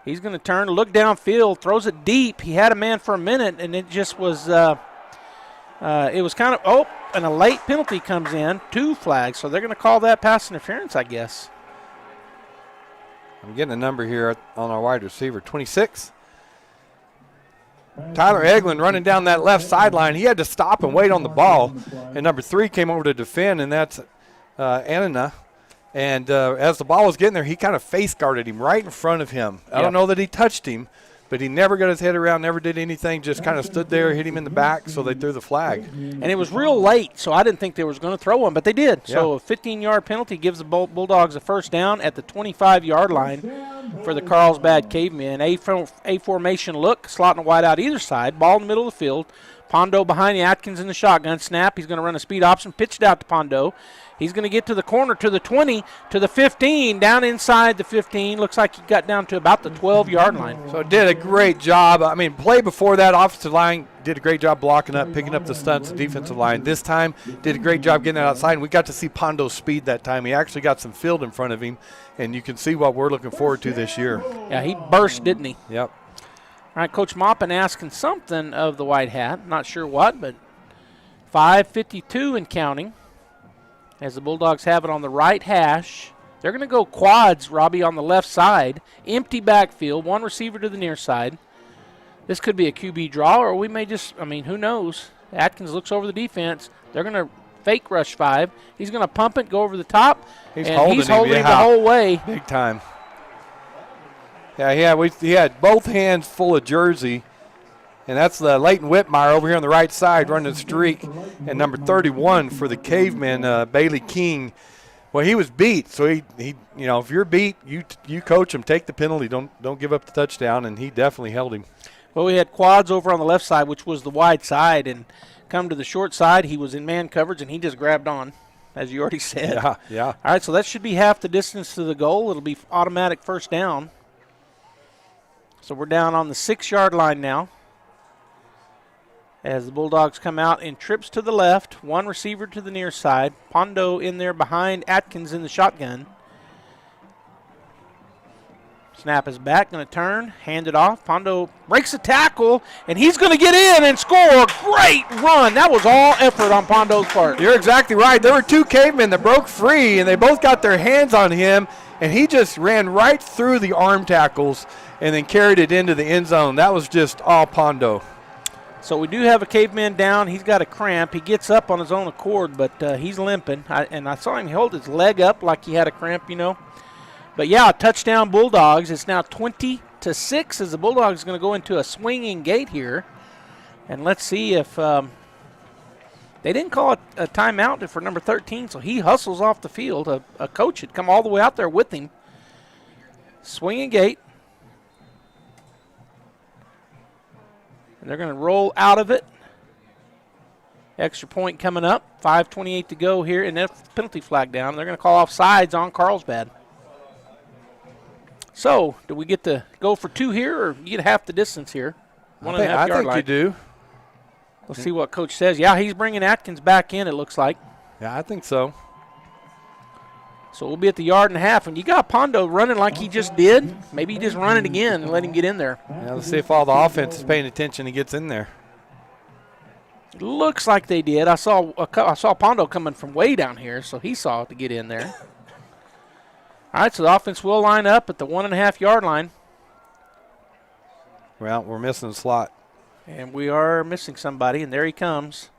Speaker 8: He's going to turn, look downfield, throws it deep. He had a man for a minute, and it just was it was kind of, and a late penalty comes in, 2 flags. So they're going to call that pass interference, I guess.
Speaker 26: I'm getting a number here on our wide receiver, 26. Tyler Eglin running down that left sideline. He had to stop and wait on the ball. And number 3 came over to defend, and that's Anina. And as the ball was getting there, he kind of face guarded him right in front of him. I don't know that he touched him, but he never got his head around, never did anything, just kind of stood there, hit him in the back, so they threw the flag.
Speaker 8: And it was real late, so I didn't think they was going to throw one, but they did.
Speaker 26: Yeah.
Speaker 8: So a 15-yard penalty gives the Bulldogs a first down at the 25-yard line for the Carlsbad Cavemen. A formation look, slotting a wide out either side, ball in the middle of the field. Pondo behind the Atkins in the shotgun snap. He's going to run a speed option, pitched out to Pondo. He's going to get to the corner, to the 20, to the 15, down inside the 15. Looks like he got down to about the 12-yard line.
Speaker 26: So it did a great job. I mean, play before that, offensive line did a great job blocking up, picking up the stunts, the defensive line. This time, did a great job getting it outside, and we got to see Pondo's speed that time. He actually got some field in front of him, and you can see what we're looking forward to this year.
Speaker 8: Yeah, he burst, didn't he?
Speaker 26: Yep.
Speaker 8: All right, Coach Maupin asking something of the white hat. Not sure what, but 5:52 and counting as the Bulldogs have it on the right hash. They're going to go quads, Robbie, on the left side. Empty backfield, one receiver to the near side. This could be a QB draw, or we may just, I mean, who knows? Atkins looks over the defense. They're going to fake rush 5. He's going to pump it, go over the top.
Speaker 26: He's
Speaker 8: and
Speaker 26: holding
Speaker 8: he's holding
Speaker 26: him
Speaker 8: the whole way.
Speaker 26: Big time. Yeah, he had both hands full of jersey. And that's the Leighton Whitmire over here on the right side running the streak. And number 31 for the Cavemen, Bailey King. Well, he was beat, so he you know, if you're beat, you coach him, take the penalty, don't give up the touchdown, and he definitely held him.
Speaker 8: Well, we had quads over on the left side, which was the wide side, and come to the short side, he was in man coverage, and he just grabbed on, as you already said.
Speaker 26: Yeah.
Speaker 8: All right, so that should be half the distance to the goal. It'll be automatic first down. So we're down on the 6-yard line now as the Bulldogs come out in trips to the left, one receiver to the near side. Pondo in there behind Atkins in the shotgun. Snap is back, going to turn, hand it off. Pondo breaks a tackle, and he's going to get in and score a great run. That was all effort on Pondo's part.
Speaker 26: You're exactly right. There were two Cavemen that broke free, and they both got their hands on him, and he just ran right through the arm tackles and then carried it into the end zone. That was just all Pondo.
Speaker 8: So we do have a Caveman down. He's got a cramp. He gets up on his own accord, but he's limping. And I saw him hold his leg up like he had a cramp, you know. But, yeah, touchdown Bulldogs. It's now 20-6 as the Bulldogs going to go into a swinging gate here. And let's see if they didn't call a timeout for number 13, so he hustles off the field. A coach had come all the way out there with him. Swinging gate. And they're going to roll out of it. Extra point coming up. 5:28 to go here, and that's the penalty flag down. They're going to call off sides on Carlsbad. So, do we get to go for 2 here, or you get half the distance here?
Speaker 26: I think you do.
Speaker 8: Let's see what Coach says. Yeah, he's bringing Atkins back in, it looks like.
Speaker 26: Yeah, I think so.
Speaker 8: So we'll be at the 1.5 yards, and you got Pondo running like he just did. Maybe you just run it again and let him get in there.
Speaker 26: Yeah, let's see if all the offense is paying attention and gets in there.
Speaker 8: It looks like they did. I saw Pondo coming from way down here, so he saw it to get in there. All right, so the offense will line up at the 1.5 yard line.
Speaker 26: Well, we're missing a slot.
Speaker 8: And we are missing somebody, and there he comes.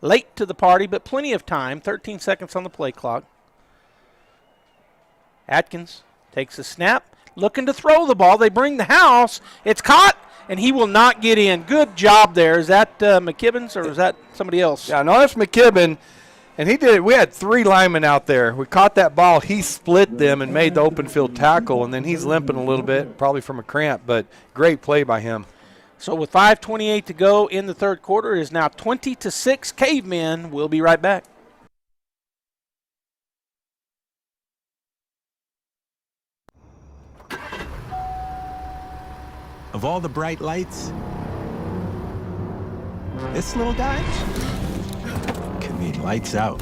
Speaker 8: Late to the party, but plenty of time. 13 seconds on the play clock. Atkins takes a snap, looking to throw the ball. They bring the house. It's caught, and he will not get in. Good job there. Is that McKibben's, or is that somebody else?
Speaker 26: Yeah, no, that's McKibben. And he did it. We had 3 linemen out there. We caught that ball. He split them and made the open field tackle, and then he's limping a little bit, probably from a cramp, but great play by him.
Speaker 8: So with 5:28 to go in the third quarter, it is now 20-6 Cavemen. We'll be right back.
Speaker 17: Of all the bright lights, this little guy can mean lights out.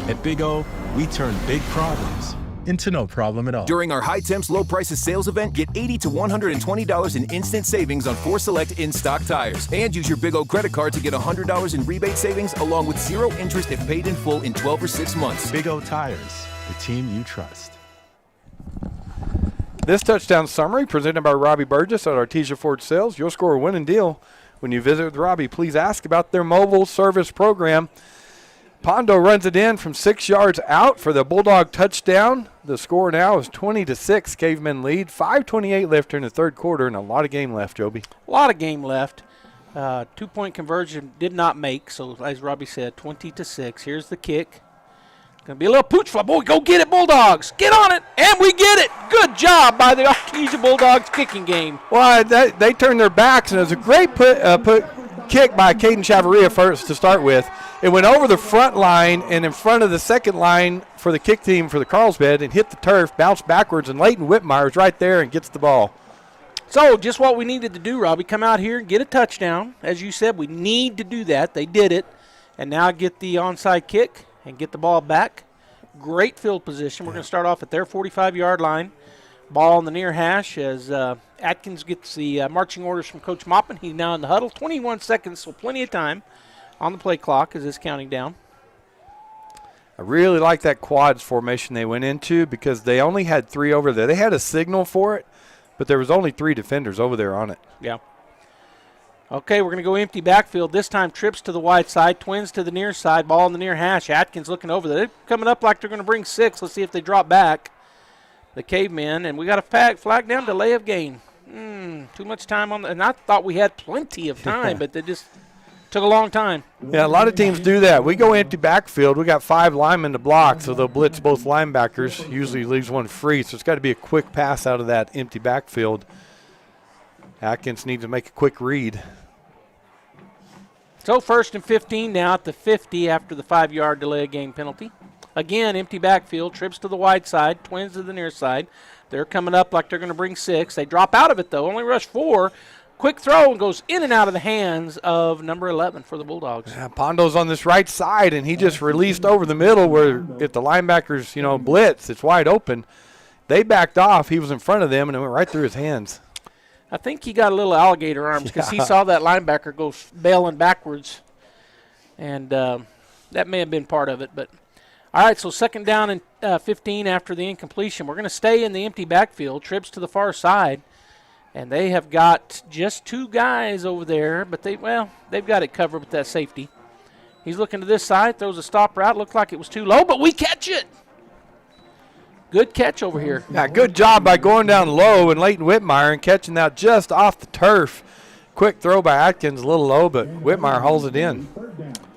Speaker 17: At Big O, we turn big problems into no problem at all.
Speaker 19: During our High Temps Low Prices sales event, get $80 to $120 in instant savings on 4 select in-stock tires. And use your Big O credit card to get $100 in rebate savings along with 0 interest if paid in full in 12 or 6 months.
Speaker 17: Big O Tires, the team you trust.
Speaker 26: This touchdown summary presented by Robbie Burgess at Artesia Ford Sales. You'll score a winning deal when you visit with Robbie. Please ask about their mobile service program. Pondo runs it in from 6 yards out for the Bulldog touchdown. The score now is 20-6. Cavemen lead. 5:28 left in the third quarter, and a lot of game left, Joby.
Speaker 8: A lot of game left. 2-point conversion did not make, so as Robbie said, 20-6. Here's the kick. Going to be a little pooch fly. Boy, go get it, Bulldogs. Get on it, and we get it. Good job by the Artesia Bulldogs kicking game.
Speaker 26: Well, they turned their backs, and it was a great kick by Caden Chavarria first to start with. It went over the front line and in front of the second line for the kick team for the Carlsbad and hit the turf, bounced backwards, and Leighton Whitmire is right there and gets the ball.
Speaker 8: So just what we needed to do, Robbie, come out here and get a touchdown. As you said, we need to do that. They did it. And now get the onside kick and get the ball back. Great field position. We're going to start off at their 45-yard line. Ball on the near hash as Atkins gets the marching orders from Coach Moppin. He's now in the huddle. 21 seconds, so plenty of time on the play clock as it's counting down.
Speaker 26: I really like that quads formation they went into because they only had 3 over there. They had a signal for it, but there was only 3 defenders over there on it.
Speaker 8: Yeah. Okay, we're going to go empty backfield. This time trips to the wide side, twins to the near side, ball on the near hash. Atkins looking over there. They're coming up like they're going to bring 6. Let's see if they drop back. The Cavemen, and we got a flag down, delay of game. Too much time on and I thought we had plenty of time, but they just took a long time.
Speaker 26: Yeah, a lot of teams do that. We go empty backfield. We got 5 linemen to block, so they'll blitz both linebackers. Usually leaves one free, so it's got to be a quick pass out of that empty backfield. Atkins needs to make a quick read.
Speaker 8: So 1st and 15 now at the 50 after the 5-yard delay of game penalty. Again, empty backfield, trips to the wide side, twins to the near side. They're coming up like they're going to bring 6. They drop out of it, though, only rush 4. Quick throw and goes in and out of the hands of number 11 for the Bulldogs.
Speaker 26: Yeah, Pondo's on this right side, and he just released over the middle where if the linebackers, blitz, it's wide open. They backed off. He was in front of them, and it went right through his hands.
Speaker 8: I think he got a little alligator arms because he saw that linebacker go bailing backwards, and that may have been part of it. But all right, so 2nd down and 15 after the incompletion. We're going to stay in the empty backfield, trips to the far side, and they have got just 2 guys over there, but they've got it covered with that safety. He's looking to this side, throws a stop route, looked like it was too low, but we catch it. Good catch over here.
Speaker 26: Yeah, good job by going down low and Leighton Whitmire and catching that just off the turf. Quick throw by Atkins, a little low, but Whitmire holds it in.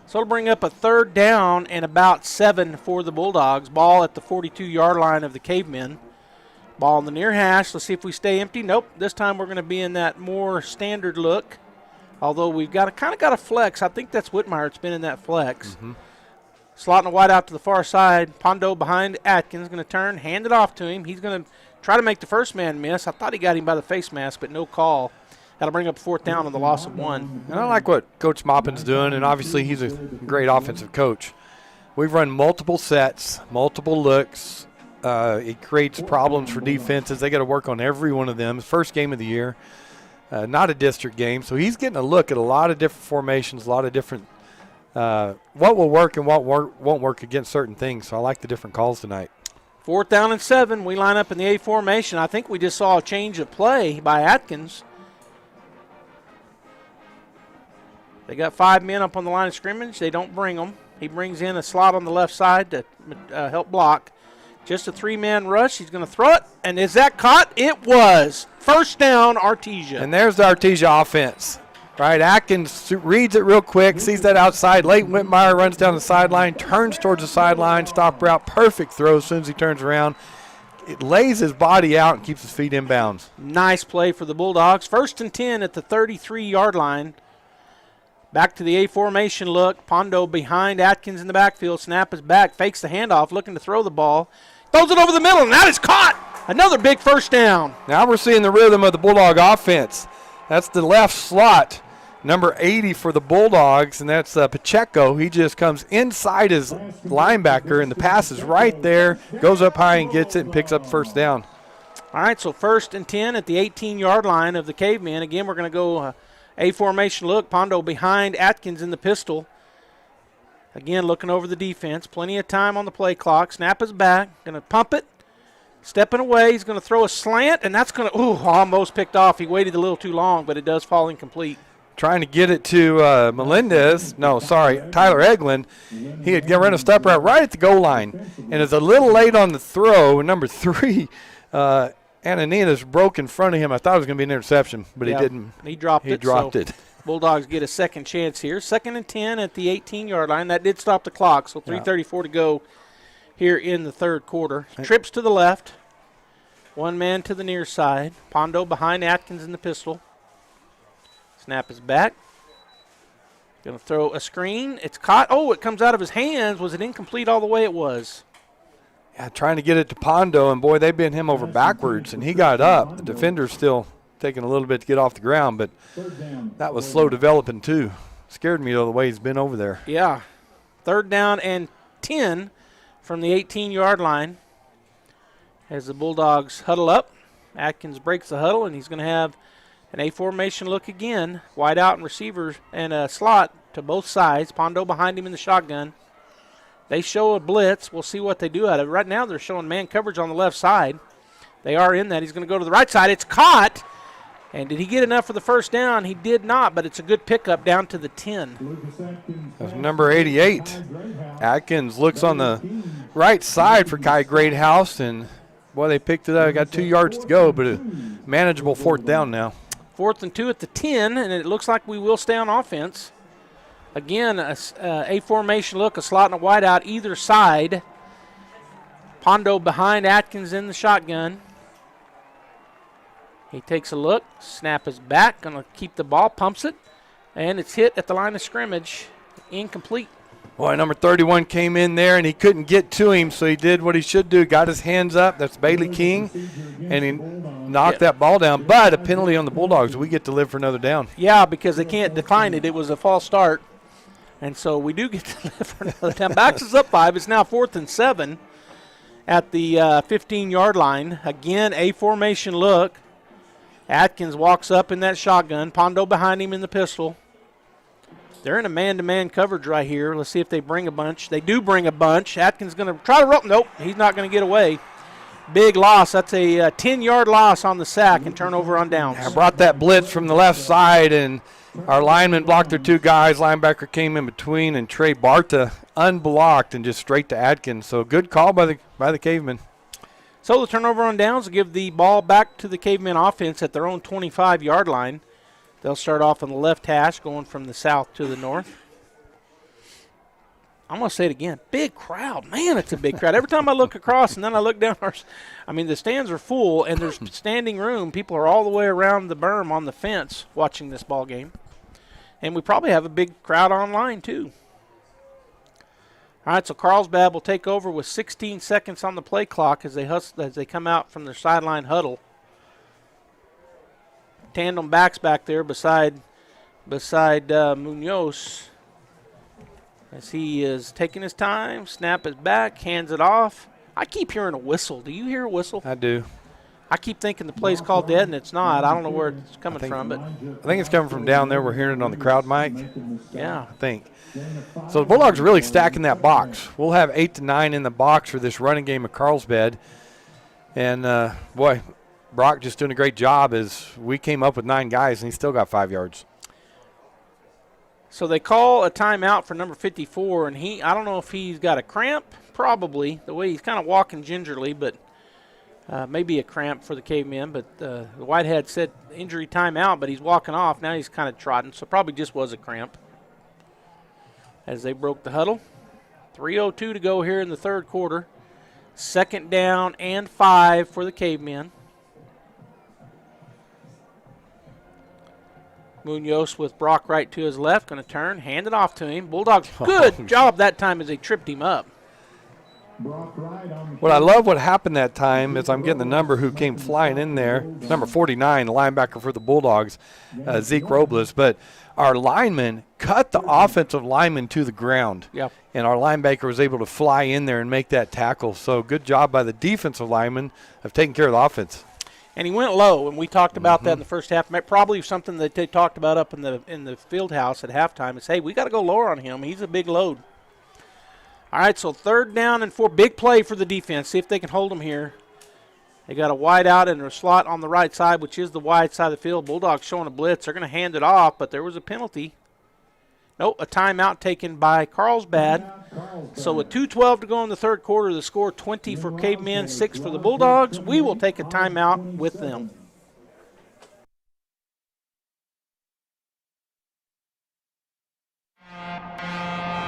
Speaker 8: So it'll bring up a 3rd down and about 7 for the Bulldogs. Ball at the 42-yard line of the Cavemen. Ball on the near hash. Let's see if we stay empty. Nope. This time we're going to be in that more standard look. Although we've got a flex. I think that's Whitmire. It's been in that flex.
Speaker 26: Mm-hmm.
Speaker 8: Slotting a wide out to the far side. Pondo behind Atkins. Going to turn, hand it off to him. He's going to try to make the first man miss. I thought he got him by the face mask, but no call. That'll bring up 4th down on the loss of 1.
Speaker 26: And I like what Coach Moppin's doing, and obviously he's a great offensive coach. We've run multiple sets, multiple looks. It creates problems for defenses. They got to work on every one of them. First game of the year, not a district game. So he's getting a look at a lot of different formations, a lot of different what will work and what won't work against certain things. So I like the different calls tonight.
Speaker 8: 4th down and 7. We line up in the A formation. I think we just saw a change of play by Atkins. They got 5 men up on the line of scrimmage. They don't bring them. He brings in a slot on the left side to help block. Just a 3-man rush. He's going to throw it. And is that caught? It was. 1st down, Artesia.
Speaker 26: And there's the Artesia offense. Right, Atkins reads it real quick, sees that outside. Leighton Whitmire runs down the sideline, turns towards the sideline, stop route, perfect throw as soon as he turns around. It lays his body out and keeps his feet in bounds.
Speaker 8: Nice play for the Bulldogs. 1st and 10 at the 33-yard line. Back to the A formation look. Pondo behind Atkins in the backfield. Snap is back, fakes the handoff, looking to throw the ball. Throws it over the middle, and that is caught. Another big 1st down.
Speaker 26: Now we're seeing the rhythm of the Bulldog offense. That's the left slot, number 80 for the Bulldogs, and that's Pacheco. He just comes inside his linebacker, and the pass is right there, goes up high and gets it and picks up 1st down.
Speaker 8: All right, so 1st and 10 at the 18-yard line of the Cavemen. Again, we're going to go A formation look. Pondo behind Atkins in the pistol. Again, looking over the defense. Plenty of time on the play clock. Snap is back. Going to pump it. Stepping away. He's going to throw a slant, and that's going to, almost picked off. He waited a little too long, but it does fall incomplete.
Speaker 26: trying to get it to Melendez. No, sorry, Tyler Eglin. He had run a step right at the goal line. And it's a little late on the throw. Number 3, Ananias broke in front of him. I thought it was going to be an interception, but he didn't.
Speaker 8: He dropped it.
Speaker 26: He dropped it.
Speaker 8: Bulldogs get a second chance here. 2nd and 10 at the 18-yard line. That did stop the clock, so 3:34 to go here in the third quarter. Trips to the left. One man to the near side. Pondo behind Atkins in the pistol. Snap is back. Going to throw a screen. It's caught. Oh, it comes out of his hands. Was it incomplete all the way? It was.
Speaker 26: Yeah, trying to get it to Pondo, and boy, they bent him over backwards, and he got up. The defender's still taking a little bit to get off the ground, but that was slow developing too. Scared me, though, the way he's been over there.
Speaker 8: Yeah. 3rd down and 10 from the 18-yard line as the Bulldogs huddle up. Atkins breaks the huddle, and he's going to have an A formation look again. Wide out and receivers and a slot to both sides. Pondo behind him in the shotgun. They show a blitz. We'll see what they do out of it. Right now they're showing man coverage on the left side. They are in that. He's going to go to the right side. It's caught. And did he get enough for the first down? He did not, but it's a good pickup down to the 10.
Speaker 26: That's number 88. Atkins looks on the right side for Kai Greathouse, and boy, they picked it up. Got 2 yards to go, but a manageable 4th down now.
Speaker 8: 4th and 2 at the 10, and it looks like we will stay on offense. Again, a formation look, a slot and a wide out either side. Pondo behind Atkins in the shotgun. He takes a look. Snap is back. Going to keep the ball. Pumps it. And it's hit at the line of scrimmage. Incomplete.
Speaker 26: Boy, number 31 came in there, and he couldn't get to him, so he did what he should do. Got his hands up. That's Bailey King. And he knocked that ball down. But a penalty on the Bulldogs. We get to live for another down.
Speaker 8: Yeah, because they can't decline it. It was a false start. And so we do get to live for another down. Backs us up 5. It's now 4th and 7 at the 15-yard line. Again, a formation look. Atkins walks up in that shotgun. Pondo behind him in the pistol. They're in a man-to-man coverage right here. Let's see if they bring a bunch. They do bring a bunch. Atkins going to try to roll. Nope, he's not going to get away. Big loss. That's a 10-yard loss on the sack and turnover on downs.
Speaker 26: I brought that blitz from the left side, and our linemen blocked their 2 guys. Linebacker came in between, and Trey Barta unblocked and just straight to Atkins. So good call by the Cavemen.
Speaker 8: So the turnover on downs will give the ball back to the Cavemen offense at their own 25-yard line. They'll start off on the left hash, going from the south to the north. I'm going to say it again. Big crowd. Man, it's a big crowd. Every time I look across and then I look down, the stands are full, and there's standing room. People are all the way around the berm on the fence watching this ball game. And we probably have a big crowd online, too. All right, so Carlsbad will take over with 16 seconds on the play clock as they come out from their sideline huddle. Tandem backs back there beside Munoz as he is taking his time. Snap is back, hands it off. I keep hearing a whistle. Do you hear a whistle?
Speaker 26: I do.
Speaker 8: I keep thinking the play's called dead, and it's not. I don't know where it's coming from, but
Speaker 26: I think it's coming from down there. We're hearing it on the crowd mic.
Speaker 8: Yeah,
Speaker 26: I think. So the Bulldogs are really stacking that box. We'll have 8 to 9 in the box for this running game of Carlsbad. And, boy, Brock just doing a great job as we came up with 9 guys, and he still got 5 yards.
Speaker 8: So they call a timeout for number 54, and I don't know if he's got a cramp, probably, the way he's kind of walking gingerly, but maybe a cramp for the Cavemen. But the Whitehead said injury timeout, but he's walking off. Now he's kind of trotting, so probably just was a cramp. As they broke the huddle. 3:02 to go here in the third quarter. 2nd down and 5 for the Cavemen. Munoz with Brock right to his left, going to turn, hand it off to him. Bulldogs, good job that time as they tripped him up.
Speaker 26: What I love what happened that time is I'm getting the number who came flying in there, number 49, the linebacker for the Bulldogs, Zeke Robles. But our lineman cut the offensive lineman to the ground.
Speaker 8: Yep.
Speaker 26: And our linebacker was able to fly in there and make that tackle. So good job by the defensive lineman of taking care of the offense.
Speaker 8: And he went low, and we talked about that in the first half. Probably something that they talked about up in the field house at halftime is, hey, we got to go lower on him. He's a big load. All right, so 3rd down and 4. Big play for the defense. See if they can hold him here They got a wide out and a slot on the right side, which is the wide side of the field. Bulldogs showing a blitz. They're going to hand it off, but there was a penalty. Nope, a timeout taken by Carlsbad. So with 2:12 to go in the third quarter, the score 20 for Cavemen, 6 for the Bulldogs. We will take a timeout with them.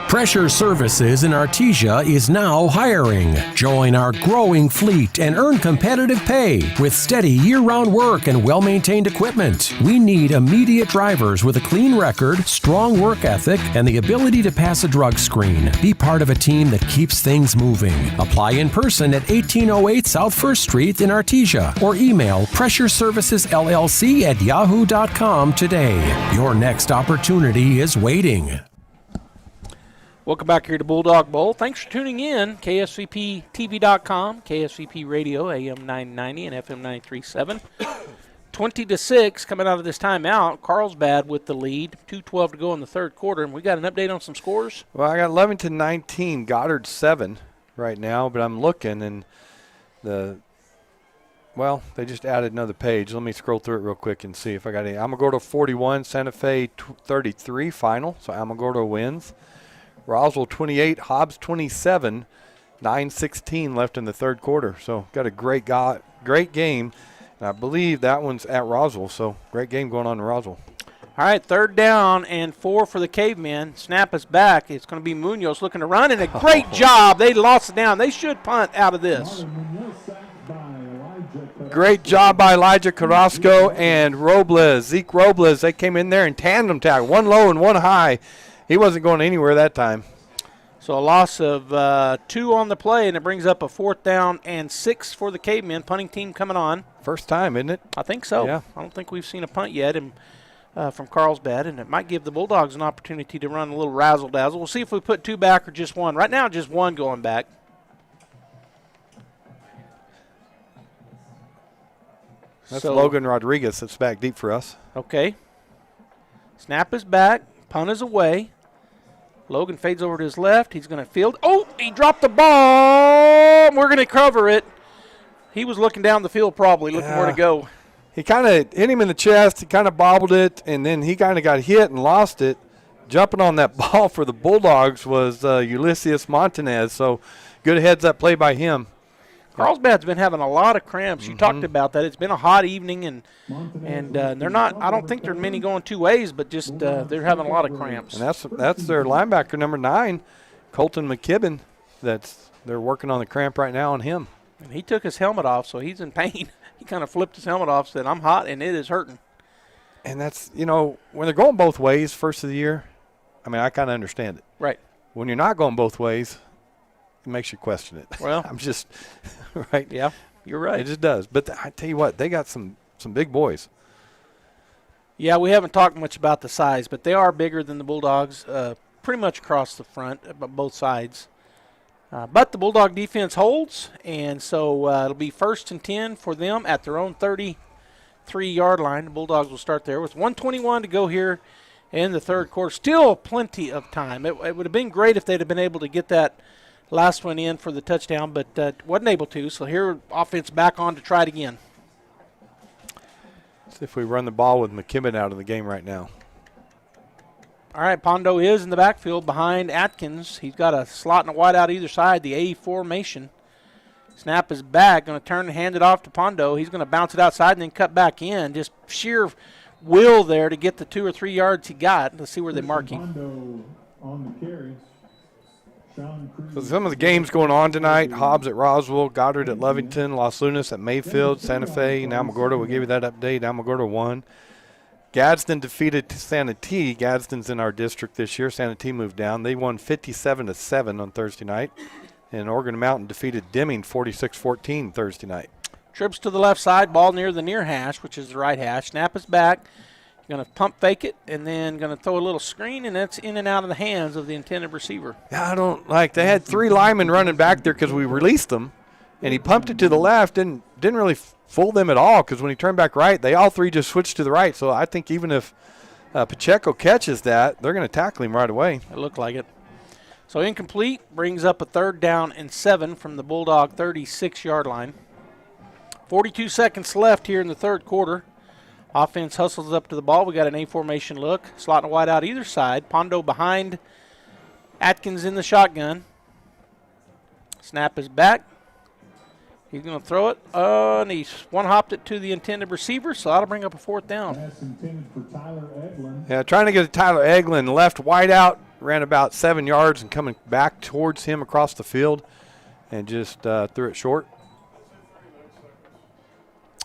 Speaker 2: Pressure Services in Artesia is now hiring. Join our growing fleet and earn competitive pay with steady year-round work and well-maintained equipment. We need immediate drivers with a clean record, strong work ethic, and the ability to pass a drug screen. Be part of a team that keeps things moving. Apply in person at 1808 South 1st Street in Artesia or email pressureservicesllc@yahoo.com today. Your next opportunity is waiting.
Speaker 8: Welcome back here to Bulldog Bowl. Thanks for tuning in. KSVPTV.com, KSVP Radio, AM 990 and FM 937. 20-6 coming out of this timeout. Carlsbad with the lead. 2:12 to go in the third quarter. And we got an update on some scores?
Speaker 26: Well, I got 11-19, Goddard 7 right now, but I'm looking and they just added another page. Let me scroll through it real quick and see if I got any. Alamogordo 41, Santa Fe 33 final, so Alamogordo wins. Roswell 28, Hobbs 27, 9:16 left in the third quarter. So got a great game. And I believe that one's at Roswell, so great game going on in Roswell.
Speaker 8: All right, 3rd down and 4 for the Cavemen. Snap is back. It's going to be Munoz looking to run, and a great job. They lost it down. They should punt out of this.
Speaker 26: Great job by Elijah Carrasco and Robles. Zeke Robles, they came in there and tandem tackle, one low and one high. He wasn't going anywhere that time.
Speaker 8: So a loss of 2 on the play, and it brings up a 4th down and 6 for the Cavemen. Punting team coming on.
Speaker 26: First time, isn't it?
Speaker 8: I think so.
Speaker 26: Yeah.
Speaker 8: I don't think we've seen a punt yet from Carlsbad, and it might give the Bulldogs an opportunity to run a little razzle-dazzle. We'll see if we put 2 back or just 1. Right now, just 1 going back.
Speaker 26: That's Logan Rodriguez that's back deep for us.
Speaker 8: Okay. Snap is back. Punt is away. Logan fades over to his left. He's going to field. Oh, he dropped the ball. We're going to cover it. He was looking down the field probably, looking where to go.
Speaker 26: He kind of hit him in the chest. He kind of bobbled it, and then he kind of got hit and lost it. Jumping on that ball for the Bulldogs was Ulysses Montanez, so good heads-up play by him.
Speaker 8: Carlsbad's been having a lot of cramps. You talked about that. It's been a hot evening, and they're not. I don't think there are many going 2 ways, but just they're having a lot of cramps.
Speaker 26: And that's their linebacker number 9, Colton McKibben. They're working on the cramp right now on him.
Speaker 8: And he took his helmet off, so he's in pain. He kind of flipped his helmet off, said, "I'm hot, and it is hurting."
Speaker 26: And that's when they're going both ways first of the year. I mean, I kind of understand it.
Speaker 8: Right.
Speaker 26: When you're not going both ways, it makes you question it.
Speaker 8: Well,
Speaker 26: I'm just right.
Speaker 8: Yeah, you're right.
Speaker 26: It just does. But I tell you what, they got some big boys.
Speaker 8: Yeah, we haven't talked much about the size, but they are bigger than the Bulldogs, pretty much across the front, both sides. But the Bulldog defense holds, and so it'll be 1st and 10 for them at their own 33-yard line. The Bulldogs will start there with 1:21 to go here in the third quarter. Still plenty of time. It would have been great if they'd have been able to get that last one in for the touchdown, but wasn't able to. So here, offense back on to try it again.
Speaker 26: See if we run the ball with McKibben out of the game right now.
Speaker 8: All right, Pondo is in the backfield behind Atkins. He's got a slot and a wide out either side, the A formation. Snap is back, going to turn and hand it off to Pondo. He's going to bounce it outside and then cut back in. Just sheer will there to get the 2 or 3 yards he got. Let's see where they mark him.
Speaker 7: Pondo on the carry.
Speaker 26: So some of the games going on tonight: Hobbs at Roswell, Goddard at Lovington, Los Lunas at Mayfield, Santa Fe, and Alamogordo. We'll give you that update. Alamogordo won. Gadsden defeated Santa T. Gadsden's in our district this year. Santa T moved down. They won 57-7 on Thursday night. And Oregon Mountain defeated Deming 46-14 Thursday night.
Speaker 8: Trips to the left side, ball near the near hash, which is the right hash. Snap is back. Going to pump fake it, and then going to throw a little screen, and that's in and out of the hands of the intended receiver.
Speaker 26: Yeah, I don't like. They had 3 linemen running back there because we released them, and he pumped it to the left and didn't really fool them at all because when he turned back right, they all 3 just switched to the right. So I think even if Pacheco catches that, they're going to tackle him right away.
Speaker 8: It looked like it. So incomplete, brings up a 3rd down and 7 from the Bulldog 36-yard line. 42 seconds left here in the third quarter. Offense hustles up to the ball. We got an A formation look. Slot and wide out either side. Pondo behind. Atkins in the shotgun. Snap is back. He's going to throw it. And he's one-hopped it to the intended receiver, so that'll bring up a fourth down.
Speaker 7: That's intended for Tyler Eglin.
Speaker 26: Yeah, trying to get to Tyler Eglin. Left wide out, ran about 7 yards and coming back towards him across the field and just threw it short.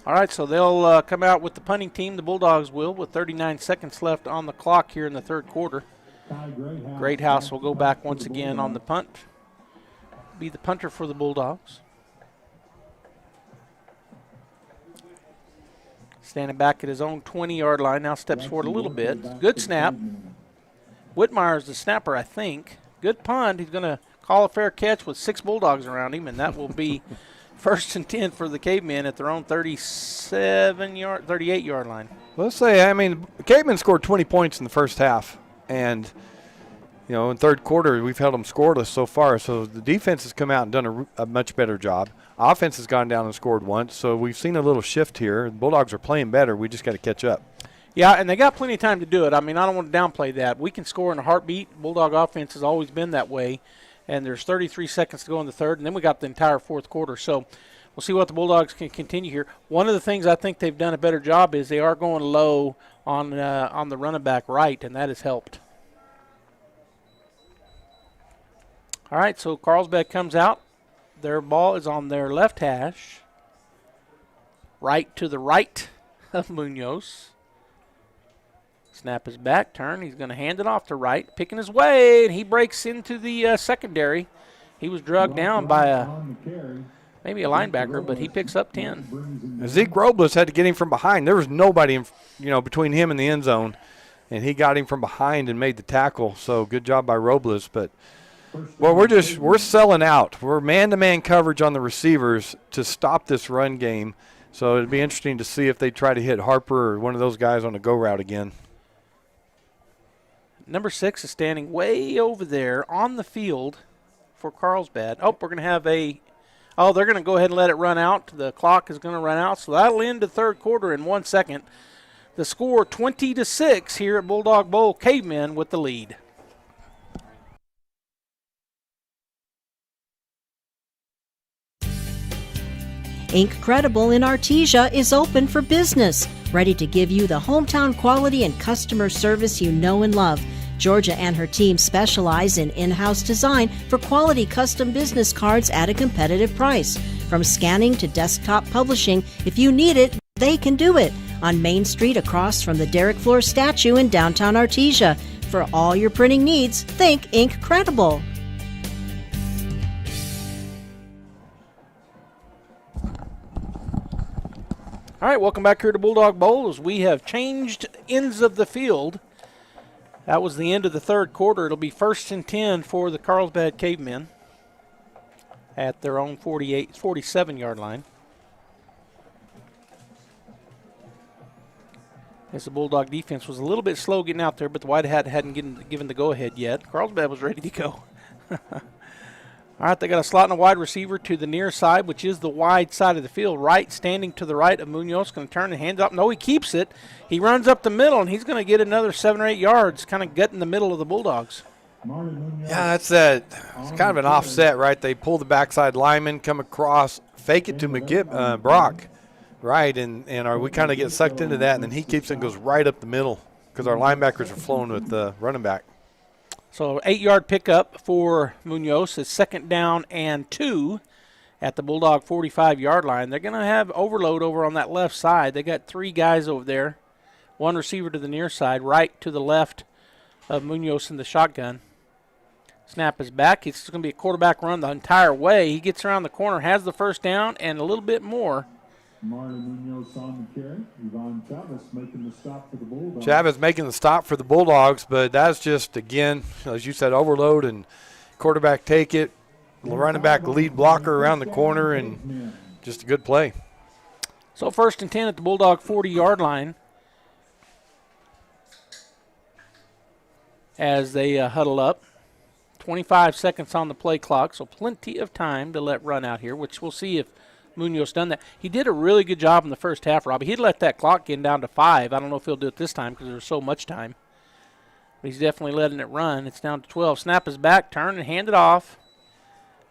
Speaker 8: All right, so they'll come out with the punting team. The Bulldogs will, with 39 seconds left on the clock here in the third quarter. Greathouse will go back once again on the punt. Be the punter for the Bulldogs. Standing back at his own 20-yard line. Now steps forward a little bit. Good snap. Whitmire's the snapper, I think. Good punt. He's going to call a fair catch with 6 Bulldogs around him, and that will be first and 10 for the Cavemen at their own 38-yard line.
Speaker 26: Let's say, I mean, Cavemen scored 20 points in the first half, and you know, in third quarter we've held them scoreless so far. So the defense has come out and done a much better job. Offense has gone down and scored once, so we've seen a little shift here. The Bulldogs are playing better. We just got to catch up.
Speaker 8: Yeah, and they got plenty of time to do it. I mean, I don't want to downplay that. We can score in a heartbeat. Bulldog offense has always been that way. And there's 33 seconds to go in the third, and then we got the entire fourth quarter. So we'll see what the Bulldogs can continue here. One of the things I think they've done a better job is they are going low on the running back right, and that has helped. All right, so Carlsbad comes out. Their ball is on their left hash, right to the right of Munoz. Snap is back, turn. He's going to hand it off to right, picking his way, and he breaks into the secondary. He was drugged down by maybe a linebacker, but he picks up 10.
Speaker 26: Zeke Robles had to get him from behind. There was nobody between him and the end zone, and he got him from behind and made the tackle. So good job by Robles. But well, we're selling out. We're man-to-man coverage on the receivers to stop this run game. So it'd be interesting to see if they try to hit Harper or one of those guys on a go route again.
Speaker 8: Number 6 is standing way over there on the field for Carlsbad. Oh, we're going to have they're going to go ahead and let it run out. The clock is going to run out, so that'll end the third quarter in 1 second. The score 20-6 here at Bulldog Bowl. Cavemen with the lead.
Speaker 6: Incredible in Artesia is open for business, ready to give you the hometown quality and customer service you know and love. Georgia and her team specialize in in-house design for quality custom business cards at a competitive price. From scanning to desktop publishing, if you need it, they can do it. On Main Street across from the Derek Floor statue in downtown Artesia. For all your printing needs, think Incredible.
Speaker 8: All right, welcome back here to Bulldog Bowl as we have changed ends of the field. That was the end of the third quarter. It'll be first and 10 for the Carlsbad Cavemen at their own 47-yard line. As the Bulldog defense was a little bit slow getting out there, but the White Hat hadn't given the go-ahead yet. Carlsbad was ready to go. All right, they got a slot and a wide receiver to the near side, which is the wide side of the field. Right, standing to the right of Munoz, going to turn and hand up. No, he keeps it. He runs up the middle, and he's going to get another 7 or 8 yards, kind of gut in the middle of the Bulldogs.
Speaker 26: Yeah, it's kind of an offset, right? They pull the backside lineman, come across, fake it to Brock, right? And we kind of get sucked into that, and then he keeps it and goes right up the middle because our linebackers are flowing with the running back.
Speaker 8: So 8-yard pickup for Munoz. It's second down and 2 at the Bulldog 45-yard line. They're going to have overload over on that left side. They got 3 guys over there. 1 receiver to the near side, right to the left of Munoz in the shotgun. Snap is back. It's going to be a quarterback run the entire way. He gets around the corner, has the first down, and a little bit more.
Speaker 7: Marlon Munoz on the carry. Yvonne Chavez making the stop for the Bulldogs.
Speaker 26: Chavez making the stop for the Bulldogs, but that's just, again, as you said, overload and quarterback take it. The running back lead blocker around the corner, and just a good play.
Speaker 8: So first and 10 at the Bulldog 40-yard line as they huddle up. 25 seconds on the play clock, so plenty of time to let run out here, which we'll see if Munoz done that. He did a really good job in the first half, Robbie. He'd let that clock get down to 5. I don't know if he'll do it this time because there's so much time. But he's definitely letting it run. It's down to 12. Snap is back, turn and hand it off.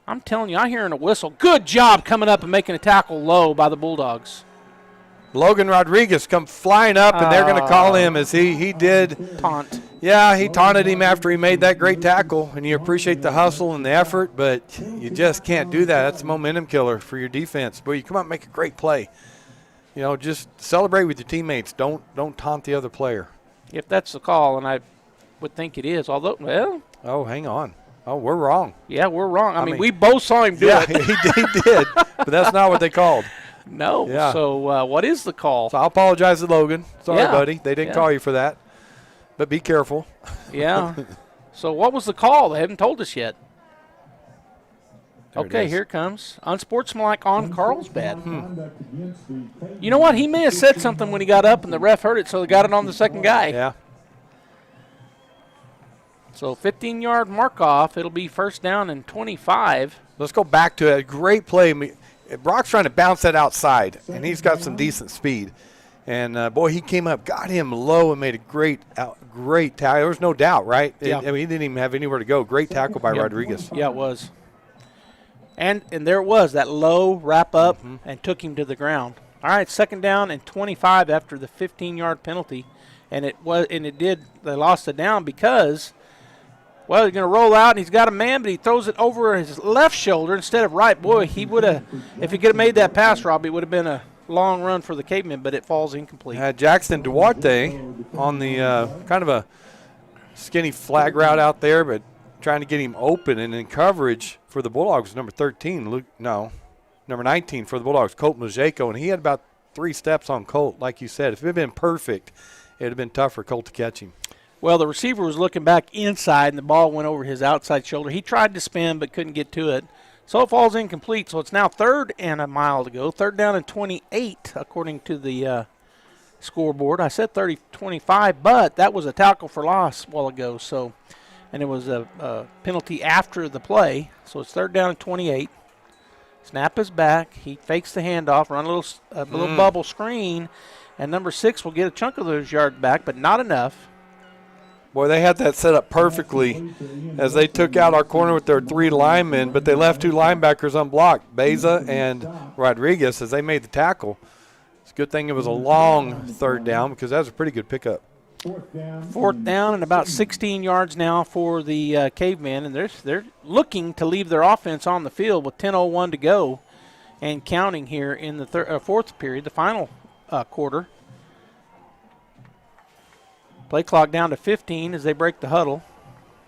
Speaker 8: I'm telling you, I'm hearing a whistle. Good job coming up and making a tackle low by the Bulldogs.
Speaker 26: Logan Rodriguez come flying up, and they're going to call him as he did.
Speaker 8: Taunt.
Speaker 26: Yeah, he taunted him after he made that great tackle, and you appreciate the hustle and the effort, but you just can't do that. That's a momentum killer for your defense. But you come out and make a great play. You know, just celebrate with your teammates. Don't taunt the other player.
Speaker 8: If that's the call, and I would think it is, although, well.
Speaker 26: Oh, hang on. Oh, we're wrong.
Speaker 8: Yeah, we're wrong. I mean, we both saw him do it.
Speaker 26: he did, but that's not what they called.
Speaker 8: No.
Speaker 26: Yeah.
Speaker 8: So what is the call?
Speaker 26: So I'll apologize to Logan. Sorry, buddy. They didn't
Speaker 8: Yeah.
Speaker 26: call you for that. But be careful.
Speaker 8: Yeah. So what was the call? They haven't told us yet.
Speaker 26: There it
Speaker 8: Okay,
Speaker 26: is.
Speaker 8: here it comes. Unsportsmanlike on Carlsbad. You know what? He may have said something when he got up, and the ref heard it, so they got it on the second guy.
Speaker 26: Yeah.
Speaker 8: So 15-yard mark-off. It'll be first down and 25.
Speaker 26: Let's go back to it. Great play. Brock's trying to bounce that outside, and he's got some decent speed. And, boy, he came up, got him low, and made a great tackle. There was no doubt, right?
Speaker 8: Yeah.
Speaker 26: I mean, he didn't even have anywhere to go. Great tackle by Rodriguez.
Speaker 8: Yeah, it was. And there it was, that low wrap-up, and took him to the ground. All right, second down and 25 after the 15-yard penalty. And they lost the down because, well, he's going to roll out, and he's got a man, but he throws it over his left shoulder instead of right. Boy, he would have, if he could have made that pass, Robbie, it would have been a long run for the Cavemen, but it falls incomplete.
Speaker 26: Jackson Duarte on the kind of a skinny flag route out there, but trying to get him open and in coverage for the Bulldogs, number 19 for the Bulldogs, Colt Mojeko, and he had about 3 steps on Colt, like you said. If it had been perfect, it would have been tough for Colt to catch him.
Speaker 8: Well, the receiver was looking back inside, and the ball went over his outside shoulder. He tried to spin but couldn't get to it. So it falls incomplete. So it's now third and a mile to go. Third down and 28, according to the scoreboard. I said 30-25, but that was a tackle for loss a while ago. So, and it was a penalty after the play. So it's third down and 28. Snap is back. He fakes the handoff, run a little bubble screen, and number 6 will get a chunk of those yards back, but not enough.
Speaker 26: Boy, they had that set up perfectly as they took out our corner with their 3 linemen, but they left 2 linebackers unblocked, Beza and Rodriguez, as they made the tackle. It's a good thing it was a long third down because that was a pretty good pickup.
Speaker 8: Fourth down and about 16 yards now for the Cavemen, and they're looking to leave their offense on the field with 10:01 to go and counting here in the fourth period, the final quarter. Play clock down to 15 as they break the huddle.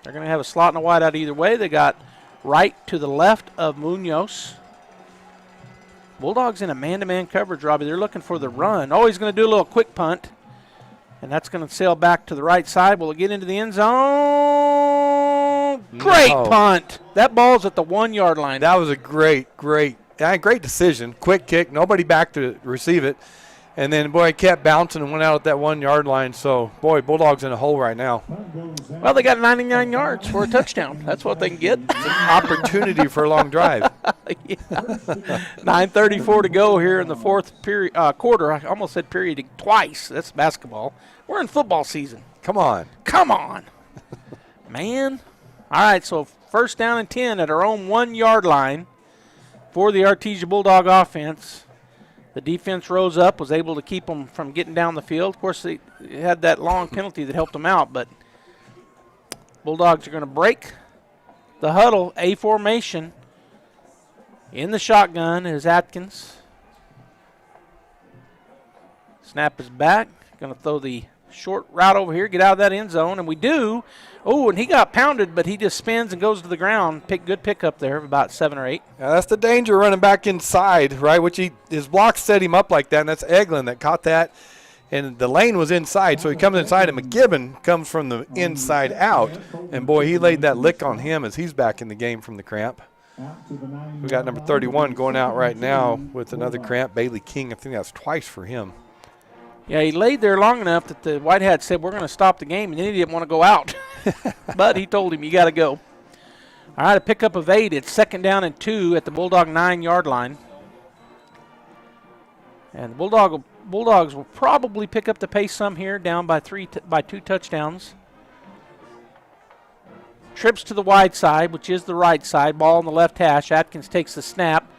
Speaker 8: They're going to have a slot and a wide out either way. They got right to the left of Munoz. Bulldogs in a man-to-man coverage, Robbie. They're looking for the run. Oh, he's going to do a little quick punt, and that's going to sail back to the right side. Will it get into the end zone? Great punt. That ball's at the 1-yard line.
Speaker 26: That was a great decision. Quick kick. Nobody back to receive it. And then, boy, it kept bouncing and went out at that 1-yard line. So, boy, Bulldogs in a hole right now.
Speaker 8: Well, they got 99 yards for a touchdown. That's what they can get.
Speaker 26: It's an opportunity for a long drive.
Speaker 8: 9:34 to go here in the fourth period, quarter. I almost said period twice. That's basketball. We're in football season.
Speaker 26: Come on.
Speaker 8: Man. All right, so first down and 10 at our own 1-yard line for the Artesia Bulldog offense. The defense rose up, was able to keep them from getting down the field. Of course, they had that long penalty that helped them out, but Bulldogs are going to break the huddle, A formation. In the shotgun is Atkins. Snap is back. Going to throw the short route over here, get out of that end zone, and we do. Oh, and he got pounded, but he just spins and goes to the ground. Good pickup there of about 7 or 8.
Speaker 26: Yeah, that's the danger running back inside, right? His block set him up like that, and that's Eglin that caught that. And the lane was inside, so he comes inside, and McGibbon comes from the inside out. And, boy, he laid that lick on him as he's back in the game from the cramp. We got number 31 going out right now with another cramp, Bailey King. I think that's twice for him.
Speaker 8: Yeah, he laid there long enough that the White Hat said, we're going to stop the game, and then he didn't want to go out. But he told him, you got to go. All right, a pickup of 8. It's second down and 2 at the Bulldog 9-yard line. And the Bulldogs will probably pick up the pace some here, down by 2 touchdowns. Trips to the wide side, which is the right side. Ball on the left hash. Atkins takes the snap.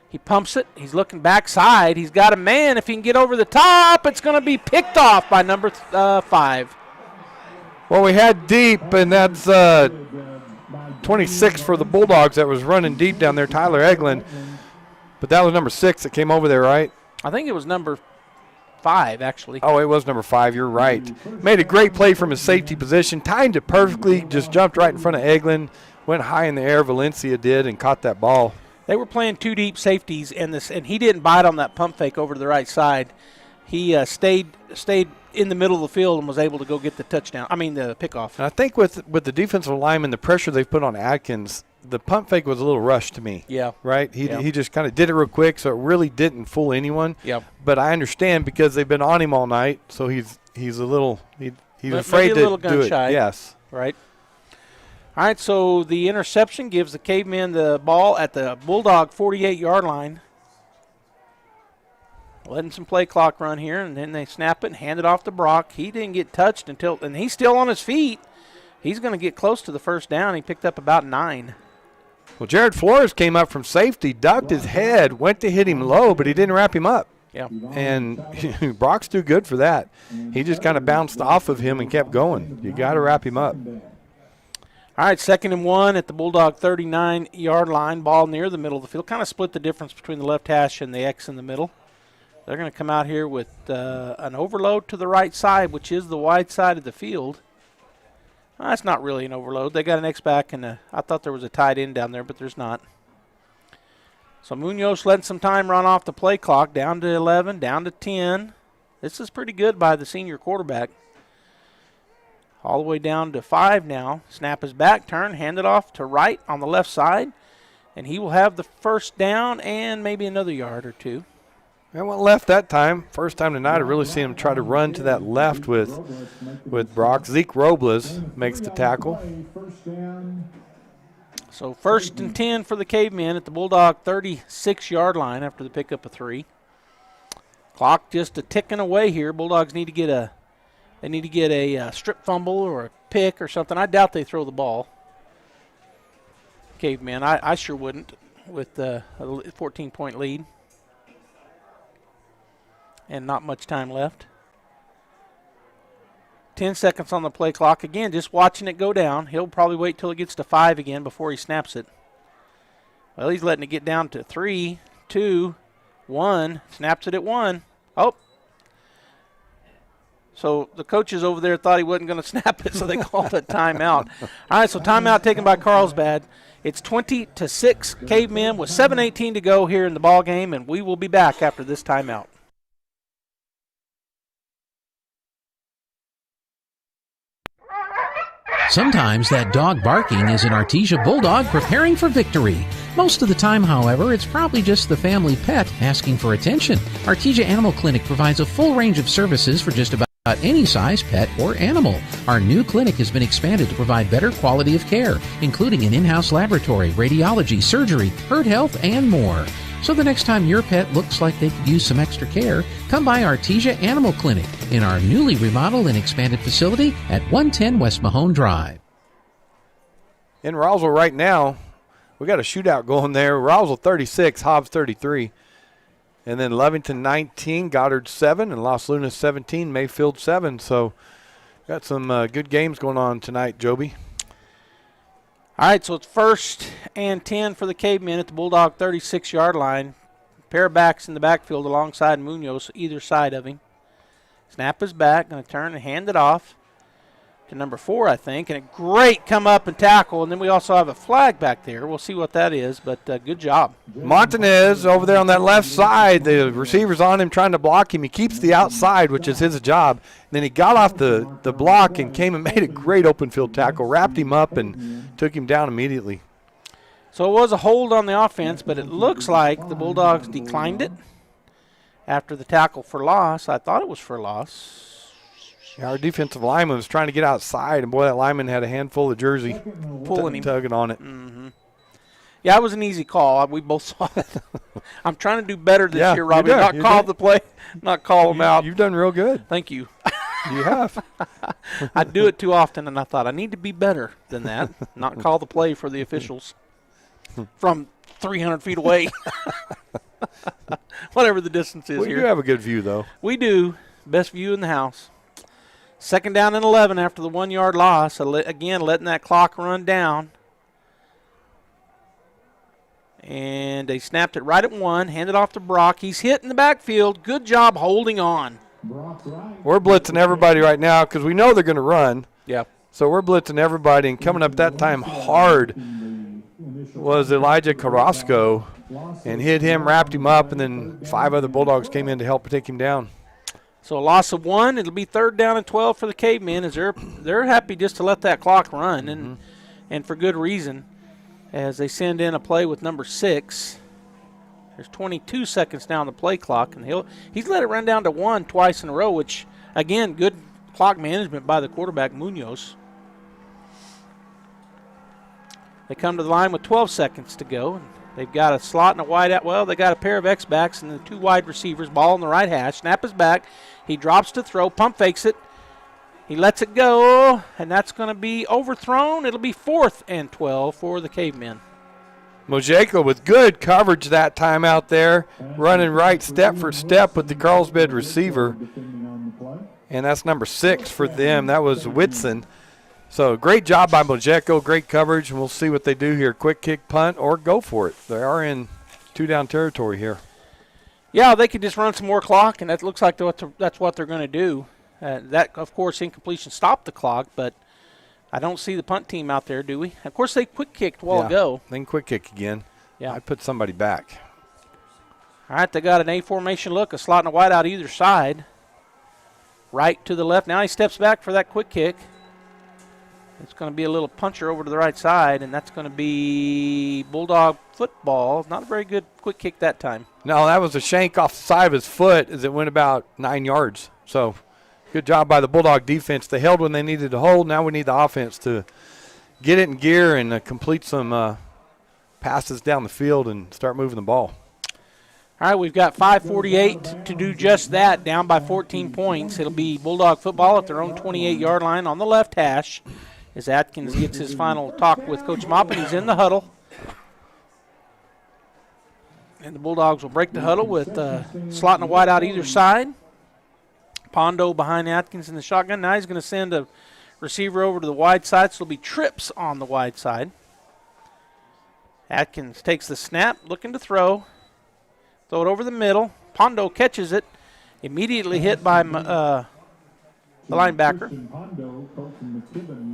Speaker 8: He pumps it. He's looking backside. He's got a man. If he can get over the top, it's going to be picked off by number 5.
Speaker 26: Well, we had deep, and that's 26 for the Bulldogs that was running deep down there, Tyler Eglin. But that was number 6 that came over there, right?
Speaker 8: I think it was number 5, actually.
Speaker 26: Oh, it was number 5. You're right. Made a great play from his safety position. Timed it perfectly. Just jumped right in front of Eglin. Went high in the air. Valencia did and caught that ball.
Speaker 8: They were playing 2 deep safeties, and he didn't bite on that pump fake over to the right side. He stayed in the middle of the field and was able to go get the touchdown. I mean, the pickoff.
Speaker 26: And I think with the defensive lineman, the pressure they've put on Atkins, the pump fake was a little rushed to me.
Speaker 8: Yeah.
Speaker 26: Right? He just kind of did it real quick, so it really didn't fool anyone.
Speaker 8: Yeah.
Speaker 26: But I understand because they've been on him all night, so he's a little he's afraid
Speaker 8: maybe a little
Speaker 26: to do it.
Speaker 8: gun-shy.
Speaker 26: Yes.
Speaker 8: Right. All right, so the interception gives the Cavemen the ball at the Bulldog 48-yard line. Letting some play clock run here, and then they snap it and hand it off to Brock. He didn't get touched and he's still on his feet. He's going to get close to the first down. He picked up about 9.
Speaker 26: Well, Jared Flores came up from safety, ducked his head, went to hit him low, but he didn't wrap him up.
Speaker 8: Yeah.
Speaker 26: And Brock's too good for that. He just kind of bounced off of him and kept going. You got to wrap him up.
Speaker 8: All right, 2nd and 1 at the Bulldog 39-yard line. Ball near the middle of the field. Kind of split the difference between the left hash and the X in the middle. They're going to come out here with an overload to the right side, which is the wide side of the field. That's not really an overload. They got an X-back, and I thought there was a tight end down there, but there's not. So Munoz letting some time run off the play clock, down to 11, down to 10. This is pretty good by the senior quarterback. All the way down to 5 now. Snap is back, turn, hand it off to right on the left side, and he will have the first down and maybe another yard or 2.
Speaker 26: I went left that time. First time tonight, I really seen him try to run to that left with Brock. Zeke Robles makes the tackle.
Speaker 8: So 1st and 10 for the Cavemen at the Bulldog 36-yard line after the pickup of 3. Clock just a ticking away here. Bulldogs need to get a strip fumble or a pick or something. I doubt they throw the ball. Cavemen, I sure wouldn't with a 14-point lead. And not much time left. 10 seconds on the play clock. Again, just watching it go down. He'll probably wait till it gets to 5 again before he snaps it. Well, he's letting it get down to 3, 2, 1. Snaps it at 1. Oh. So the coaches over there thought he wasn't going to snap it, so they called a timeout. All right, so timeout taken by Carlsbad. It's 20-6 Cavemen with 7:18 to go here in the ball game, and we will be back after this timeout.
Speaker 18: Sometimes that dog barking is an Artesia Bulldog preparing for victory. Most of the time, however, it's probably just the family pet asking for attention. Artesia Animal Clinic provides a full range of services for just about any size pet or animal. Our new clinic has been expanded to provide better quality of care, including an in-house laboratory, radiology, surgery, herd health, and more. So the next time your pet looks like they could use some extra care, come by Artesia Animal Clinic in our newly remodeled and expanded facility at 110 West Mahone Drive.
Speaker 26: In Roswell right now, we got a shootout going there. Roswell 36, Hobbs 33. And then Lovington 19, Goddard 7, and Los Lunas 17, Mayfield 7. So got some good games going on tonight, Joby.
Speaker 8: All right, so it's 1st and 10 for the Cavemen at the Bulldog 36-yard line. Pair of backs in the backfield alongside Munoz, either side of him. Snap is back, going to turn and hand it off to number 4, I think. And a great come up and tackle, and then we also have a flag back there. We'll see what that is, but good job.
Speaker 26: Montanez over there on that left side. The receiver's on him trying to block him. He keeps the outside, which is his job. And then he got off the block and came and made a great open field tackle, wrapped him up and took him down immediately.
Speaker 8: So it was a hold on the offense, but it looks like the Bulldogs declined it after the tackle for loss. I thought it was for loss.
Speaker 26: Yeah, our defensive lineman was trying to get outside, and boy, that lineman had a handful of jersey,
Speaker 8: pulling him,
Speaker 26: tugging on it.
Speaker 8: Mm-hmm. Yeah, it was an easy call. We both saw it. I'm trying to do better this year, Robbie.
Speaker 26: You're
Speaker 8: Not call the play, not call them out.
Speaker 26: You've done real good.
Speaker 8: Thank you.
Speaker 26: You have.
Speaker 8: I do it too often, and I thought I need to be better than that. Not call the play for the officials from 300 feet away. Whatever the distance is here.
Speaker 26: We do have a good view, though.
Speaker 8: We do. Best view in the house. 2nd down and 11 after the 1-yard loss. Again, letting that clock run down. And they snapped it right at 1, handed off to Brock. He's hit in the backfield. Good job holding on.
Speaker 26: We're blitzing everybody right now because we know they're going to run.
Speaker 8: Yeah.
Speaker 26: So we're blitzing everybody, and coming up that time hard was Elijah Carrasco, and hit him, wrapped him up, and then 5 other Bulldogs came in to help take him down.
Speaker 8: So a loss of 1. It'll be 3rd down and 12 for the Cavemen, as they're happy just to let that clock run, and for good reason, as they send in a play with number 6. There's 22 seconds now on the play clock, and he's let it run down to 1 twice in a row, which, again, good clock management by the quarterback, Munoz. They come to the line with 12 seconds to go. And they've got a slot and a wide out. Well, they got a pair of X-backs and the 2 wide receivers. Ball on the right hash. Snap is back. He drops to throw. Pump fakes it. He lets it go, and that's going to be overthrown. It'll be 4th and 12 for the Cavemen.
Speaker 26: Mojeko with good coverage that time out there, running right step for step with the Carlsbad receiver. And that's number 6 for them. That was Whitson. So great job by Mojeko, great coverage, and we'll see what they do here. Quick kick, punt, or go for it. They are in 2-down territory here.
Speaker 8: Yeah, they could just run some more clock, and that looks like that's what they're going to do. That, of course, incompletion stopped the clock, but I don't see the punt team out there, do we? Of course, they quick kicked a while ago.
Speaker 26: They can quick kick again.
Speaker 8: Yeah.
Speaker 26: I put somebody back.
Speaker 8: All right, they got an A formation look, a slot and a wide out either side. Right to the left. Now he steps back for that quick kick. It's going to be a little puncher over to the right side, and that's going to be Bulldog football. Not a very good quick kick that time.
Speaker 26: No, that was a shank off the side of his foot as it went about 9 yards. So good job by the Bulldog defense. They held when they needed to hold. Now we need the offense to get it in gear and complete some passes down the field and start moving the ball.
Speaker 8: All right, we've got 5:48 to do just that, down by 14 points. It'll be Bulldog football at their own 28-yard line on the left hash as Atkins gets his final talk with Coach Maupin. He's in the huddle. And the Bulldogs will break the huddle with slot and a wide out either side. Pondo behind Atkins in the shotgun. Now he's going to send a receiver over to the wide side, so it'll be trips on the wide side. Atkins takes the snap, looking to throw. Throw it over the middle. Pondo catches it. Immediately hit by the linebacker.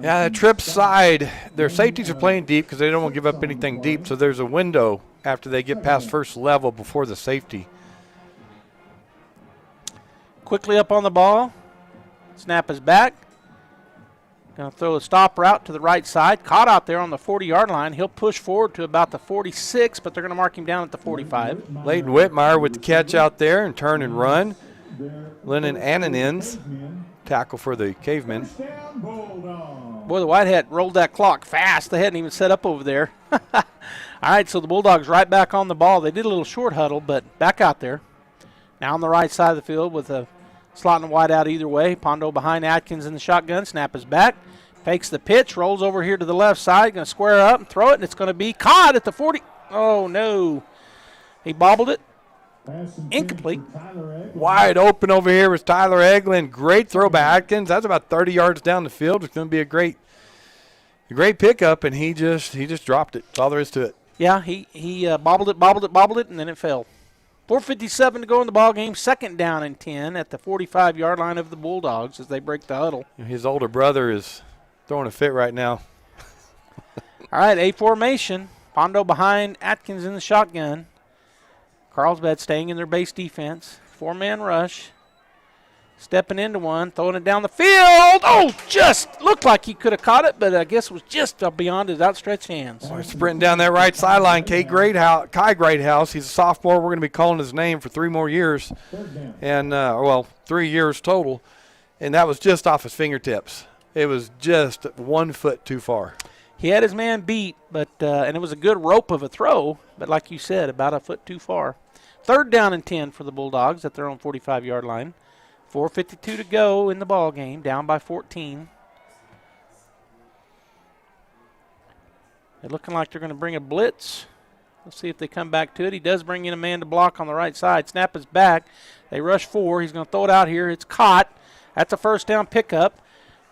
Speaker 26: Yeah, the trip side, their safeties are playing deep because they don't want to give up anything deep, so there's a window after they get past first level before the safety.
Speaker 8: Quickly up on the ball. Snap is back. Going to throw a stop route to the right side. Caught out there on the 40-yard line. He'll push forward to about the 46, but they're going to mark him down at the 45.
Speaker 26: Leighton Whitmire with the catch out there and turn and run. Lennon Annanins tackle for the Cavemen.
Speaker 8: Boy, the White Hat rolled that clock fast. They hadn't even set up over there. All right, so the Bulldogs right back on the ball. They did a little short huddle, but back out there. Now on the right side of the field with a slot and wide out either way. Pondo behind Atkins in the shotgun. Snap is back. Fakes the pitch. Rolls over here to the left side. Going to square up and throw it, and it's going to be caught at the 40. Oh, no. He bobbled it. Incomplete.
Speaker 26: Wide open over here was Tyler Eglin. Great throw by Atkins. That's about 30 yards down the field. It's going to be a great pickup, and he just dropped it. That's all there is to it.
Speaker 8: Yeah, he bobbled it, and then it fell. 4:57 to go in the ball game. 2nd down and 10 at the 45-yard line of the Bulldogs as they break the huddle.
Speaker 26: His older brother is throwing a fit right now.
Speaker 8: All right, A formation. Pondo behind Atkins in the shotgun. Carlsbad staying in their base defense. 4-man rush. Stepping into one, throwing it down the field. Oh, just looked like he could have caught it, but I guess it was just beyond his outstretched hands.
Speaker 26: We're sprinting down that right sideline. Kai Greathouse. He's a sophomore. We're going to be calling his name for 3 more years, and 3 years total. And that was just off his fingertips. It was just 1 foot too far.
Speaker 8: He had his man beat, but and it was a good rope of a throw, but like you said, about a foot too far. 3rd down and 10 for the Bulldogs at their own 45-yard line. 4:52 to go in the ball game, down by 14. They're looking like they're going to bring a blitz. Let's see if they come back to it. He does bring in a man to block on the right side. Snap is back. They rush 4. He's going to throw it out here. It's caught. That's a first down pickup.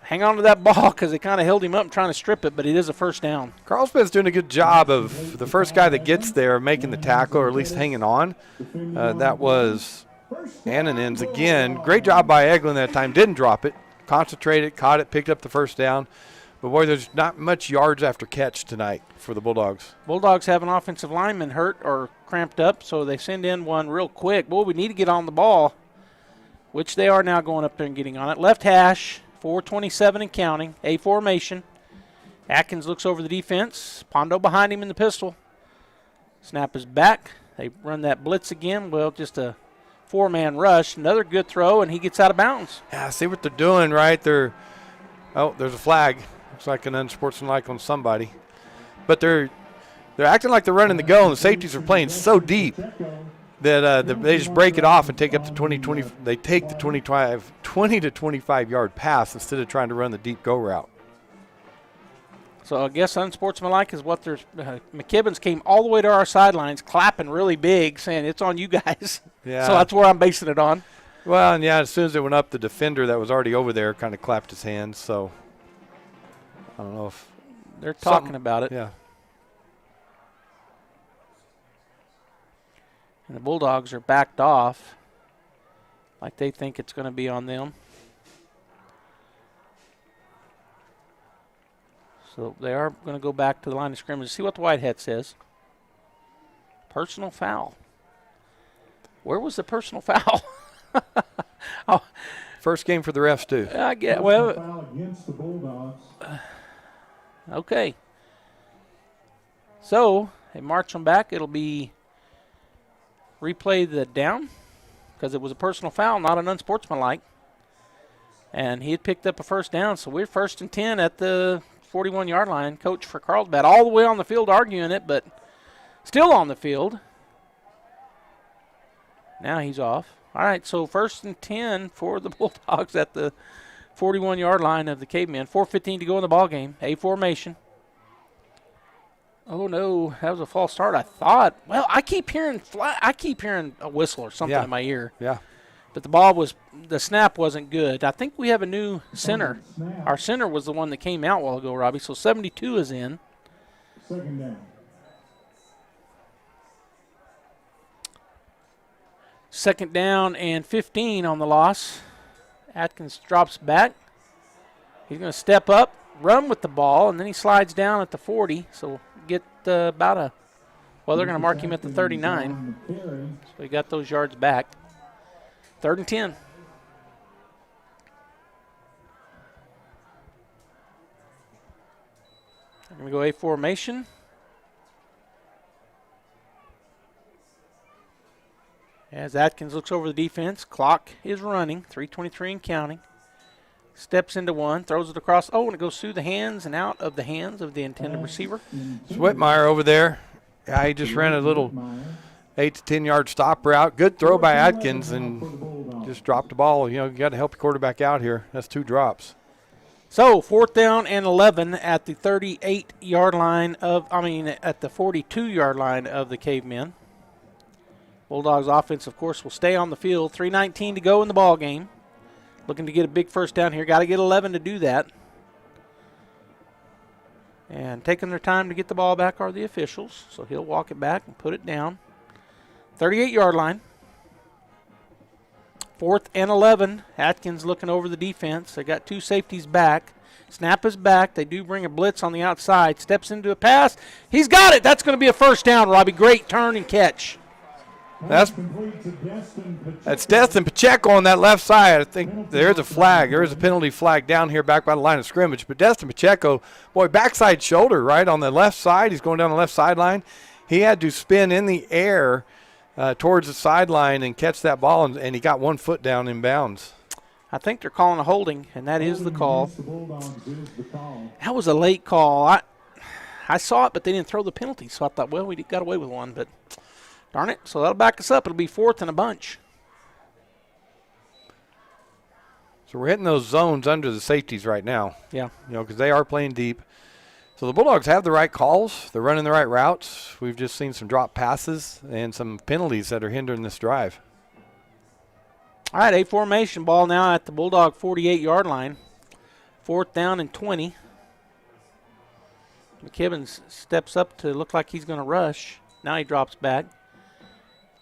Speaker 8: Hang on to that ball because they kind of held him up and trying to strip it, but it is a first down.
Speaker 26: Carlsbad's doing a good job of the first guy that gets there making the tackle or at least hanging on. That was Annanens again. Great job by Eglin that time. Didn't drop it. Concentrated, caught it, picked up the first down. But, boy, there's not much yards after catch tonight for the Bulldogs.
Speaker 8: Bulldogs have an offensive lineman hurt or cramped up, so they send in one real quick. Boy, we need to get on the ball, which they are now going up there and getting on it. Left hash, 4:27 and counting, A formation. Atkins looks over the defense. Pondo behind him in the pistol. Snap is back. They run that blitz again. Well, just a 4-man rush. Another good throw, and he gets out of bounds.
Speaker 26: Yeah, see what they're doing, right? There's a flag. Looks like an unsportsmanlike on somebody. But they're acting like they're running the go, and the safeties are playing so deep that they just break it off and take up the 20 they take the 20 to 25-yard pass instead of trying to run the deep go route.
Speaker 8: So I guess unsportsmanlike is what they're McKibbins came all the way to our sidelines clapping really big saying it's on you guys.
Speaker 26: Yeah.
Speaker 8: So that's where I'm basing it on.
Speaker 26: Well, and yeah, as soon as it went up, the defender that was already over there kind of clapped his hands. So I don't know if
Speaker 8: they're talking about it.
Speaker 26: Yeah.
Speaker 8: And the Bulldogs are backed off like they think it's going to be on them. So they are going to go back to the line of scrimmage. See what the Whitehead says. Personal foul. Where was the personal foul?
Speaker 26: Oh. First game for the refs, too.
Speaker 8: I get well.
Speaker 7: Foul against the Bulldogs.
Speaker 8: Okay. So they march them back. It'll be replay the down because it was a personal foul, not an unsportsmanlike. And he had picked up a first down, so we're 1st and 10 at the 41-yard line. Coach for Carlsbad all the way on the field arguing it, but still on the field. Now he's off. All right, so 1st and 10 for the Bulldogs at the 41-yard line of the Cavemen. 4:15 to go in the ball game. A formation. Oh no, that was a false start. I thought. Well, I keep hearing a whistle or something in my ear.
Speaker 26: Yeah.
Speaker 8: But the snap wasn't good. I think we have a new center. Our center was the one that came out a while ago, Robbie. So 72 is in.
Speaker 7: 2nd down.
Speaker 8: 2nd down and 15 on the loss. Atkins drops back. He's going to step up, run with the ball, and then he slides down at the 40. So get about a, well, they're going to mark him at the 39. So he got those yards back. 3rd and 10. They're going to go A formation. As Atkins looks over the defense, clock is running, 3:23 and counting. Steps into one, throws it across. Oh, and it goes through the hands and out of the hands of the intended receiver.
Speaker 26: Whitmire over there. Yeah, he just ran a little 8 to 10-yard stop route. Good throw by Atkins and just dropped the ball. You got to help your quarterback out here. That's 2 drops.
Speaker 8: So 4th down and 11 at the 38-yard line at the 42-yard line of the Cavemen. Bulldogs offense, of course, will stay on the field. 3:19 to go in the ball game. Looking to get a big first down here. Got to get 11 to do that. And taking their time to get the ball back are the officials. So he'll walk it back and put it down. 38-yard line. 4th and 11. Atkins looking over the defense. They got 2 safeties back. Snap is back. They do bring a blitz on the outside. Steps into a pass. He's got it. That's going to be a first down, Robbie. Great turn and catch.
Speaker 26: That's Destin Pacheco on that left side. I think there's a flag. There is a penalty flag down here back by the line of scrimmage. But Destin Pacheco, boy, backside shoulder right on the left side. He's going down the left sideline. He had to spin in the air towards the sideline and catch that ball, and he got 1 foot down in bounds.
Speaker 8: I think they're calling a holding, and that is the call. That was a late call. I saw it, but they didn't throw the penalty, so I thought, well, we got away with one, but darn it. So that'll back us up. It'll be 4th and a bunch.
Speaker 26: So we're hitting those zones under the safeties right now.
Speaker 8: Yeah.
Speaker 26: Because they are playing deep. So the Bulldogs have the right calls. They're running the right routes. We've just seen some drop passes and some penalties that are hindering this drive.
Speaker 8: All right, a formation ball now at the Bulldog 48-yard line. 4th down and 20. McKibbin steps up to look like he's going to rush. Now he drops back.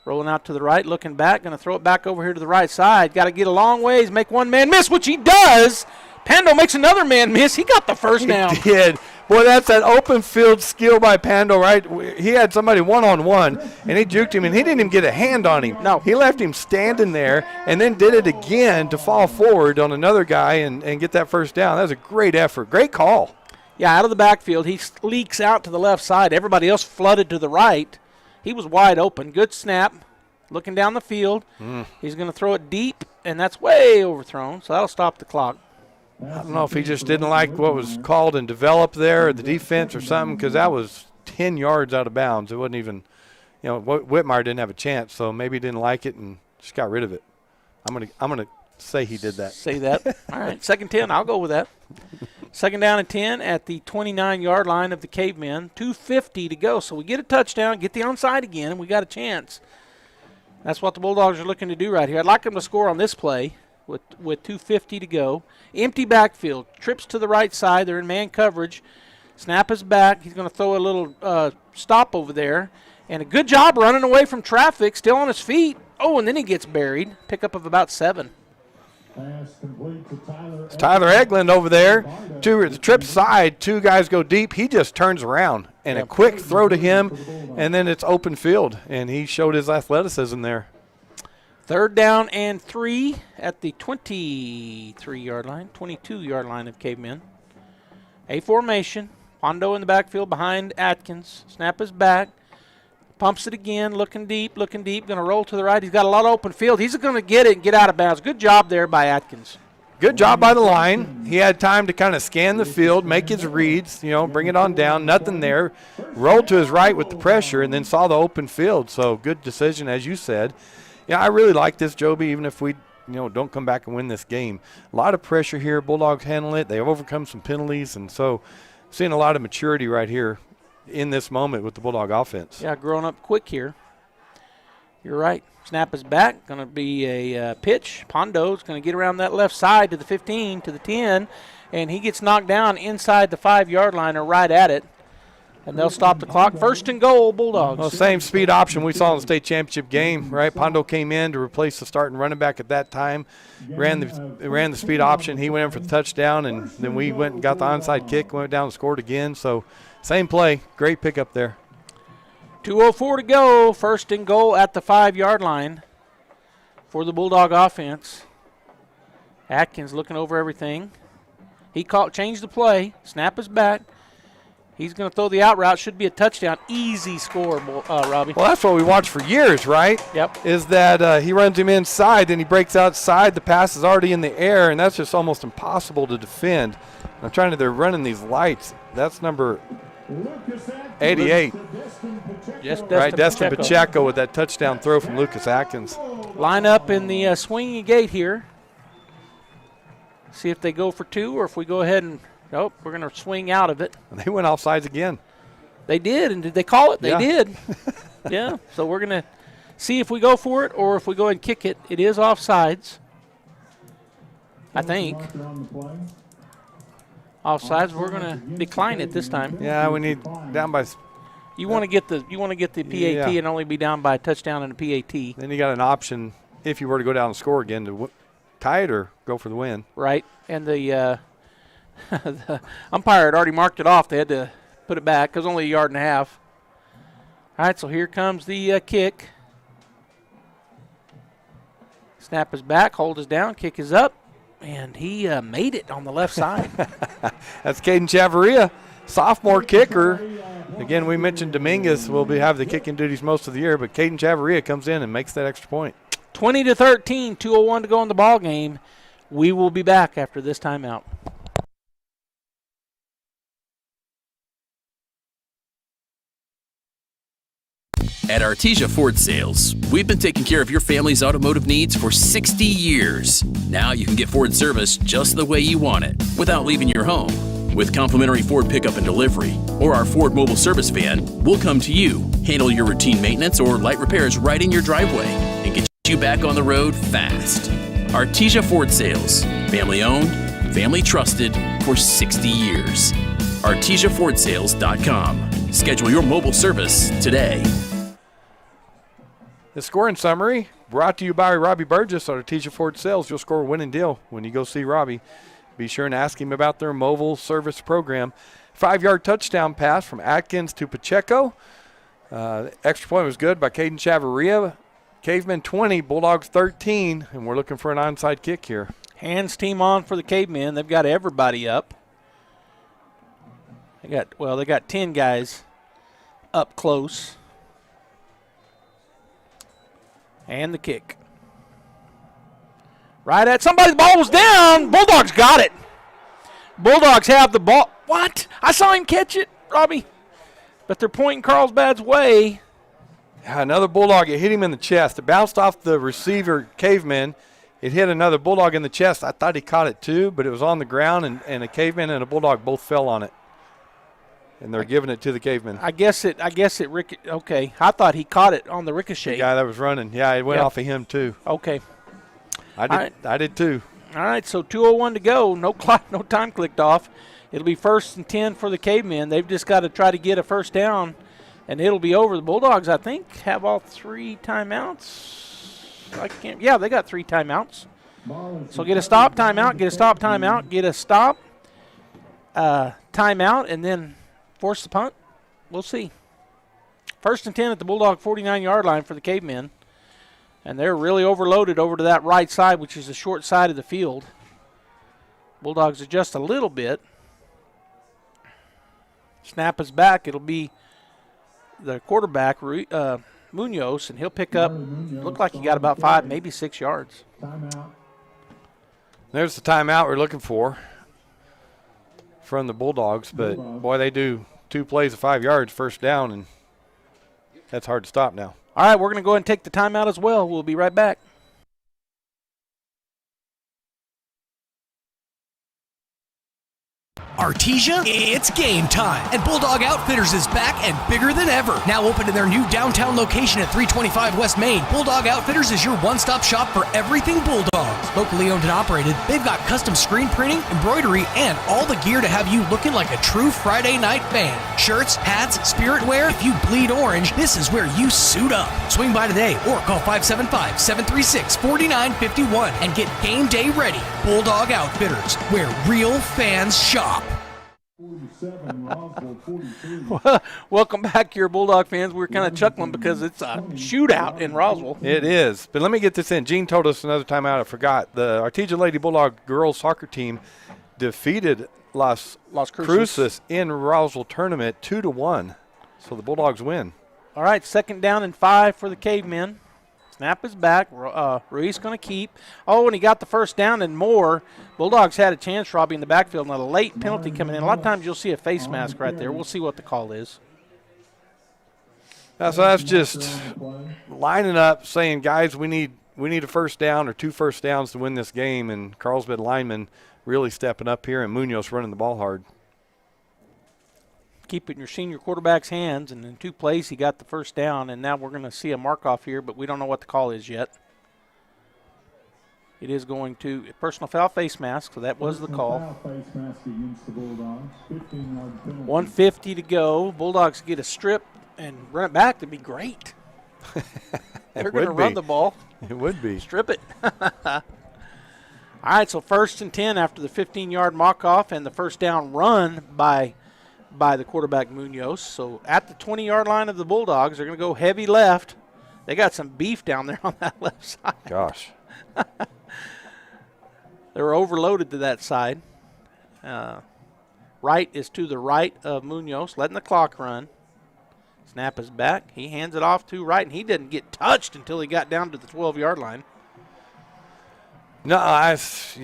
Speaker 8: Rolling out to the right, looking back, going to throw it back over here to the right side. Got to get a long ways, make one man miss, which he does. Pando makes another man miss. He got the first down.
Speaker 26: He did. Boy, that's that open field skill by Pando, right? He had somebody one-on-one, and he juked him, and he didn't even get a hand on him.
Speaker 8: No.
Speaker 26: He left him standing there and then did it again to fall forward on another guy and get that first down. That was a great effort. Great call.
Speaker 8: Yeah, out of the backfield. He leaks out to the left side. Everybody else flooded to the right. He was wide open. Good snap. Looking down the field. He's going to throw it deep, and that's way overthrown, so that'll stop the clock.
Speaker 26: I don't know if he just didn't like what was called and developed there, or the defense or something, because that was 10 yards out of bounds. It wasn't even, Whitmire didn't have a chance, so maybe he didn't like it and just got rid of it. I'm gonna say he did that.
Speaker 8: Say that. All right, 2nd 10. I'll go with that. 2nd down and 10 at the 29-yard line of the Cavemen. 2:50 to go, so we get a touchdown, get the onside again, and we got a chance. That's what the Bulldogs are looking to do right here. I'd like them to score on this play with 2:50 to go. Empty backfield. Trips to the right side. They're in man coverage. Snap is back. He's going to throw a little stop over there. And a good job running away from traffic, still on his feet. Oh, and then he gets buried. Pickup of about 7.
Speaker 26: It's Tyler Eglin over there. The trip side, 2 guys go deep. He just turns around, and a quick throw to him, and then it's open field. And he showed his athleticism there.
Speaker 8: 3rd down and 3 at the 23-yard line, 22-yard line of Cavemen. A formation. Pondo in the backfield behind Atkins. Snap is back. Pumps it again, looking deep, going to roll to the right. He's got a lot of open field. He's going to get it and get out of bounds. Good job there by Atkins.
Speaker 26: Good job by the line. He had time to kind of scan the field, make his reads, bring it on down. Nothing there. Rolled to his right with the pressure and then saw the open field. So good decision, as you said. Yeah, I really like this, Joby, even if we don't come back and win this game. A lot of pressure here. Bulldogs handle it. They've overcome some penalties, and so seeing a lot of maturity right here in this moment with the Bulldog offense.
Speaker 8: Yeah, growing up quick here. You're right. Snap is back. Going to be a pitch. Pondo's going to get around that left side to the 15, to the 10, and he gets knocked down inside the 5-yard line or right at it. And they'll stop the clock. 1st and goal, Bulldogs.
Speaker 26: Well, same speed option we saw in the state championship game, right? Pondo came in to replace the starting running back at that time. Ran the speed option. He went in for the touchdown, and then we went and got the onside kick, went down and scored again. So same play. Great pickup there.
Speaker 8: 2:04 to go. 1st and goal at the 5-yard line for the Bulldog offense. Atkins looking over everything. He changed the play. Snap is back. He's going to throw the out route. Should be a touchdown. Easy score, Robbie.
Speaker 26: Well, that's what we watched for years, right?
Speaker 8: Yep.
Speaker 26: Is that he runs him inside, then he breaks outside. The pass is already in the air, and that's just almost impossible to defend. They're running these lights. That's number 88. Destin Pacheco with that touchdown throw from Lucas Atkins.
Speaker 8: Line up in the swinging gate here. See if they go for 2 or if we go ahead and we're going to swing out of it.
Speaker 26: They went offsides again.
Speaker 8: They did, and did they call it? They did. Yeah, so we're going to see if we go for it or if we go ahead and kick it. It is offsides, I think. Offsides, we're going to decline it this time.
Speaker 26: Yeah, we need down by.
Speaker 8: You want to get the PAT and only be down by a touchdown and a PAT.
Speaker 26: Then you got an option if you were to go down and score again to tie it or go for the win.
Speaker 8: Right, and the umpire had already marked it off. They had to put it back because only 1.5 yards. All right, so here comes the kick. Snap is back, hold is down, kick is up, and he made it on the left side.
Speaker 26: That's Caden Chavarria, sophomore kicker. Again, we mentioned Dominguez will have the kicking duties most of the year, but Caden Chavarria comes in and makes that extra point.
Speaker 8: 20-13, 2:01 to go in the ball game. We will be back after this timeout.
Speaker 5: At Artesia Ford Sales, we've been taking care of your family's automotive needs for 60 years. Now you can get Ford service just the way you want it, without leaving your home. With complimentary Ford pickup and delivery, or our Ford mobile service van, we'll come to you, handle your routine maintenance or light repairs right in your driveway, and get you back on the road fast. Artesia Ford Sales, family owned, family trusted for 60 years. ArtesiaFordSales.com. Schedule your mobile service today.
Speaker 26: The scoring summary brought to you by Robbie Burgess at Artesia Ford Sales. You'll score a winning deal when you go see Robbie. Be sure and ask him about their mobile service program. 5-yard touchdown pass from Atkins to Pacheco. Extra point was good by Caden Chavarria. Cavemen 20, Bulldogs 13, and we're looking for an onside kick here.
Speaker 8: Hands team on for the Cavemen. They've got everybody up. They got 10 guys up close. And the kick. Right at somebody. The ball was down. Bulldogs got it. Bulldogs have the ball. What? I saw him catch it, Robbie. But they're pointing Carlsbad's way.
Speaker 26: Yeah, another Bulldog. It hit him in the chest. It bounced off the receiver, Caveman. It hit another Bulldog in the chest. I thought he caught it too, but it was on the ground, and a Caveman and a Bulldog both fell on it. And they're giving it to the Caveman.
Speaker 8: I guess it okay. I thought he caught it on the ricochet.
Speaker 26: The guy that was running. Yeah, it went off of him too.
Speaker 8: Okay.
Speaker 26: I did too.
Speaker 8: All right, so 2:01 to go. No time clicked off. It'll be 1st and 10 for the Cavemen. They've just got to try to get a first down, and it'll be over. The Bulldogs, I think, have all 3 timeouts. Yeah, they got 3 timeouts. So get a stop, timeout, get a stop, timeout, get a stop, timeout, and then force the punt. We'll see. 1st and 10 at the Bulldog 49-yard line for the Cavemen. And they're really overloaded over to that right side, which is the short side of the field. Bulldogs adjust a little bit. Snap is back. It'll be the quarterback, Munoz, and he'll pick up, look like he got about 5, maybe 6 yards.
Speaker 26: There's the timeout we're looking for from the Bulldogs, but boy, they do 2 plays of 5 yards, first down, and that's hard to stop now.
Speaker 8: All right, we're going to go ahead and take the timeout as well. We'll be right back.
Speaker 14: Artesia, it's game time, and Bulldog Outfitters is back and bigger than ever. Now open in their new downtown location at 325 West Main, Bulldog Outfitters is your one-stop shop for everything Bulldogs. Locally owned and operated, they've got custom screen printing, embroidery, and all the gear to have you looking like a true Friday night fan. Shirts, hats, spirit wear. If you bleed orange, this is where you suit up. Swing by today or call 575-736-4951 and get game day ready. Bulldog Outfitters, where real fans shop.
Speaker 8: Welcome back here, Bulldog fans. We're kind of chuckling because it's a shootout in Roswell.
Speaker 26: It is. But let me get this in. Gene told us another timeout. I forgot. The Artesia Lady Bulldog girls soccer team defeated Las Cruces in Roswell tournament 2-1. So the Bulldogs win.
Speaker 8: All right, 2nd down and 5 for the Cavemen. Snap is back. Ruiz going to keep. Oh, and he got the first down and more. Bulldogs had a chance, Robbie, in the backfield. Now, a late penalty coming in. A lot of times you'll see a face mask right there. We'll see what the call is.
Speaker 26: So that's just lining up, saying, guys, we need a first down or 2 first downs to win this game, and Carlsbad linemen really stepping up here, and Munoz running the ball hard.
Speaker 8: Keep it in your senior quarterback's hands, and in 2 plays he got the first down, and now we're going to see a mark-off here, but we don't know what the call is yet. It is going to personal foul face mask, so that was the call. 1:50 to go. Bulldogs get a strip and run it back. That'd be great. They're going to run the ball.
Speaker 26: It would be.
Speaker 8: Strip it. All right, so 1st and 10 after the 15-yard mock-off and the first down run by the quarterback Munoz. So at the 20-yard line of the Bulldogs, they're going to go heavy left. They got some beef down there on that left side.
Speaker 26: Gosh.
Speaker 8: They were overloaded to that side. Right is to the right of Munoz, letting the clock run. Snap is back. He hands it off to Wright, and he didn't get touched until he got down to the 12-yard line.
Speaker 26: No,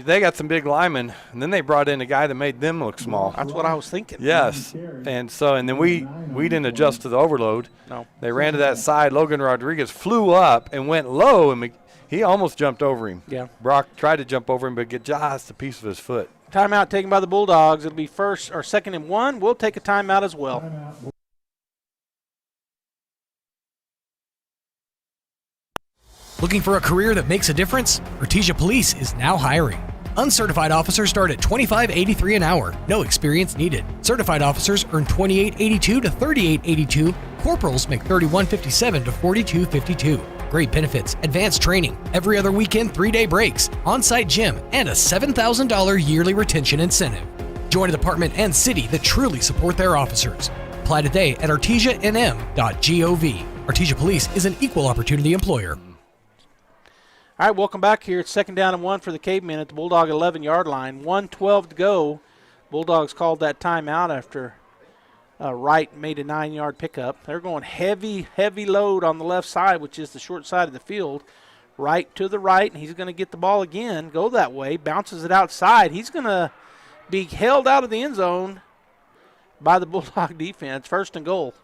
Speaker 26: they got some big linemen, and then they brought in a guy that made them look small.
Speaker 8: That's what I was thinking.
Speaker 26: Yes, and then we didn't adjust to the overload.
Speaker 8: No.
Speaker 26: They ran to that side. Logan Rodriguez flew up and went low, and he almost jumped over him.
Speaker 8: Yeah.
Speaker 26: Brock tried to jump over him, but get just a piece of his foot.
Speaker 8: Timeout taken by the Bulldogs. It'll be 2nd and 1. We'll take a timeout as well.
Speaker 14: Looking for a career that makes a difference? Artesia Police is now hiring. Uncertified officers start at $25.83 an hour. No experience needed. Certified officers earn $28.82 to $38.82. Corporals make $31.57 to $42.52. Great benefits, advanced training, every other weekend 3-day breaks, on-site gym, and a $7,000 yearly retention incentive. Join a department and city that truly support their officers. Apply today at artesianm.gov. Artesia Police is an equal opportunity employer.
Speaker 8: All right, welcome back here. It's 2nd down and 1 for the Cavemen at the Bulldog 11-yard line. 1:12 to go. Bulldogs called that timeout after Wright made a 9-yard pickup. They're going heavy load on the left side, which is the short side of the field. Right to the right, and he's going to get the ball again, go that way, bounces it outside. He's going to be held out of the end zone by the Bulldog defense. 1st and goal.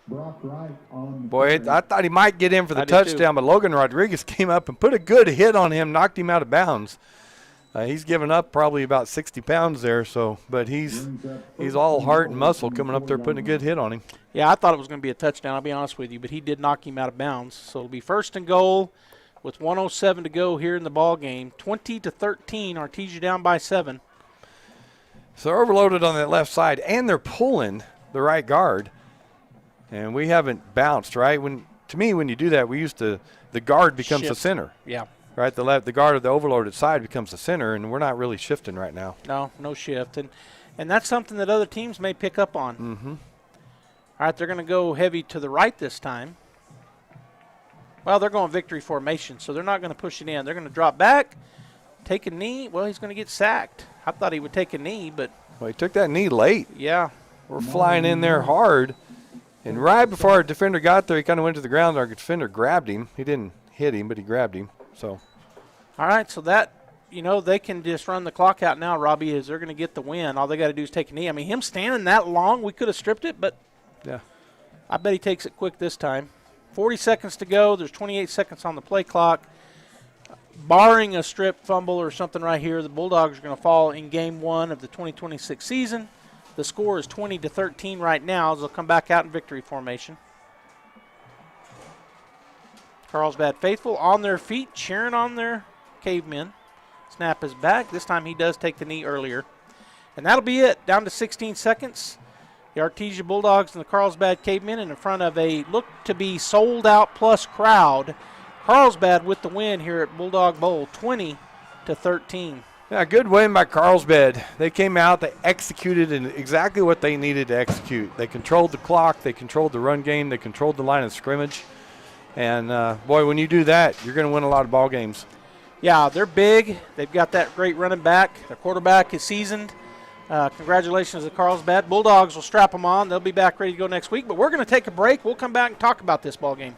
Speaker 26: Boy, I thought he might get in for the touchdown, but Logan Rodriguez came up and put a good hit on him, knocked him out of bounds. He's given up probably about 60 pounds there, but he's all heart and muscle coming up there putting a good hit on him.
Speaker 8: Yeah, I thought it was going to be a touchdown, I'll be honest with you, but he did knock him out of bounds. So it'll be 1st and goal with 1:07 to go here in the ball game. 20-13, Artesia down by 7.
Speaker 26: So they're overloaded on that left side, and they're pulling the right guard. And we haven't bounced, right? To me, when you do that, the guard becomes the center.
Speaker 8: Yeah.
Speaker 26: Right, the guard of the overloaded side becomes the center, and we're not really shifting right now.
Speaker 8: No shift. And that's something that other teams may pick up on.
Speaker 26: Mm-hmm.
Speaker 8: All right, they're going to go heavy to the right this time. Well, they're going victory formation, so they're not going to push it in. They're going to drop back, take a knee. Well, he's going to get sacked. I thought he would take a knee, but.
Speaker 26: Well, he took that knee late.
Speaker 8: Yeah.
Speaker 26: We're flying in there hard. And right before our defender got there, he kind of went to the ground. Our defender grabbed him. He didn't hit him, but he grabbed him. So,
Speaker 8: all right, so that, they can just run the clock out now, Robbie, as they're going to get the win. All they got to do is take a knee. I mean, him standing that long, we could have stripped it, but
Speaker 26: yeah,
Speaker 8: I bet he takes it quick this time. 40 seconds to go. There's 28 seconds on the play clock. Barring a strip, fumble, or something right here, the Bulldogs are going to fall in Game 1 of the 2026 season. The score is 20-13 right now as they'll come back out in victory formation. Carlsbad faithful on their feet, cheering on their Cavemen. Snap is back. This time he does take the knee earlier. And that'll be it. Down to 16 seconds. The Artesia Bulldogs and the Carlsbad Cavemen in front of a look-to-be sold-out plus crowd. Carlsbad with the win here at Bulldog Bowl, 20-13.
Speaker 26: Yeah, good win by Carlsbad. They came out, they executed exactly what they needed to execute. They controlled the clock, they controlled the run game, they controlled the line of scrimmage. And, boy, when you do that, you're going to win a lot of ball games.
Speaker 8: Yeah, they're big. They've got that great running back. Their quarterback is seasoned. Congratulations to Carlsbad. Bulldogs will strap them on. They'll be back ready to go next week. But we're going to take a break. We'll come back and talk about this ball game.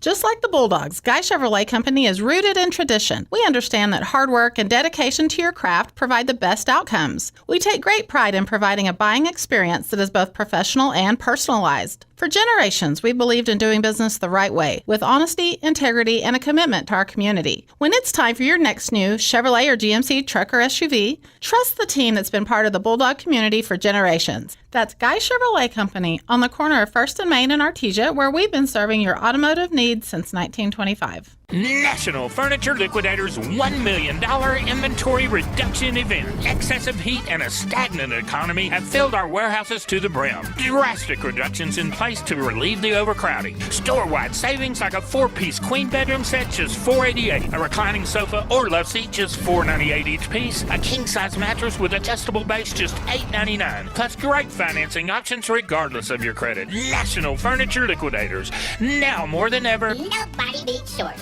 Speaker 3: Just like the Bulldogs, Guy Chevrolet Company is rooted in tradition. We understand that hard work and dedication to your craft provide the best outcomes. We take great pride in providing a buying experience that is both professional and personalized. For generations, we believed in doing business the right way, with honesty, integrity, and a commitment to our community. When it's time for your next new Chevrolet or GMC truck or SUV, trust the team that's been part of the Bulldog community for generations. That's Guy Chevrolet Company on the corner of 1st and Main in Artesia, where we've been serving your automotive needs since 1925.
Speaker 20: National Furniture Liquidators $1 million inventory reduction event. Excessive heat and a stagnant economy have filled our warehouses to the brim. Drastic reductions in place to relieve the overcrowding. Store-wide savings like a 4-piece queen bedroom set just $488, a reclining sofa or love seat just $498 each piece, a king-size mattress with adjustable base just $899, plus great financing options regardless of your credit. National Furniture Liquidators. Now more than ever, nobody beats short.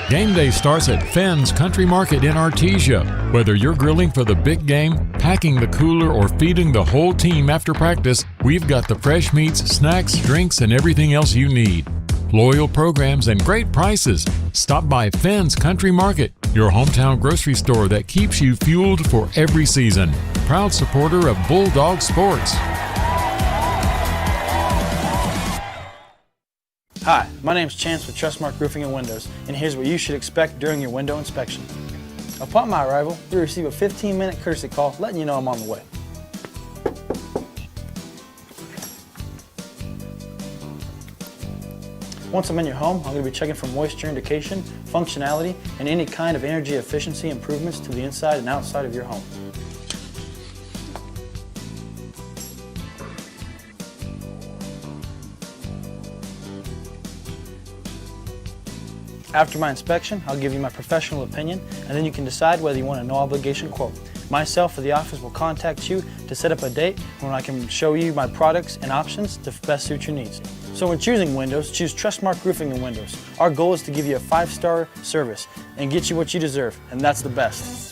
Speaker 21: Game day starts at Fenn's Country Market in Artesia. Whether you're grilling for the big game, packing the cooler, or feeding the whole team after practice, We've got the fresh meats, snacks, drinks, and everything else you need. Loyal programs and great prices. Stop by Fenn's Country Market, your hometown grocery store that keeps you fueled for every season. Proud supporter of Bulldog Sports.
Speaker 4: Hi, my name's Chance with Trustmark Roofing and Windows, and here's what you should expect during your window inspection. Upon my arrival, you'll receive a 15-minute courtesy call letting you know I'm on the way. Once I'm in your home, I'm going to be checking for moisture indication, functionality, and any kind of energy efficiency improvements to the inside and outside of your home. After my inspection, I'll give you my professional opinion, and then you can decide whether you want a no-obligation quote. Myself or the office will contact you to set up a date when I can show you my products and options to best suit your needs. So when choosing windows, choose Trustmark Roofing and Windows. Our goal is to give you a 5-star service and get you what you deserve, and that's the best.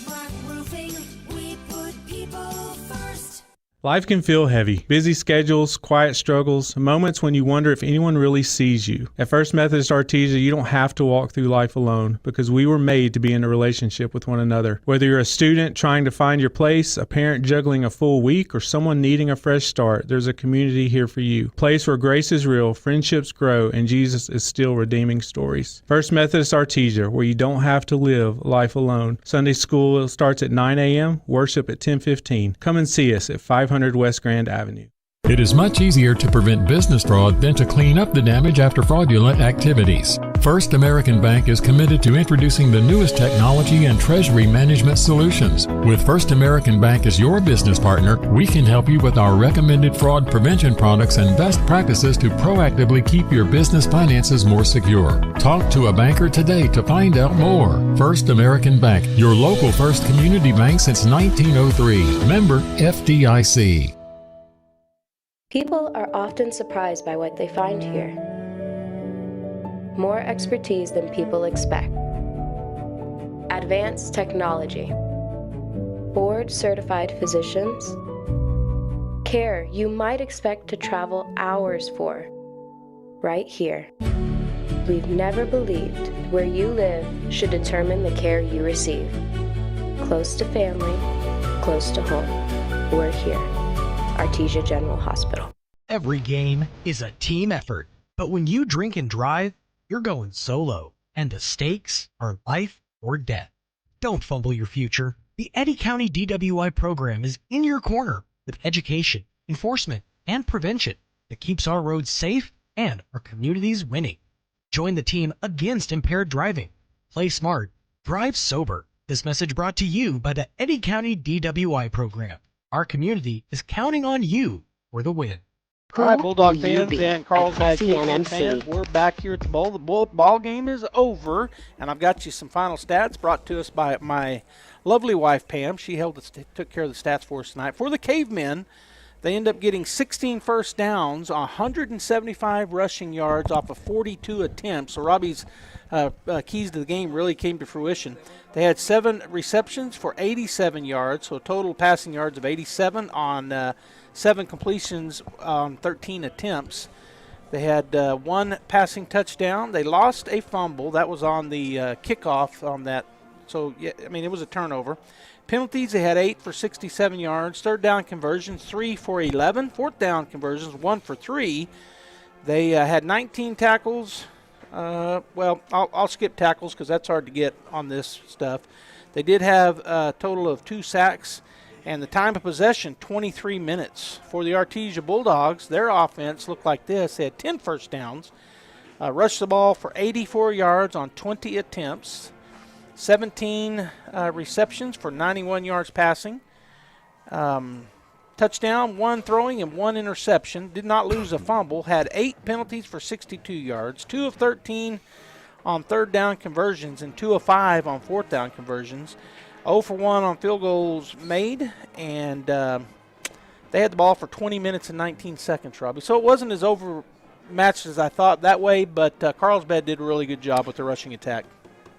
Speaker 10: Life can feel heavy. Busy schedules, quiet struggles, moments when you wonder if anyone really sees you. At First Methodist Artesia, you don't have to walk through life alone because we were made to be in a relationship with one another. Whether you're a student trying to find your place, a parent juggling a full week, or someone needing a fresh start, there's a community here for you. A place where grace is real, friendships grow, and Jesus is still redeeming stories. First Methodist Artesia, where you don't have to live life alone. Sunday school starts at 9 a.m., worship at 10:15. Come and see us at 500 West Grand Avenue.
Speaker 21: It is much easier to prevent business fraud than to clean up the damage after fraudulent activities. First American Bank is committed to introducing the newest technology and treasury management solutions. With First American Bank as your business partner, we can help you with our recommended fraud prevention products and best practices to proactively keep your business finances more secure. Talk to a banker today to find out more. First American Bank, your local first community bank since 1903. Member FDIC.
Speaker 22: People are often surprised by what they find here. More expertise than people expect. Advanced technology. Board-certified physicians. Care you might expect to travel hours for. Right here. We've never believed where you live should determine the care you receive. Close to family, close to home. We're here. Artesia General Hospital.
Speaker 14: Every game is a team effort, but when you drink and drive, you're going solo, and the stakes are life or death. Don't fumble your future. The Eddy County DWI program is in your corner with education, enforcement, and prevention that keeps our roads safe and our communities winning. Join the team against impaired driving. Play smart. Drive sober. This message brought to you by the Eddy County DWI program. Our community is counting on you for the win.
Speaker 8: All right, Bulldog fans and Carlsbad fans, we're back here at the bowl. The ball game is over, and I've got you some final stats brought to us by my lovely wife, Pam. She took care of the stats for us tonight. For the Cavemen, they end up getting 16 first downs, 175 rushing yards off of 42 attempts. So Robbie's keys to the game really came to fruition. They had 7 receptions for 87 yards, so total passing yards of 87 on 7 completions on 13 attempts. They had 1 passing touchdown. They lost a fumble. That was on the kickoff on that. So, yeah, I mean, it was a turnover. Penalties, they had 8 for 67 yards. Third down conversions, 3 for 11. Fourth down conversions, 1 for 3. They had 19 tackles. Well, I'll skip tackles because that's hard to get on this stuff. They did have a total of 2 sacks, and the time of possession, 23 minutes. For the Artesia Bulldogs, their offense looked like this. They had 10 first downs, rushed the ball for 84 yards on 20 attempts, 17 receptions for 91 yards passing, touchdown, 1 throwing, and 1 interception. Did not lose a fumble. Had 8 penalties for 62 yards, 2 of 13 on third down conversions, and 2 of 5 on fourth down conversions. 0 for 1 on field goals made, and they had the ball for 20 minutes and 19 seconds, Robbie. So it wasn't as overmatched as I thought that way, but Carlsbad did a really good job with the rushing attack.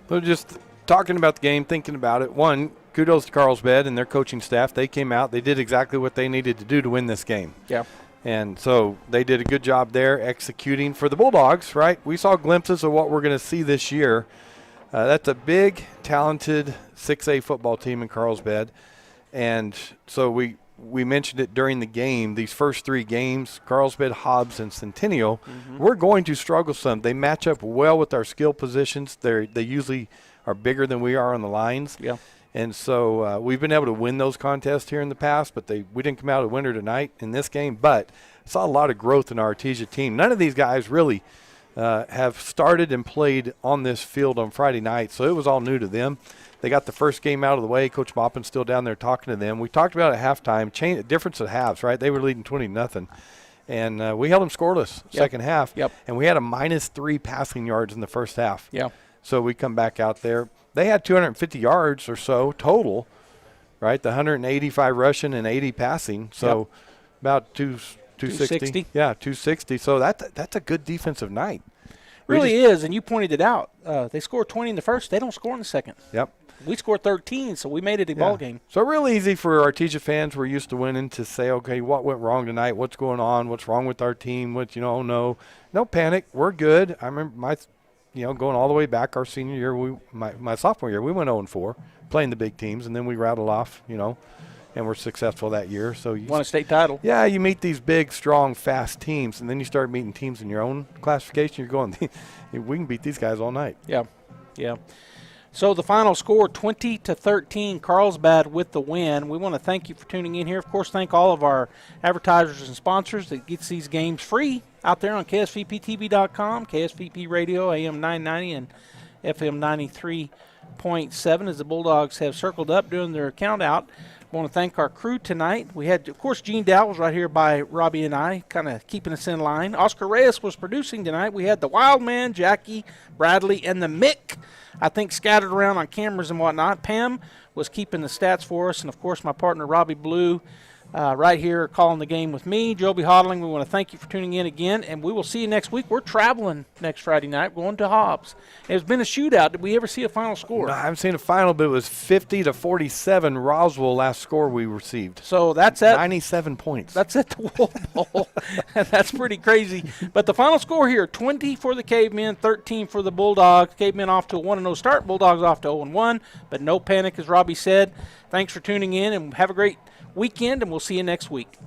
Speaker 26: So just talking about the game, thinking about it, one, kudos to Carlsbad and their coaching staff. They came out. They did exactly what they needed to do to win this game.
Speaker 8: Yeah.
Speaker 26: And so they did a good job there executing for the Bulldogs, right? We saw glimpses of what we're going to see this year. That's a big, talented 6A football team in Carlsbad. And so we mentioned it during the game. These first 3 games, Carlsbad, Hobbs, and Centennial, we're going to struggle some. They match up well with our skill positions. They usually are bigger than we are on the lines.
Speaker 8: Yeah.
Speaker 26: And so we've been able to win those contests here in the past, but we didn't come out a winner tonight in this game. But I saw a lot of growth in our Artesia team. None of these guys really have started and played on this field on Friday night, so it was all new to them. They got the first game out of the way. Coach Maupin's still down there talking to them. We talked about at halftime, difference at halves, right? They were leading 20-0. And we held them scoreless second half.
Speaker 8: Yep.
Speaker 26: And we had a -3 passing yards in the first half.
Speaker 8: Yeah.
Speaker 26: So we come back out there. They had 250 yards or so total, right? The 185 rushing and 80 passing. So about 260. Yeah, 260. So that's a good defensive night.
Speaker 8: Really is, and you pointed it out. They scored 20 in the first. They don't score in the second.
Speaker 26: Yep.
Speaker 8: We scored 13, so we made it a ball game.
Speaker 26: So real easy for Artesia fans. We're used to winning to say, okay, what went wrong tonight? What's going on? What's wrong with our team? Oh, no panic. We're good. I remember going all the way back our senior year, my sophomore year, we went 0-4 playing the big teams, and then we rattled off, and we're successful that year. So you
Speaker 8: won a state title.
Speaker 26: Yeah, you meet these big, strong, fast teams, and then you start meeting teams in your own classification. You're going, we can beat these guys all night.
Speaker 8: Yeah. So the final score, 20-13, Carlsbad with the win. We want to thank you for tuning in here. Of course, thank all of our advertisers and sponsors that gets these games free out there on KSVPTV.com, KSVP Radio, AM 990 and FM 93.7 as the Bulldogs have circled up doing their count out. I want to thank our crew tonight. We had, of course, Gene Dow was right here by Robbie and I, kind of keeping us in line. Oscar Reyes was producing tonight. We had the Wild Man, Jackie, Bradley, and the Mick, I think, scattered around on cameras and whatnot. Pam was keeping the stats for us, and, of course, my partner Robbie Blue right here calling the game with me. Joby Hodling, we want to thank you for tuning in again, and we will see you next week. We're traveling next Friday night, going to Hobbs. It's been a shootout. Did we ever see a final score?
Speaker 26: No, I haven't seen a final, but it was 50-47 Roswell last score we received.
Speaker 8: So that's at
Speaker 26: 97 points.
Speaker 8: That's at the Wool Bowl. That's pretty crazy. But the final score here, 20 for the Cavemen, 13 for the Bulldogs. Cavemen off to a 1-0 start. Bulldogs off to 0-1, but no panic, as Robbie said. Thanks for tuning in, and have a great weekend, and we'll see you next week.